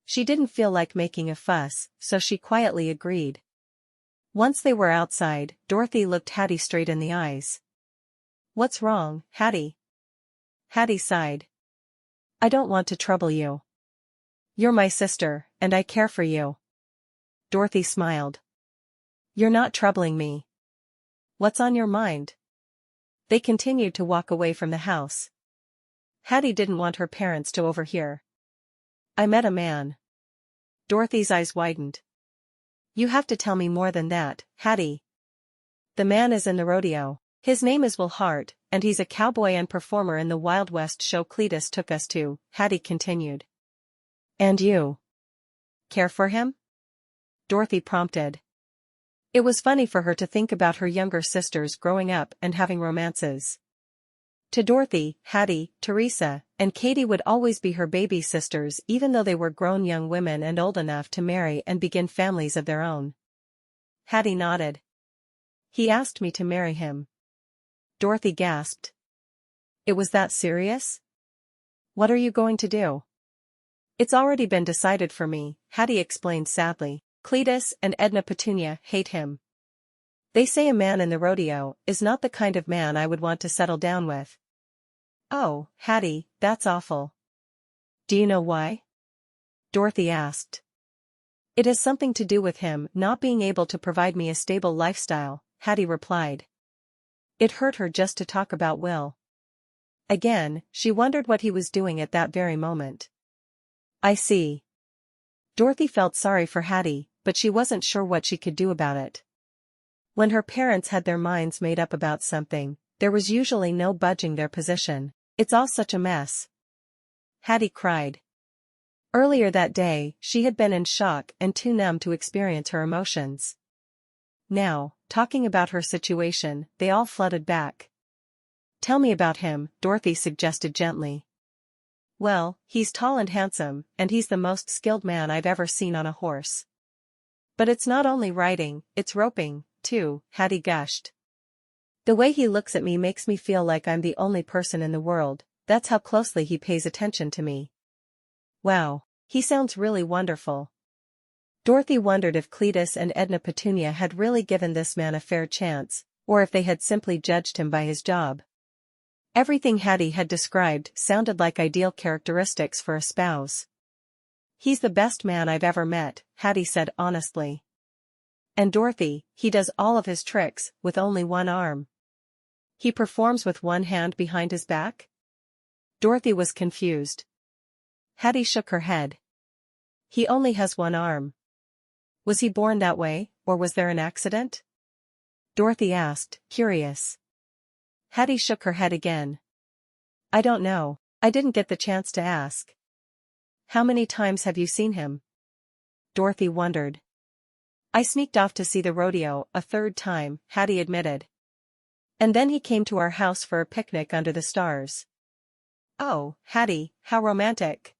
She didn't feel like making a fuss, so she quietly agreed. Once they were outside, Dorothy looked Hattie straight in the eyes. "What's wrong, Hattie?" Hattie sighed. "I don't want to trouble you. You're my sister, and I care for you." Dorothy smiled. "You're not troubling me. What's on your mind?" They continued to walk away from the house. Hattie didn't want her parents to overhear. "I met a man." Dorothy's eyes widened. "You have to tell me more than that, Hattie." "The man is in the rodeo. His name is Will Hart, and he's a cowboy and performer in the Wild West show Cletus took us to," Hattie continued. "And you care for him?" Dorothy prompted. It was funny for her to think about her younger sisters growing up and having romances. To Dorothy, Hattie, Teresa, and Katie would always be her baby sisters even though they were grown young women and old enough to marry and begin families of their own. Hattie nodded. "He asked me to marry him." Dorothy gasped. "It was that serious? What are you going to do?" "It's already been decided for me," Hattie explained sadly. "Cletus and Edna Petunia hate him. They say a man in the rodeo is not the kind of man I would want to settle down with." "Oh, Hattie, that's awful. Do you know why?" Dorothy asked. "It has something to do with him not being able to provide me a stable lifestyle," Hattie replied. It hurt her just to talk about Will. Again, she wondered what he was doing at that very moment. "I see." Dorothy felt sorry for Hattie, but she wasn't sure what she could do about it. When her parents had their minds made up about something, there was usually no budging their position. "It's all such a mess," Hattie cried. Earlier that day, she had been in shock and too numb to experience her emotions. Now, talking about her situation, they all flooded back. "Tell me about him," Dorothy suggested gently. "Well, he's tall and handsome, and he's the most skilled man I've ever seen on a horse. But it's not only riding, it's roping, too," Hattie gushed. "The way he looks at me makes me feel like I'm the only person in the world, that's how closely he pays attention to me." "Wow, he sounds really wonderful." Dorothy wondered if Cletus and Edna Petunia had really given this man a fair chance, or if they had simply judged him by his job. Everything Hattie had described sounded like ideal characteristics for a spouse. "He's the best man I've ever met," Hattie said honestly. "And Dorothy, he does all of his tricks with only one arm. He performs with one hand behind his back?" Dorothy was confused. Hattie shook her head. "He only has one arm. Was he born that way, or was there an accident?" Dorothy asked, curious. Hattie shook her head again. "I don't know. I didn't get the chance to ask. How many times have you seen him? Dorothy wondered. I sneaked off to see the rodeo a third time, Hattie admitted. And then he came to our house for a picnic under the stars. Oh, Hattie, how romantic.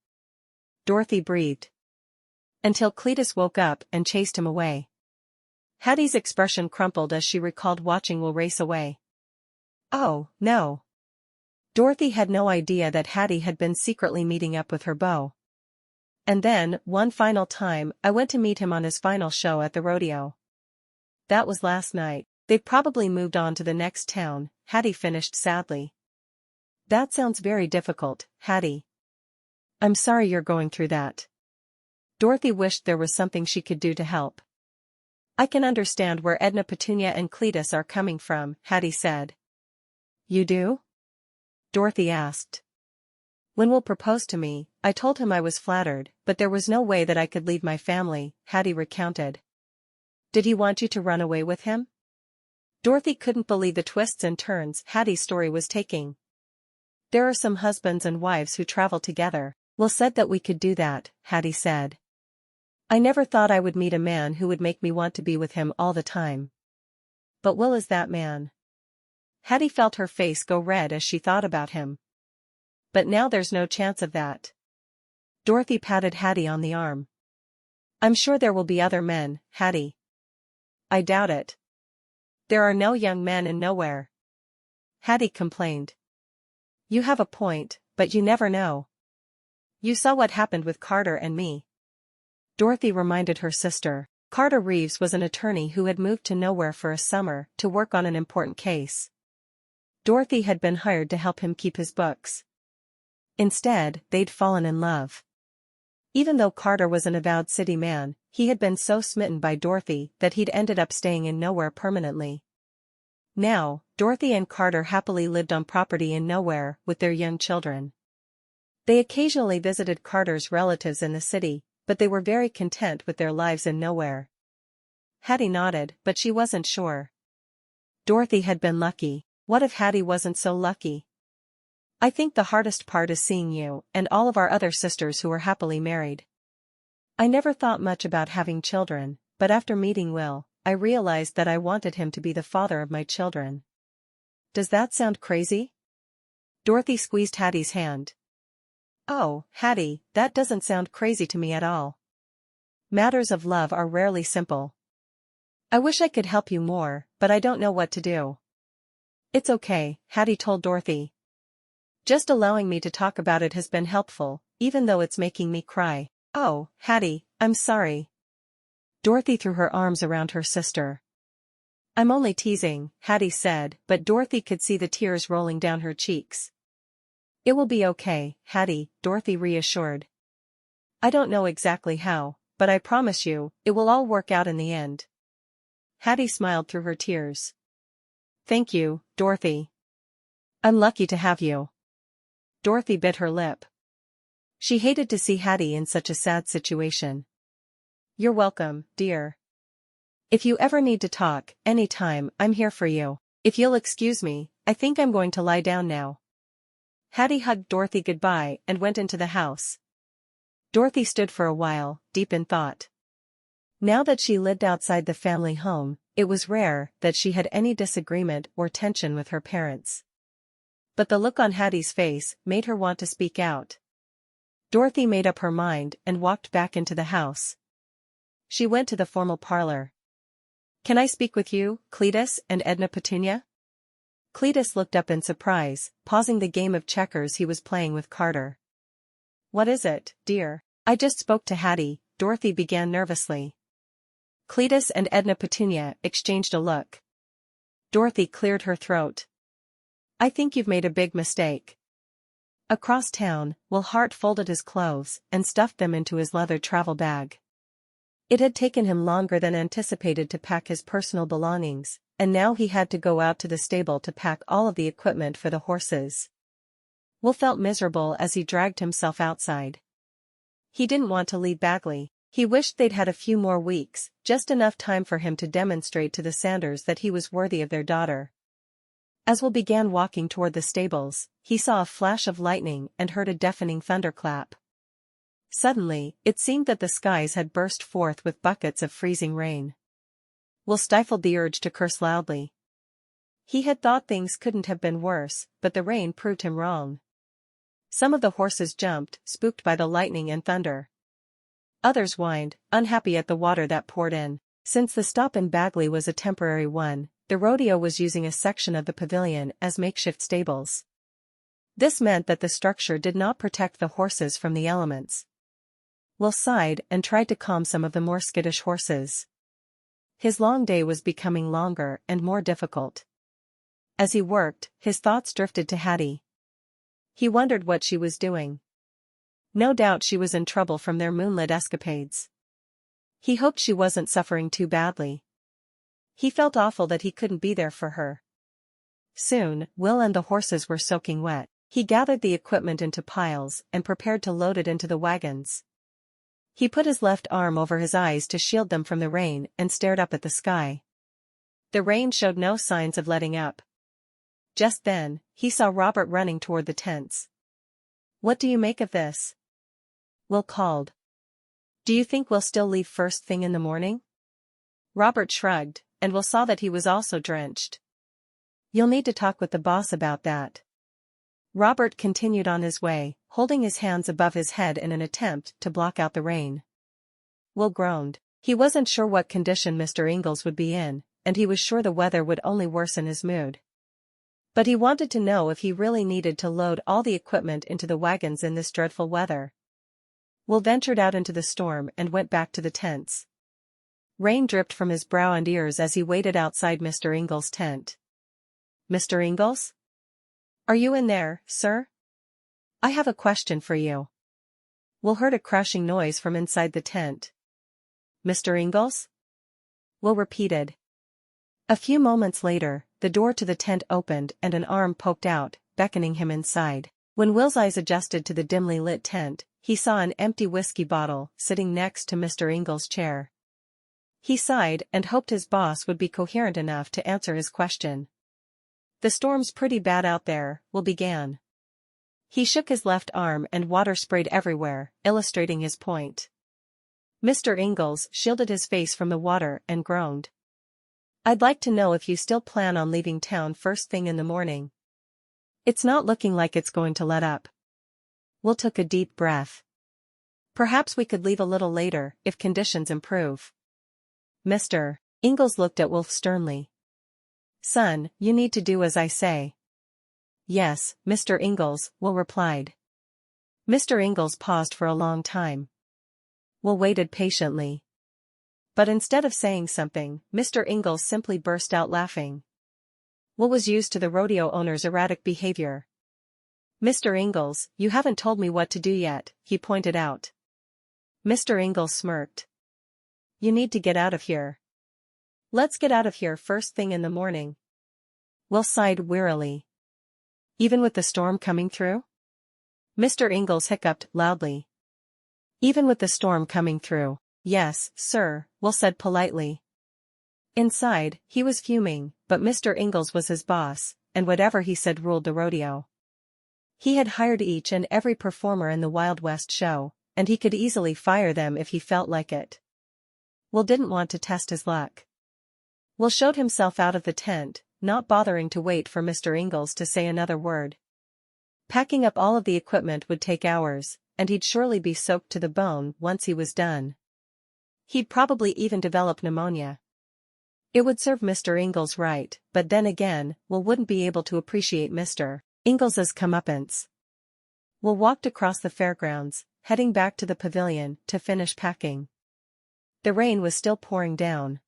Dorothy breathed. Until Cletus woke up and chased him away. Hattie's expression crumpled as she recalled watching Will race away. Oh, no. Dorothy had no idea that Hattie had been secretly meeting up with her beau. And then, one final time, I went to meet him on his final show at the rodeo. That was last night. They've probably moved on to the next town, Hattie finished sadly. That sounds very difficult, Hattie. I'm sorry you're going through that. Dorothy wished there was something she could do to help. I can understand where Edna Petunia and Cletus are coming from, Hattie said. You do? Dorothy asked. When Will proposed to me, I told him I was flattered, but there was no way that I could leave my family, Hattie recounted. Did he want you to run away with him? Dorothy couldn't believe the twists and turns Hattie's story was taking. There are some husbands and wives who travel together. Will said that we could do that, Hattie said. I never thought I would meet a man who would make me want to be with him all the time. But Will is that man. Hattie felt her face go red as she thought about him. But now there's no chance of that. Dorothy patted Hattie on the arm. I'm sure there will be other men, Hattie. I doubt it. There are no young men in nowhere. Hattie complained. You have a point, but you never know. You saw what happened with Carter and me. Dorothy reminded her sister. Carter Reeves was an attorney who had moved to nowhere for a summer to work on an important case. Dorothy had been hired to help him keep his books. Instead, they'd fallen in love. Even though Carter was an avowed city man, he had been so smitten by Dorothy that he'd ended up staying in nowhere permanently. Now, Dorothy and Carter happily lived on property in nowhere with their young children. They occasionally visited Carter's relatives in the city, but they were very content with their lives in nowhere. Hattie nodded, but she wasn't sure. Dorothy had been lucky. What if Hattie wasn't so lucky? I think the hardest part is seeing you and all of our other sisters who are happily married. I never thought much about having children, but after meeting Will, I realized that I wanted him to be the father of my children. Does that sound crazy? Dorothy squeezed Hattie's hand. Oh, Hattie, that doesn't sound crazy to me at all. Matters of love are rarely simple. I wish I could help you more, but I don't know what to do. It's okay, Hattie told Dorothy. Just allowing me to talk about it has been helpful, even though it's making me cry. Oh, Hattie, I'm sorry. Dorothy threw her arms around her sister. I'm only teasing, Hattie said, but Dorothy could see the tears rolling down her cheeks. It will be okay, Hattie, Dorothy reassured. I don't know exactly how, but I promise you, it will all work out in the end. Hattie smiled through her tears. Thank you, Dorothy. I'm lucky to have you. Dorothy bit her lip. She hated to see Hattie in such a sad situation. You're welcome, dear. If you ever need to talk, anytime, I'm here for you. If you'll excuse me, I think I'm going to lie down now. Hattie hugged Dorothy goodbye and went into the house. Dorothy stood for a while, deep in thought. Now that she lived outside the family home, it was rare that she had any disagreement or tension with her parents. But the look on Hattie's face made her want to speak out. Dorothy made up her mind and walked back into the house. She went to the formal parlor. Can I speak with you, Cletus and Edna Petunia? Cletus looked up in surprise, pausing the game of checkers he was playing with Carter. What is it, dear? I just spoke to Hattie, Dorothy began nervously. Cletus and Edna Petunia exchanged a look. Dorothy cleared her throat. I think you've made a big mistake. Across town, Will Hart folded his clothes and stuffed them into his leather travel bag. It had taken him longer than anticipated to pack his personal belongings, and now he had to go out to the stable to pack all of the equipment for the horses. Will felt miserable as he dragged himself outside. He didn't want to leave Bagley. He wished they'd had a few more weeks, just enough time for him to demonstrate to the Sanders that he was worthy of their daughter. As Will began walking toward the stables, he saw a flash of lightning and heard a deafening thunderclap. Suddenly, it seemed that the skies had burst forth with buckets of freezing rain. Will stifled the urge to curse loudly. He had thought things couldn't have been worse, but the rain proved him wrong. Some of the horses jumped, spooked by the lightning and thunder. Others whined, unhappy at the water that poured in. Since the stop in Bagley was a temporary one, the rodeo was using a section of the pavilion as makeshift stables. This meant that the structure did not protect the horses from the elements. Will sighed and tried to calm some of the more skittish horses. His long day was becoming longer and more difficult. As he worked, his thoughts drifted to Hattie. He wondered what she was doing. No doubt she was in trouble from their moonlit escapades. He hoped she wasn't suffering too badly. He felt awful that he couldn't be there for her. Soon, Will and the horses were soaking wet. He gathered the equipment into piles and prepared to load it into the wagons. He put his left arm over his eyes to shield them from the rain and stared up at the sky. The rain showed no signs of letting up. Just then, he saw Robert running toward the tents. "What do you make of this?" Will called. "Do you think we'll still leave first thing in the morning?" Robert shrugged, and Will saw that he was also drenched. "You'll need to talk with the boss about that." Robert continued on his way, holding his hands above his head in an attempt to block out the rain. Will groaned. He wasn't sure what condition Mr. Ingalls would be in, and he was sure the weather would only worsen his mood. But he wanted to know if he really needed to load all the equipment into the wagons in this dreadful weather. Will ventured out into the storm and went back to the tents. Rain dripped from his brow and ears as he waited outside Mr. Ingalls' tent. "Mr. Ingalls? Are you in there, sir? I have a question for you." Will heard a crashing noise from inside the tent. "Mr. Ingalls?" Will repeated. A few moments later, the door to the tent opened and an arm poked out, beckoning him inside. When Will's eyes adjusted to the dimly lit tent, he saw an empty whiskey bottle sitting next to Mr. Ingalls' chair. He sighed and hoped his boss would be coherent enough to answer his question. "The storm's pretty bad out there," Will began. He shook his left arm and water sprayed everywhere, illustrating his point. Mr. Ingalls shielded his face from the water and groaned. "I'd like to know if you still plan on leaving town first thing in the morning. It's not looking like it's going to let up." Will took a deep breath. "Perhaps we could leave a little later, if conditions improve." Mr. Ingalls looked at Will sternly. "Son, you need to do as I say." "Yes, Mr. Ingalls," Will replied. Mr. Ingalls paused for a long time. Will waited patiently. But instead of saying something, Mr. Ingalls simply burst out laughing. Will was used to the rodeo owner's erratic behavior. "Mr. Ingalls, you haven't told me what to do yet," he pointed out. Mr. Ingalls smirked. "You need to get out of here." "Let's get out of here first thing in the morning." Will sighed wearily. "Even with the storm coming through?" Mr. Ingalls hiccuped loudly. "Even with the storm coming through, yes, sir," Will said politely. Inside, he was fuming, but Mr. Ingalls was his boss, and whatever he said ruled the rodeo. He had hired each and every performer in the Wild West show, and he could easily fire them if he felt like it. Will didn't want to test his luck. Will showed himself out of the tent, not bothering to wait for Mr. Ingalls to say another word. Packing up all of the equipment would take hours, and he'd surely be soaked to the bone once he was done. He'd probably even develop pneumonia. It would serve Mr. Ingalls right, but then again, Will wouldn't be able to appreciate Mr. Ingalls' comeuppance. Will walked across the fairgrounds, heading back to the pavilion to finish packing. The rain was still pouring down.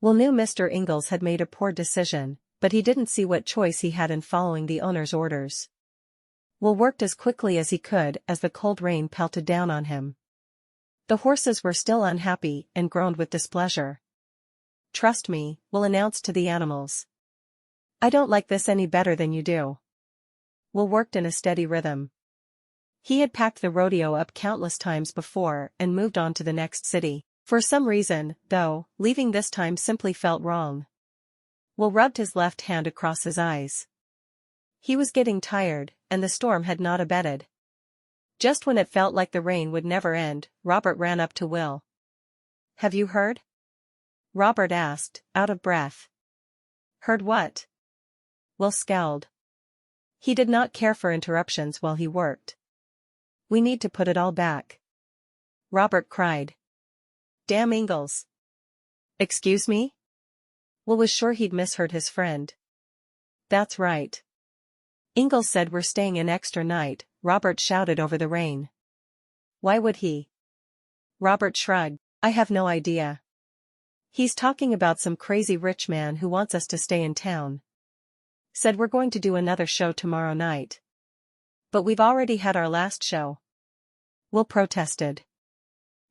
Will knew Mr. Ingalls had made a poor decision, but he didn't see what choice he had in following the owner's orders. Will worked as quickly as he could as the cold rain pelted down on him. The horses were still unhappy and groaned with displeasure. "Trust me," Will announced to the animals. "I don't like this any better than you do." Will worked in a steady rhythm. He had packed the rodeo up countless times before and moved on to the next city. For some reason, though, leaving this time simply felt wrong. Will rubbed his left hand across his eyes. He was getting tired, and the storm had not abated. Just when it felt like the rain would never end, Robert ran up to Will. "Have you heard?" Robert asked, out of breath. "Heard what?" Will scowled. He did not care for interruptions while he worked. "We need to put it all back," Robert cried. "Damn Ingalls." "Excuse me?" Will was sure he'd misheard his friend. "That's right. Ingalls said we're staying an extra night," Robert shouted over the rain. "Why would he?" Robert shrugged. "I have no idea. He's talking about some crazy rich man who wants us to stay in town. Said we're going to do another show tomorrow night." "But we've already had our last show," Will protested.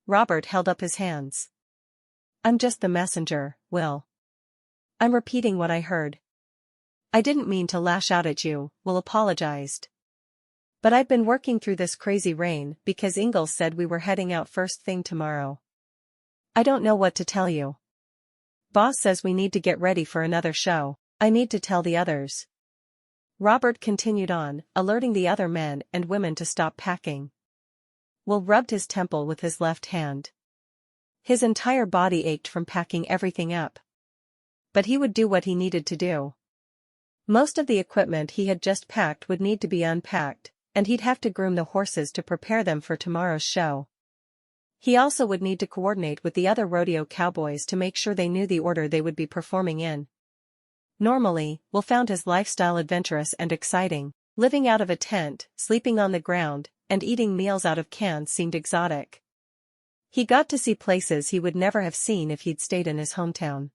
Robert held up his hands. "I'm just the messenger, Will. I'm repeating what I heard. I didn't mean to lash out at you," Will apologized. "But I've been working through this crazy rain because Ingalls said we were heading out first thing tomorrow. I don't know what to tell you. Boss says we need to get ready for another show. I need to tell the others." Robert continued on, alerting the other men and women to stop packing. Will rubbed his temple with his left hand. His entire body ached from packing everything up. But he would do what he needed to do. Most of the equipment he had just packed would need to be unpacked, and he'd have to groom the horses to prepare them for tomorrow's show. He also would need to coordinate with the other rodeo cowboys to make sure they knew the order they would be performing in. Normally, Will found his lifestyle adventurous and exciting. Living out of a tent, sleeping on the ground, and eating meals out of cans seemed exotic. He got to see places he would never have seen if he'd stayed in his hometown.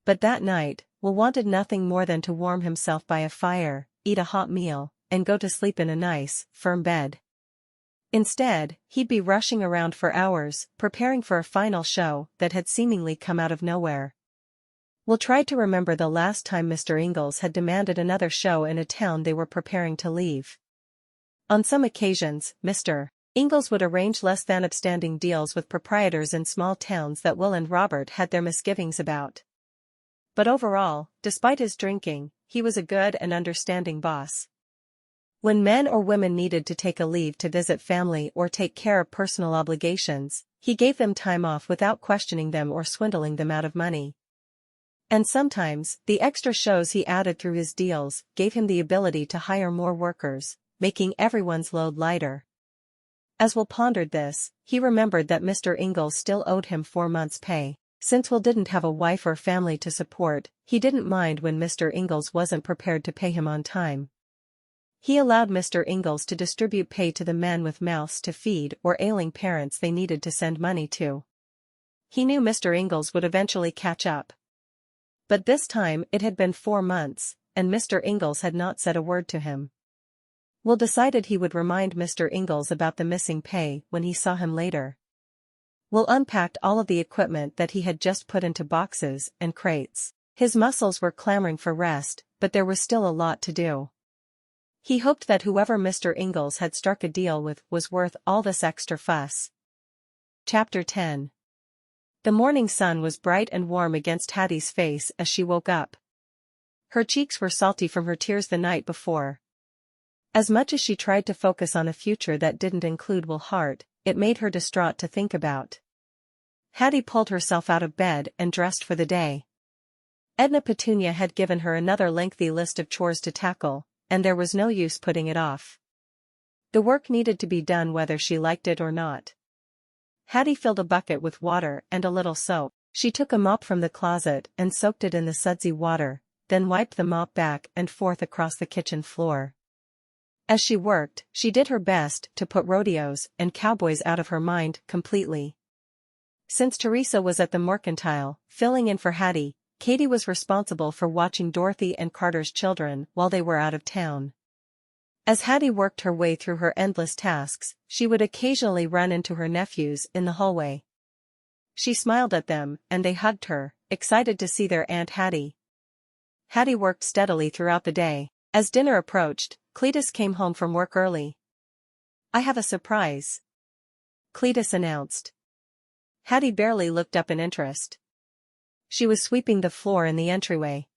But that night, Will wanted nothing more than to warm himself by a fire, eat a hot meal, and go to sleep in a nice, firm bed. Instead, he'd be rushing around for hours, preparing for a final show that had seemingly come out of nowhere. Will tried to remember the last time Mr. Ingalls had demanded another show in a town they were preparing to leave. On some occasions, Mr. Ingalls would arrange less than upstanding deals with proprietors in small towns that Will and Robert had their misgivings about. But overall, despite his drinking, he was a good and understanding boss. When men or women needed to take a leave to visit family or take care of personal obligations, he gave them time off without questioning them or swindling them out of money. And sometimes, the extra shows he added through his deals gave him the ability to hire more workers, making everyone's load lighter. As Will pondered this, he remembered that Mr. Ingalls still owed him 4 months' pay. Since Will didn't have a wife or family to support, he didn't mind when Mr. Ingalls wasn't prepared to pay him on time. He allowed Mr. Ingalls to distribute pay to the men with mouths to feed or ailing parents they needed to send money to. He knew Mr. Ingalls would eventually catch up. But this time it had been 4 months, and Mr. Ingalls had not said a word to him. Will decided he would remind Mr. Ingalls about the missing pay when he saw him later. Will unpacked all of the equipment that he had just put into boxes and crates. His muscles were clamoring for rest, but there was still a lot to do. He hoped that whoever Mr. Ingalls had struck a deal with was worth all this extra fuss. Chapter 10. The morning sun was bright and warm against Hattie's face as she woke up. Her cheeks were salty from her tears the night before. As much as she tried to focus on a future that didn't include Will Hart, it made her distraught to think about. Hattie pulled herself out of bed and dressed for the day. Edna Petunia had given her another lengthy list of chores to tackle, and there was no use putting it off. The work needed to be done whether she liked it or not. Hattie filled a bucket with water and a little soap. She took a mop from the closet and soaked it in the sudsy water, then wiped the mop back and forth across the kitchen floor. As she worked, she did her best to put rodeos and cowboys out of her mind completely. Since Teresa was at the mercantile, filling in for Hattie, Katie was responsible for watching Dorothy and Carter's children while they were out of town. As Hattie worked her way through her endless tasks, she would occasionally run into her nephews in the hallway. She smiled at them, and they hugged her, excited to see their Aunt Hattie. Hattie worked steadily throughout the day. As dinner approached, Cletus came home from work early. "I have a surprise," Cletus announced. Hattie barely looked up in interest. She was sweeping the floor in the entryway.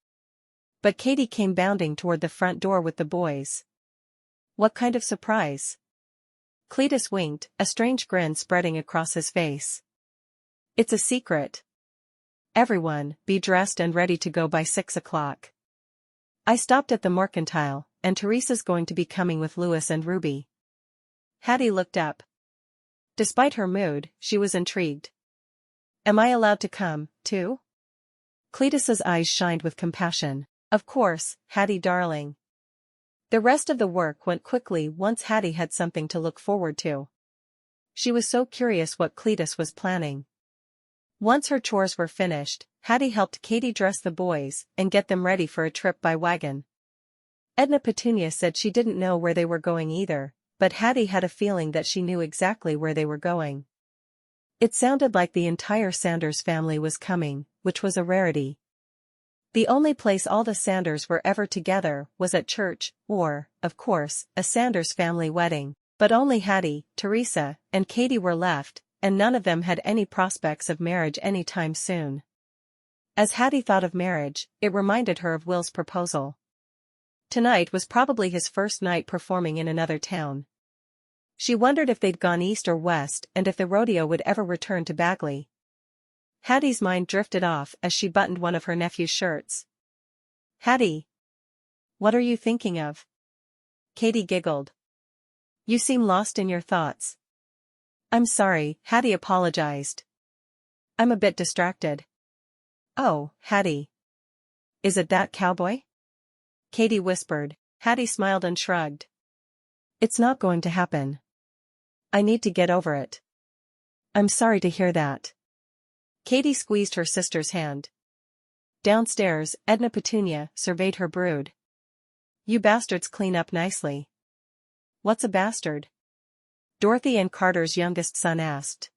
But Katie came bounding toward the front door with the boys. What kind of surprise? Cletus winked, a strange grin spreading across his face. It's a secret. Everyone, be dressed and ready to go by 6 o'clock. I stopped at the Mercantile, and Teresa's going to be coming with Louis and Ruby. Hattie looked up. Despite her mood, she was intrigued. Am I allowed to come, too? Cletus's eyes shined with compassion. Of course, Hattie darling. The rest of the work went quickly once Hattie had something to look forward to. She was so curious what Cletus was planning. Once her chores were finished, Hattie helped Katie dress the boys and get them ready for a trip by wagon. Edna Petunia said she didn't know where they were going either, but Hattie had a feeling that she knew exactly where they were going. It sounded like the entire Sanders family was coming, which was a rarity. The only place all the Sanders were ever together was at church, or, of course, a Sanders family wedding, but only Hattie, Teresa, and Katie were left, and none of them had any prospects of marriage anytime soon. As Hattie thought of marriage, it reminded her of Will's proposal. Tonight was probably his first night performing in another town. She wondered if they'd gone east or west and if the rodeo would ever return to Bagley. Hattie's mind drifted off as she buttoned one of her nephew's shirts. Hattie! What are you thinking of? Katie giggled. You seem lost in your thoughts. I'm sorry, Hattie apologized. I'm a bit distracted. Oh, Hattie. Is it that cowboy? Katie whispered. Hattie smiled and shrugged. It's not going to happen. I need to get over it. I'm sorry to hear that. Katie squeezed her sister's hand. Downstairs, Edna Petunia surveyed her brood. You bastards clean up nicely. What's a bastard? Dorothy and Carter's youngest son asked.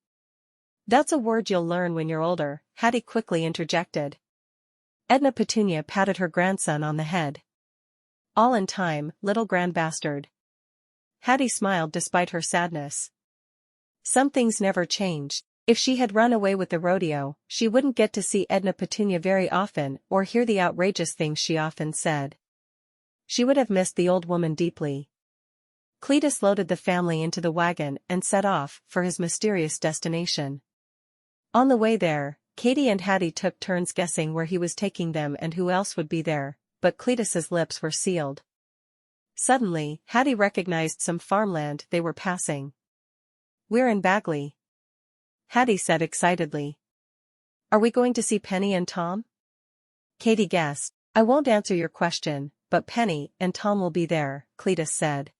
That's a word you'll learn when you're older, Hattie quickly interjected. Edna Petunia patted her grandson on the head. All in time, little grandbastard. Hattie smiled despite her sadness. Some things never changed. If she had run away with the rodeo, she wouldn't get to see Edna Petunia very often or hear the outrageous things she often said. She would have missed the old woman deeply. Cletus loaded the family into the wagon and set off for his mysterious destination. On the way there, Katie and Hattie took turns guessing where he was taking them and who else would be there, but Cletus's lips were sealed. Suddenly, Hattie recognized some farmland they were passing. We're in Bagley. Hattie said excitedly. Are we going to see Penny and Tom? Katie guessed. I won't answer your question, but Penny and Tom will be there, Cletus said.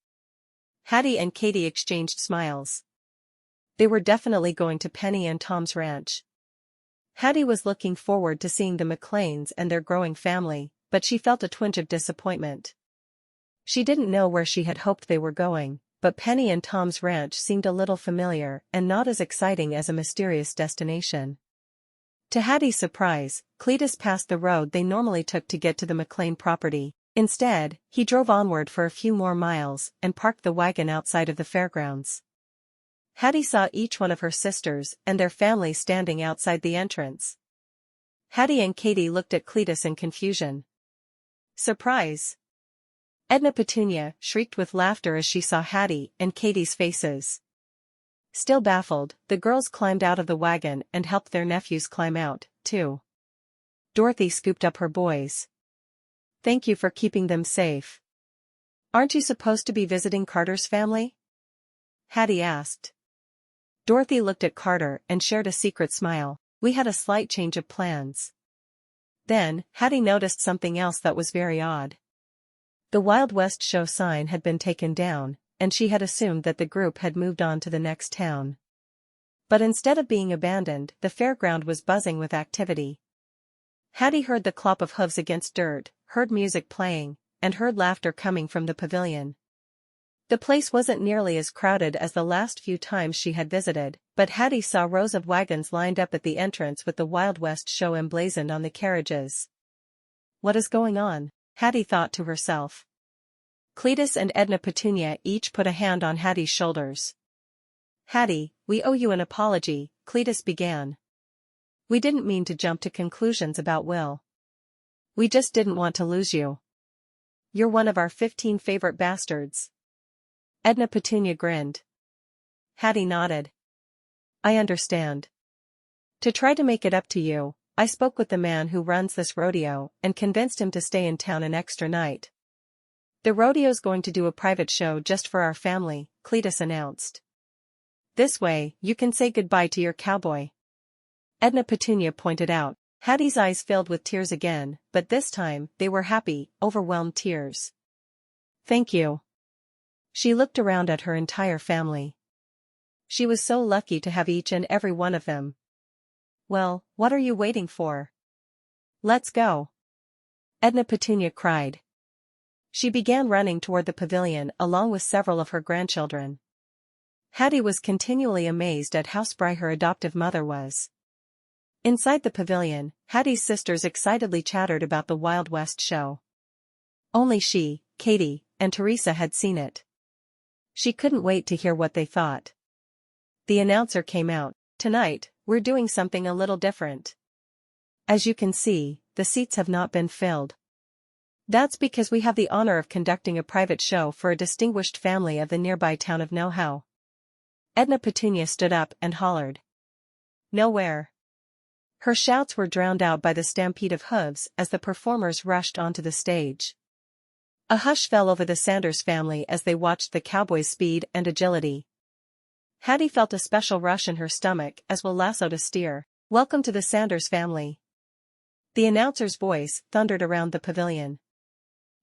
Hattie and Katie exchanged smiles. They were definitely going to Penny and Tom's ranch. Hattie was looking forward to seeing the McLeans and their growing family, but she felt a twinge of disappointment. She didn't know where she had hoped they were going, but Penny and Tom's ranch seemed a little familiar and not as exciting as a mysterious destination. To Hattie's surprise, Cletus passed the road they normally took to get to the McLean property. Instead, he drove onward for a few more miles and parked the wagon outside of the fairgrounds. Hattie saw each one of her sisters and their families standing outside the entrance. Hattie and Katie looked at Cletus in confusion. Surprise! Edna Petunia shrieked with laughter as she saw Hattie and Katie's faces. Still baffled, the girls climbed out of the wagon and helped their nephews climb out, too. Dorothy scooped up her boys. Thank you for keeping them safe. Aren't you supposed to be visiting Carter's family? Hattie asked. Dorothy looked at Carter and shared a secret smile. We had a slight change of plans. Then, Hattie noticed something else that was very odd. The Wild West show sign had been taken down, and she had assumed that the group had moved on to the next town. But instead of being abandoned, the fairground was buzzing with activity. Hattie heard the clop of hooves against dirt, heard music playing, and heard laughter coming from the pavilion. The place wasn't nearly as crowded as the last few times she had visited, but Hattie saw rows of wagons lined up at the entrance with the Wild West show emblazoned on the carriages. What is going on? Hattie thought to herself. Cletus and Edna Petunia each put a hand on Hattie's shoulders. Hattie, we owe you an apology, Cletus began. We didn't mean to jump to conclusions about Will. We just didn't want to lose you. You're one of our 15 favorite bastards. Edna Petunia grinned. Hattie nodded. I understand. To try to make it up to you, I spoke with the man who runs this rodeo and convinced him to stay in town an extra night. The rodeo's going to do a private show just for our family, Cletus announced. This way, you can say goodbye to your cowboy. Edna Petunia pointed out. Hattie's eyes filled with tears again, but this time, they were happy, overwhelmed tears. Thank you. She looked around at her entire family. She was so lucky to have each and every one of them. Well, what are you waiting for? Let's go. Edna Petunia cried. She began running toward the pavilion along with several of her grandchildren. Hattie was continually amazed at how spry her adoptive mother was. Inside the pavilion, Hattie's sisters excitedly chattered about the Wild West show. Only she, Katie, and Teresa had seen it. She couldn't wait to hear what they thought. The announcer came out. Tonight, we're doing something a little different. As you can see, the seats have not been filled. That's because we have the honor of conducting a private show for a distinguished family of the nearby town of Know-How. Edna Petunia stood up and hollered. Nowhere. Her shouts were drowned out by the stampede of hooves as the performers rushed onto the stage. A hush fell over the Sanders family as they watched the cowboys' speed and agility. Hattie felt a special rush in her stomach as Will lassoed a steer. Welcome to the Sanders family. The announcer's voice thundered around the pavilion.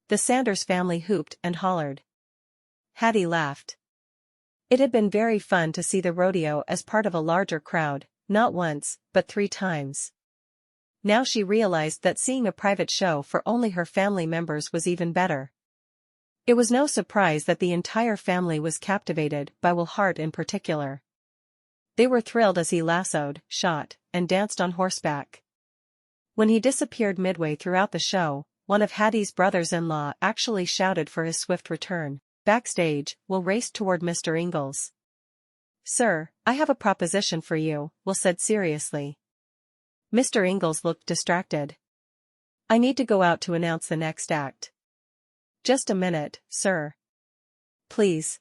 The Sanders family whooped and hollered. Hattie laughed. It had been very fun to see the rodeo as part of a larger crowd. Not once, but 3 times. Now she realized that seeing a private show for only her family members was even better. It was no surprise that the entire family was captivated by Will Hart in particular. They were thrilled as he lassoed, shot, and danced on horseback. When he disappeared midway throughout the show, one of Hattie's brothers-in-law actually shouted for his swift return. Backstage, Will raced toward Mr. Ingalls. Sir, I have a proposition for you, Will said seriously. Mr. Ingalls looked distracted. I need to go out to announce the next act. Just a minute, sir. Please.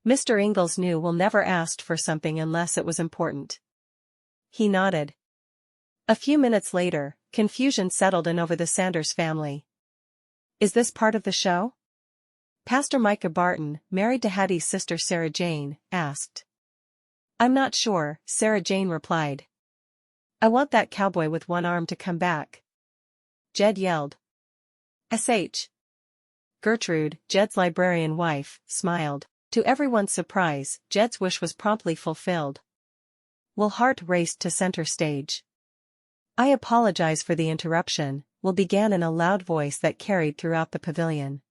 Mr. Ingalls knew Will never asked for something unless it was important. He nodded. A few minutes later, confusion settled in over the Sanders family. Is this part of the show? Pastor Micah Barton, married to Hattie's sister Sarah Jane, asked. I'm not sure, Sarah Jane replied. I want that cowboy with one arm to come back. Jed yelled. S.H. Gertrude, Jed's librarian wife, smiled. To everyone's surprise, Jed's wish was promptly fulfilled. Will Hart raced to center stage. I apologize for the interruption, Will began in a loud voice that carried throughout the pavilion.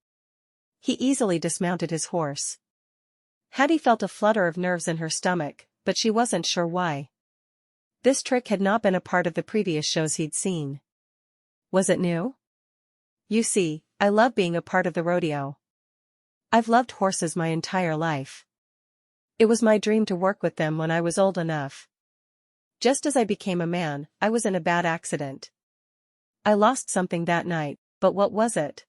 He easily dismounted his horse. Hattie felt a flutter of nerves in her stomach, but she wasn't sure why. This trick had not been a part of the previous shows he'd seen. Was it new? You see, I love being a part of the rodeo. I've loved horses my entire life. It was my dream to work with them when I was old enough. Just as I became a man, I was in a bad accident. I lost something that night, but what was it?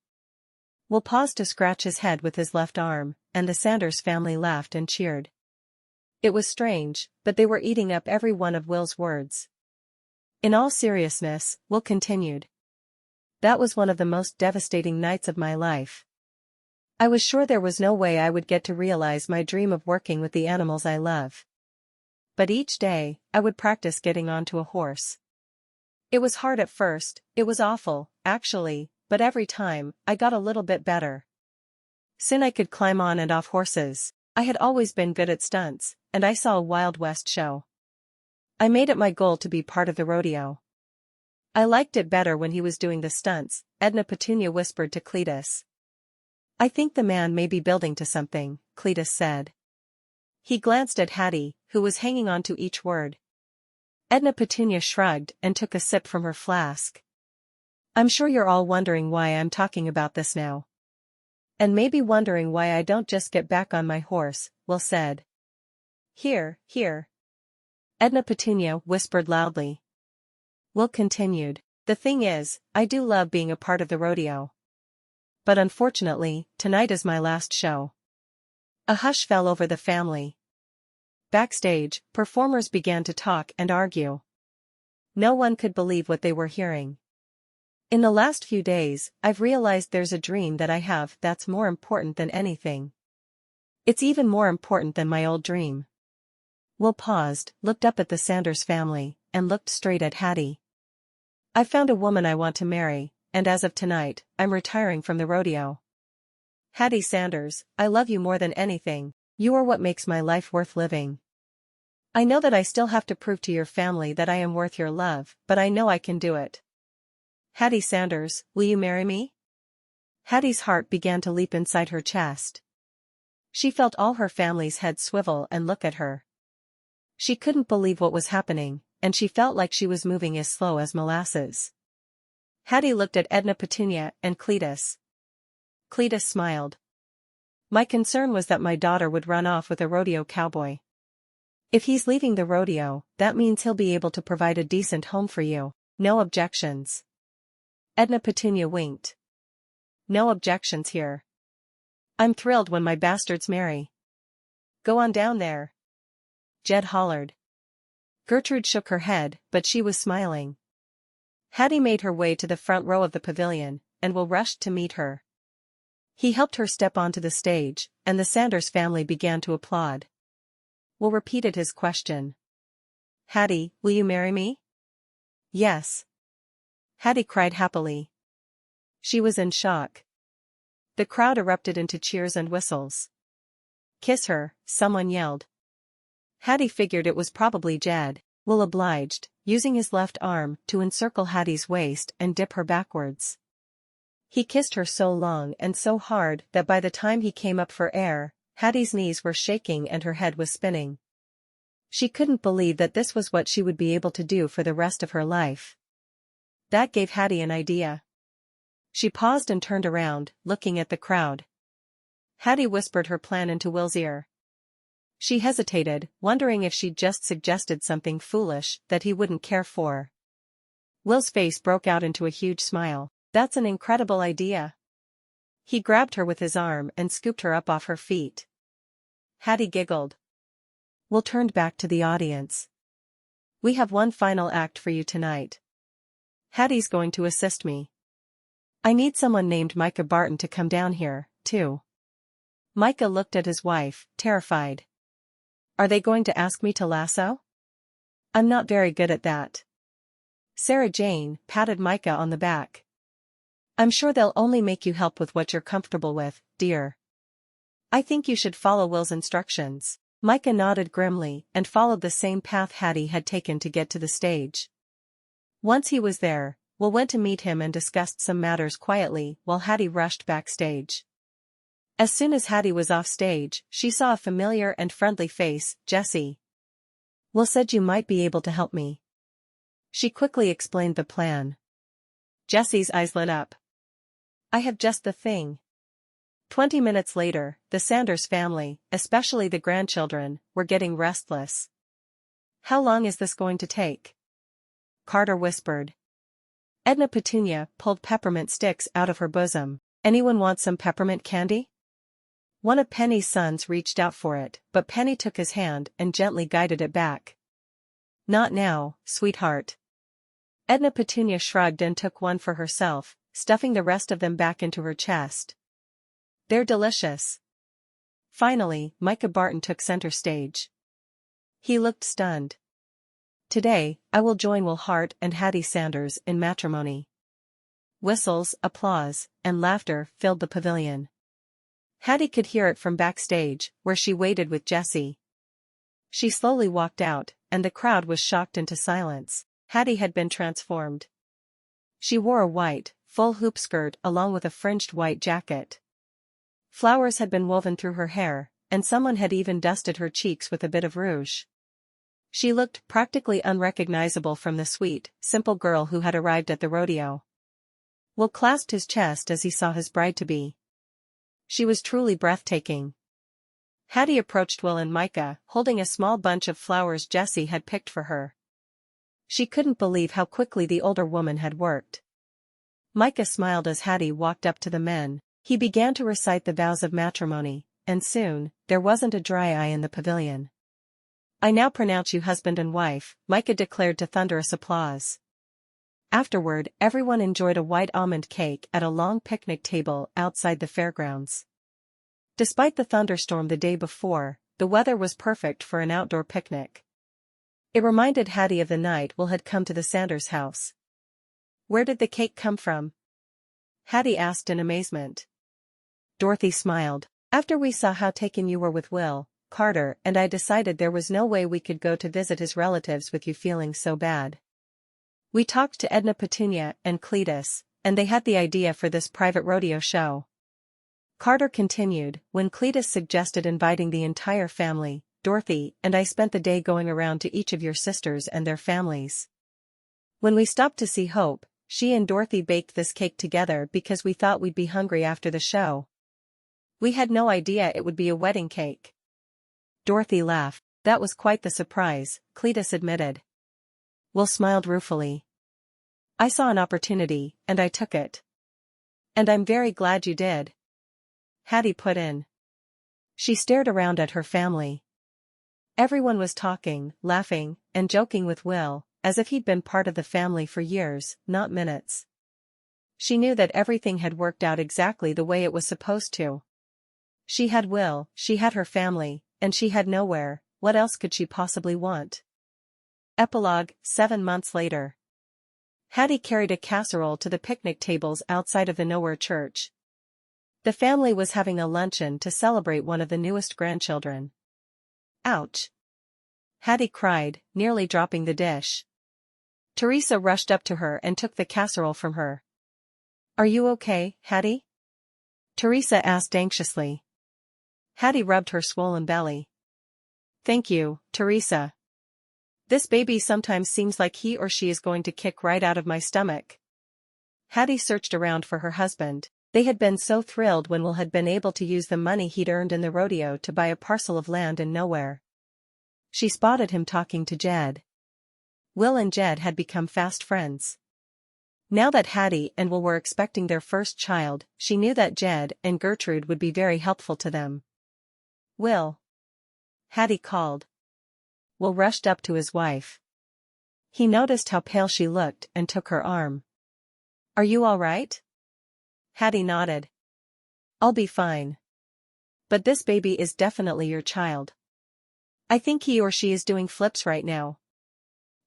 Will paused to scratch his head with his left arm, and the Sanders family laughed and cheered. It was strange, but they were eating up every one of Will's words. In all seriousness, Will continued. That was one of the most devastating nights of my life. I was sure there was no way I would get to realize my dream of working with the animals I love. But each day, I would practice getting onto a horse. It was hard at first, it was awful, actually, but every time, I got a little bit better. Soon I could climb on and off horses. I had always been good at stunts, and I saw a Wild West show. I made it my goal to be part of the rodeo. I liked it better when he was doing the stunts, Edna Petunia whispered to Cletus. I think the man may be building to something, Cletus said. He glanced at Hattie, who was hanging on to each word. Edna Petunia shrugged and took a sip from her flask. I'm sure you're all wondering why I'm talking about this now. And maybe wondering why I don't just get back on my horse, Will said. Here, here. Edna Petunia whispered loudly. Will continued. The thing is, I do love being a part of the rodeo. But unfortunately, tonight is my last show. A hush fell over the family. Backstage, performers began to talk and argue. No one could believe what they were hearing. In the last few days, I've realized there's a dream that I have that's more important than anything. It's even more important than my old dream. Will paused, looked up at the Sanders family, and looked straight at Hattie. I've found a woman I want to marry, and as of tonight, I'm retiring from the rodeo. Hattie Sanders, I love you more than anything. You are what makes my life worth living. I know that I still have to prove to your family that I am worth your love, but I know I can do it. Hattie Sanders, will you marry me? Hattie's heart began to leap inside her chest. She felt all her family's heads swivel and look at her. She couldn't believe what was happening, and she felt like she was moving as slow as molasses. Hattie looked at Edna Petunia and Cletus. Cletus smiled. My concern was that my daughter would run off with a rodeo cowboy. If he's leaving the rodeo, that means he'll be able to provide a decent home for you. No objections. Edna Petunia winked. No objections here. I'm thrilled when my bastards marry. Go on down there. Jed hollered. Gertrude shook her head, but she was smiling. Hattie made her way to the front row of the pavilion, and Will rushed to meet her. He helped her step onto the stage, and the Sanders family began to applaud. Will repeated his question. Hattie, will you marry me? Yes. Hattie cried happily. She was in shock. The crowd erupted into cheers and whistles. Kiss her, someone yelled. Hattie figured it was probably Jed. Will obliged, using his left arm to encircle Hattie's waist and dip her backwards. He kissed her so long and so hard that by the time he came up for air, Hattie's knees were shaking and her head was spinning. She couldn't believe that this was what she would be able to do for the rest of her life. That gave Hattie an idea. She paused and turned around, looking at the crowd. Hattie whispered her plan into Will's ear. She hesitated, wondering if she'd just suggested something foolish that he wouldn't care for. Will's face broke out into a huge smile. That's an incredible idea. He grabbed her with his arm and scooped her up off her feet. Hattie giggled. Will turned back to the audience. We have one final act for you tonight. Hattie's going to assist me. I need someone named Micah Barton to come down here, too. Micah looked at his wife, terrified. Are they going to ask me to lasso? I'm not very good at that. Sarah Jane patted Micah on the back. I'm sure they'll only make you help with what you're comfortable with, dear. I think you should follow Will's instructions. Micah nodded grimly and followed the same path Hattie had taken to get to the stage. Once he was there, Will went to meet him and discussed some matters quietly while Hattie rushed backstage. As soon as Hattie was off stage, she saw a familiar and friendly face, Jessie. Will said you might be able to help me. She quickly explained the plan. Jessie's eyes lit up. I have just the thing. 20 minutes later, the Sanders family, especially the grandchildren, were getting restless. How long is this going to take? Carter whispered. Edna Petunia pulled peppermint sticks out of her bosom. Anyone want some peppermint candy? One of Penny's sons reached out for it, but Penny took his hand and gently guided it back. Not now, sweetheart. Edna Petunia shrugged and took one for herself, stuffing the rest of them back into her chest. They're delicious. Finally, Micah Barton took center stage. He looked stunned. Today, I will join Will Hart and Hattie Sanders in matrimony. Whistles, applause, and laughter filled the pavilion. Hattie could hear it from backstage, where she waited with Jessie. She slowly walked out, and the crowd was shocked into silence. Hattie had been transformed. She wore a white, full hoop skirt along with a fringed white jacket. Flowers had been woven through her hair, and someone had even dusted her cheeks with a bit of rouge. She looked practically unrecognizable from the sweet, simple girl who had arrived at the rodeo. Will clasped his chest as he saw his bride-to-be. She was truly breathtaking. Hattie approached Will and Micah, holding a small bunch of flowers Jessie had picked for her. She couldn't believe how quickly the older woman had worked. Micah smiled as Hattie walked up to the men. He began to recite the vows of matrimony, and soon, there wasn't a dry eye in the pavilion. "I now pronounce you husband and wife," Micah declared to thunderous applause. Afterward, everyone enjoyed a white almond cake at a long picnic table outside the fairgrounds. Despite the thunderstorm the day before, the weather was perfect for an outdoor picnic. It reminded Hattie of the night Will had come to the Sanders house. "Where did the cake come from?" Hattie asked in amazement. Dorothy smiled. "After we saw how taken you were with Will, Carter and I decided there was no way we could go to visit his relatives with you feeling so bad. We talked to Edna, Petunia, and Cletus, and they had the idea for this private rodeo show." Carter continued. "When Cletus suggested inviting the entire family, Dorothy and I spent the day going around to each of your sisters and their families. When we stopped to see Hope, she and Dorothy baked this cake together because we thought we'd be hungry after the show. We had no idea it would be a wedding cake." Dorothy laughed. "That was quite the surprise," Cletus admitted. Will smiled ruefully. "I saw an opportunity, and I took it." "And I'm very glad you did," Hattie put in. She stared around at her family. Everyone was talking, laughing, and joking with Will, as if he'd been part of the family for years, not minutes. She knew that everything had worked out exactly the way it was supposed to. She had Will, she had her family, and she had nowhere. What else could she possibly want? Epilogue, 7 months later. Hattie carried a casserole to the picnic tables outside of the Nowhere Church. The family was having a luncheon to celebrate one of the newest grandchildren. "Ouch!" Hattie cried, nearly dropping the dish. Teresa rushed up to her and took the casserole from her. "Are you okay, Hattie?" Teresa asked anxiously. Hattie rubbed her swollen belly. "Thank you, Teresa. This baby sometimes seems like he or she is going to kick right out of my stomach." Hattie searched around for her husband. They had been so thrilled when Will had been able to use the money he'd earned in the rodeo to buy a parcel of land in Nowhere. She spotted him talking to Jed. Will and Jed had become fast friends. Now that Hattie and Will were expecting their first child, she knew that Jed and Gertrude would be very helpful to them. "Will," Hattie called. Will rushed up to his wife. He noticed how pale she looked and took her arm. "Are you all right?" Hattie nodded. "I'll be fine. But this baby is definitely your child. I think he or she is doing flips right now."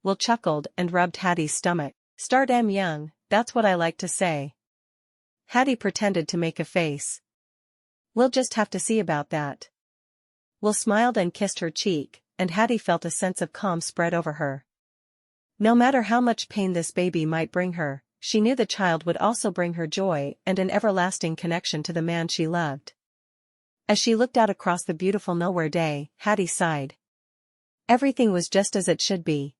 Will chuckled and rubbed Hattie's stomach. "Start em young, that's what I like to say." Hattie pretended to make a face. "We'll just have to see about that." Will smiled and kissed her cheek, and Hattie felt a sense of calm spread over her. No matter how much pain this baby might bring her, she knew the child would also bring her joy and an everlasting connection to the man she loved. As she looked out across the beautiful Nowhere day, Hattie sighed. Everything was just as it should be,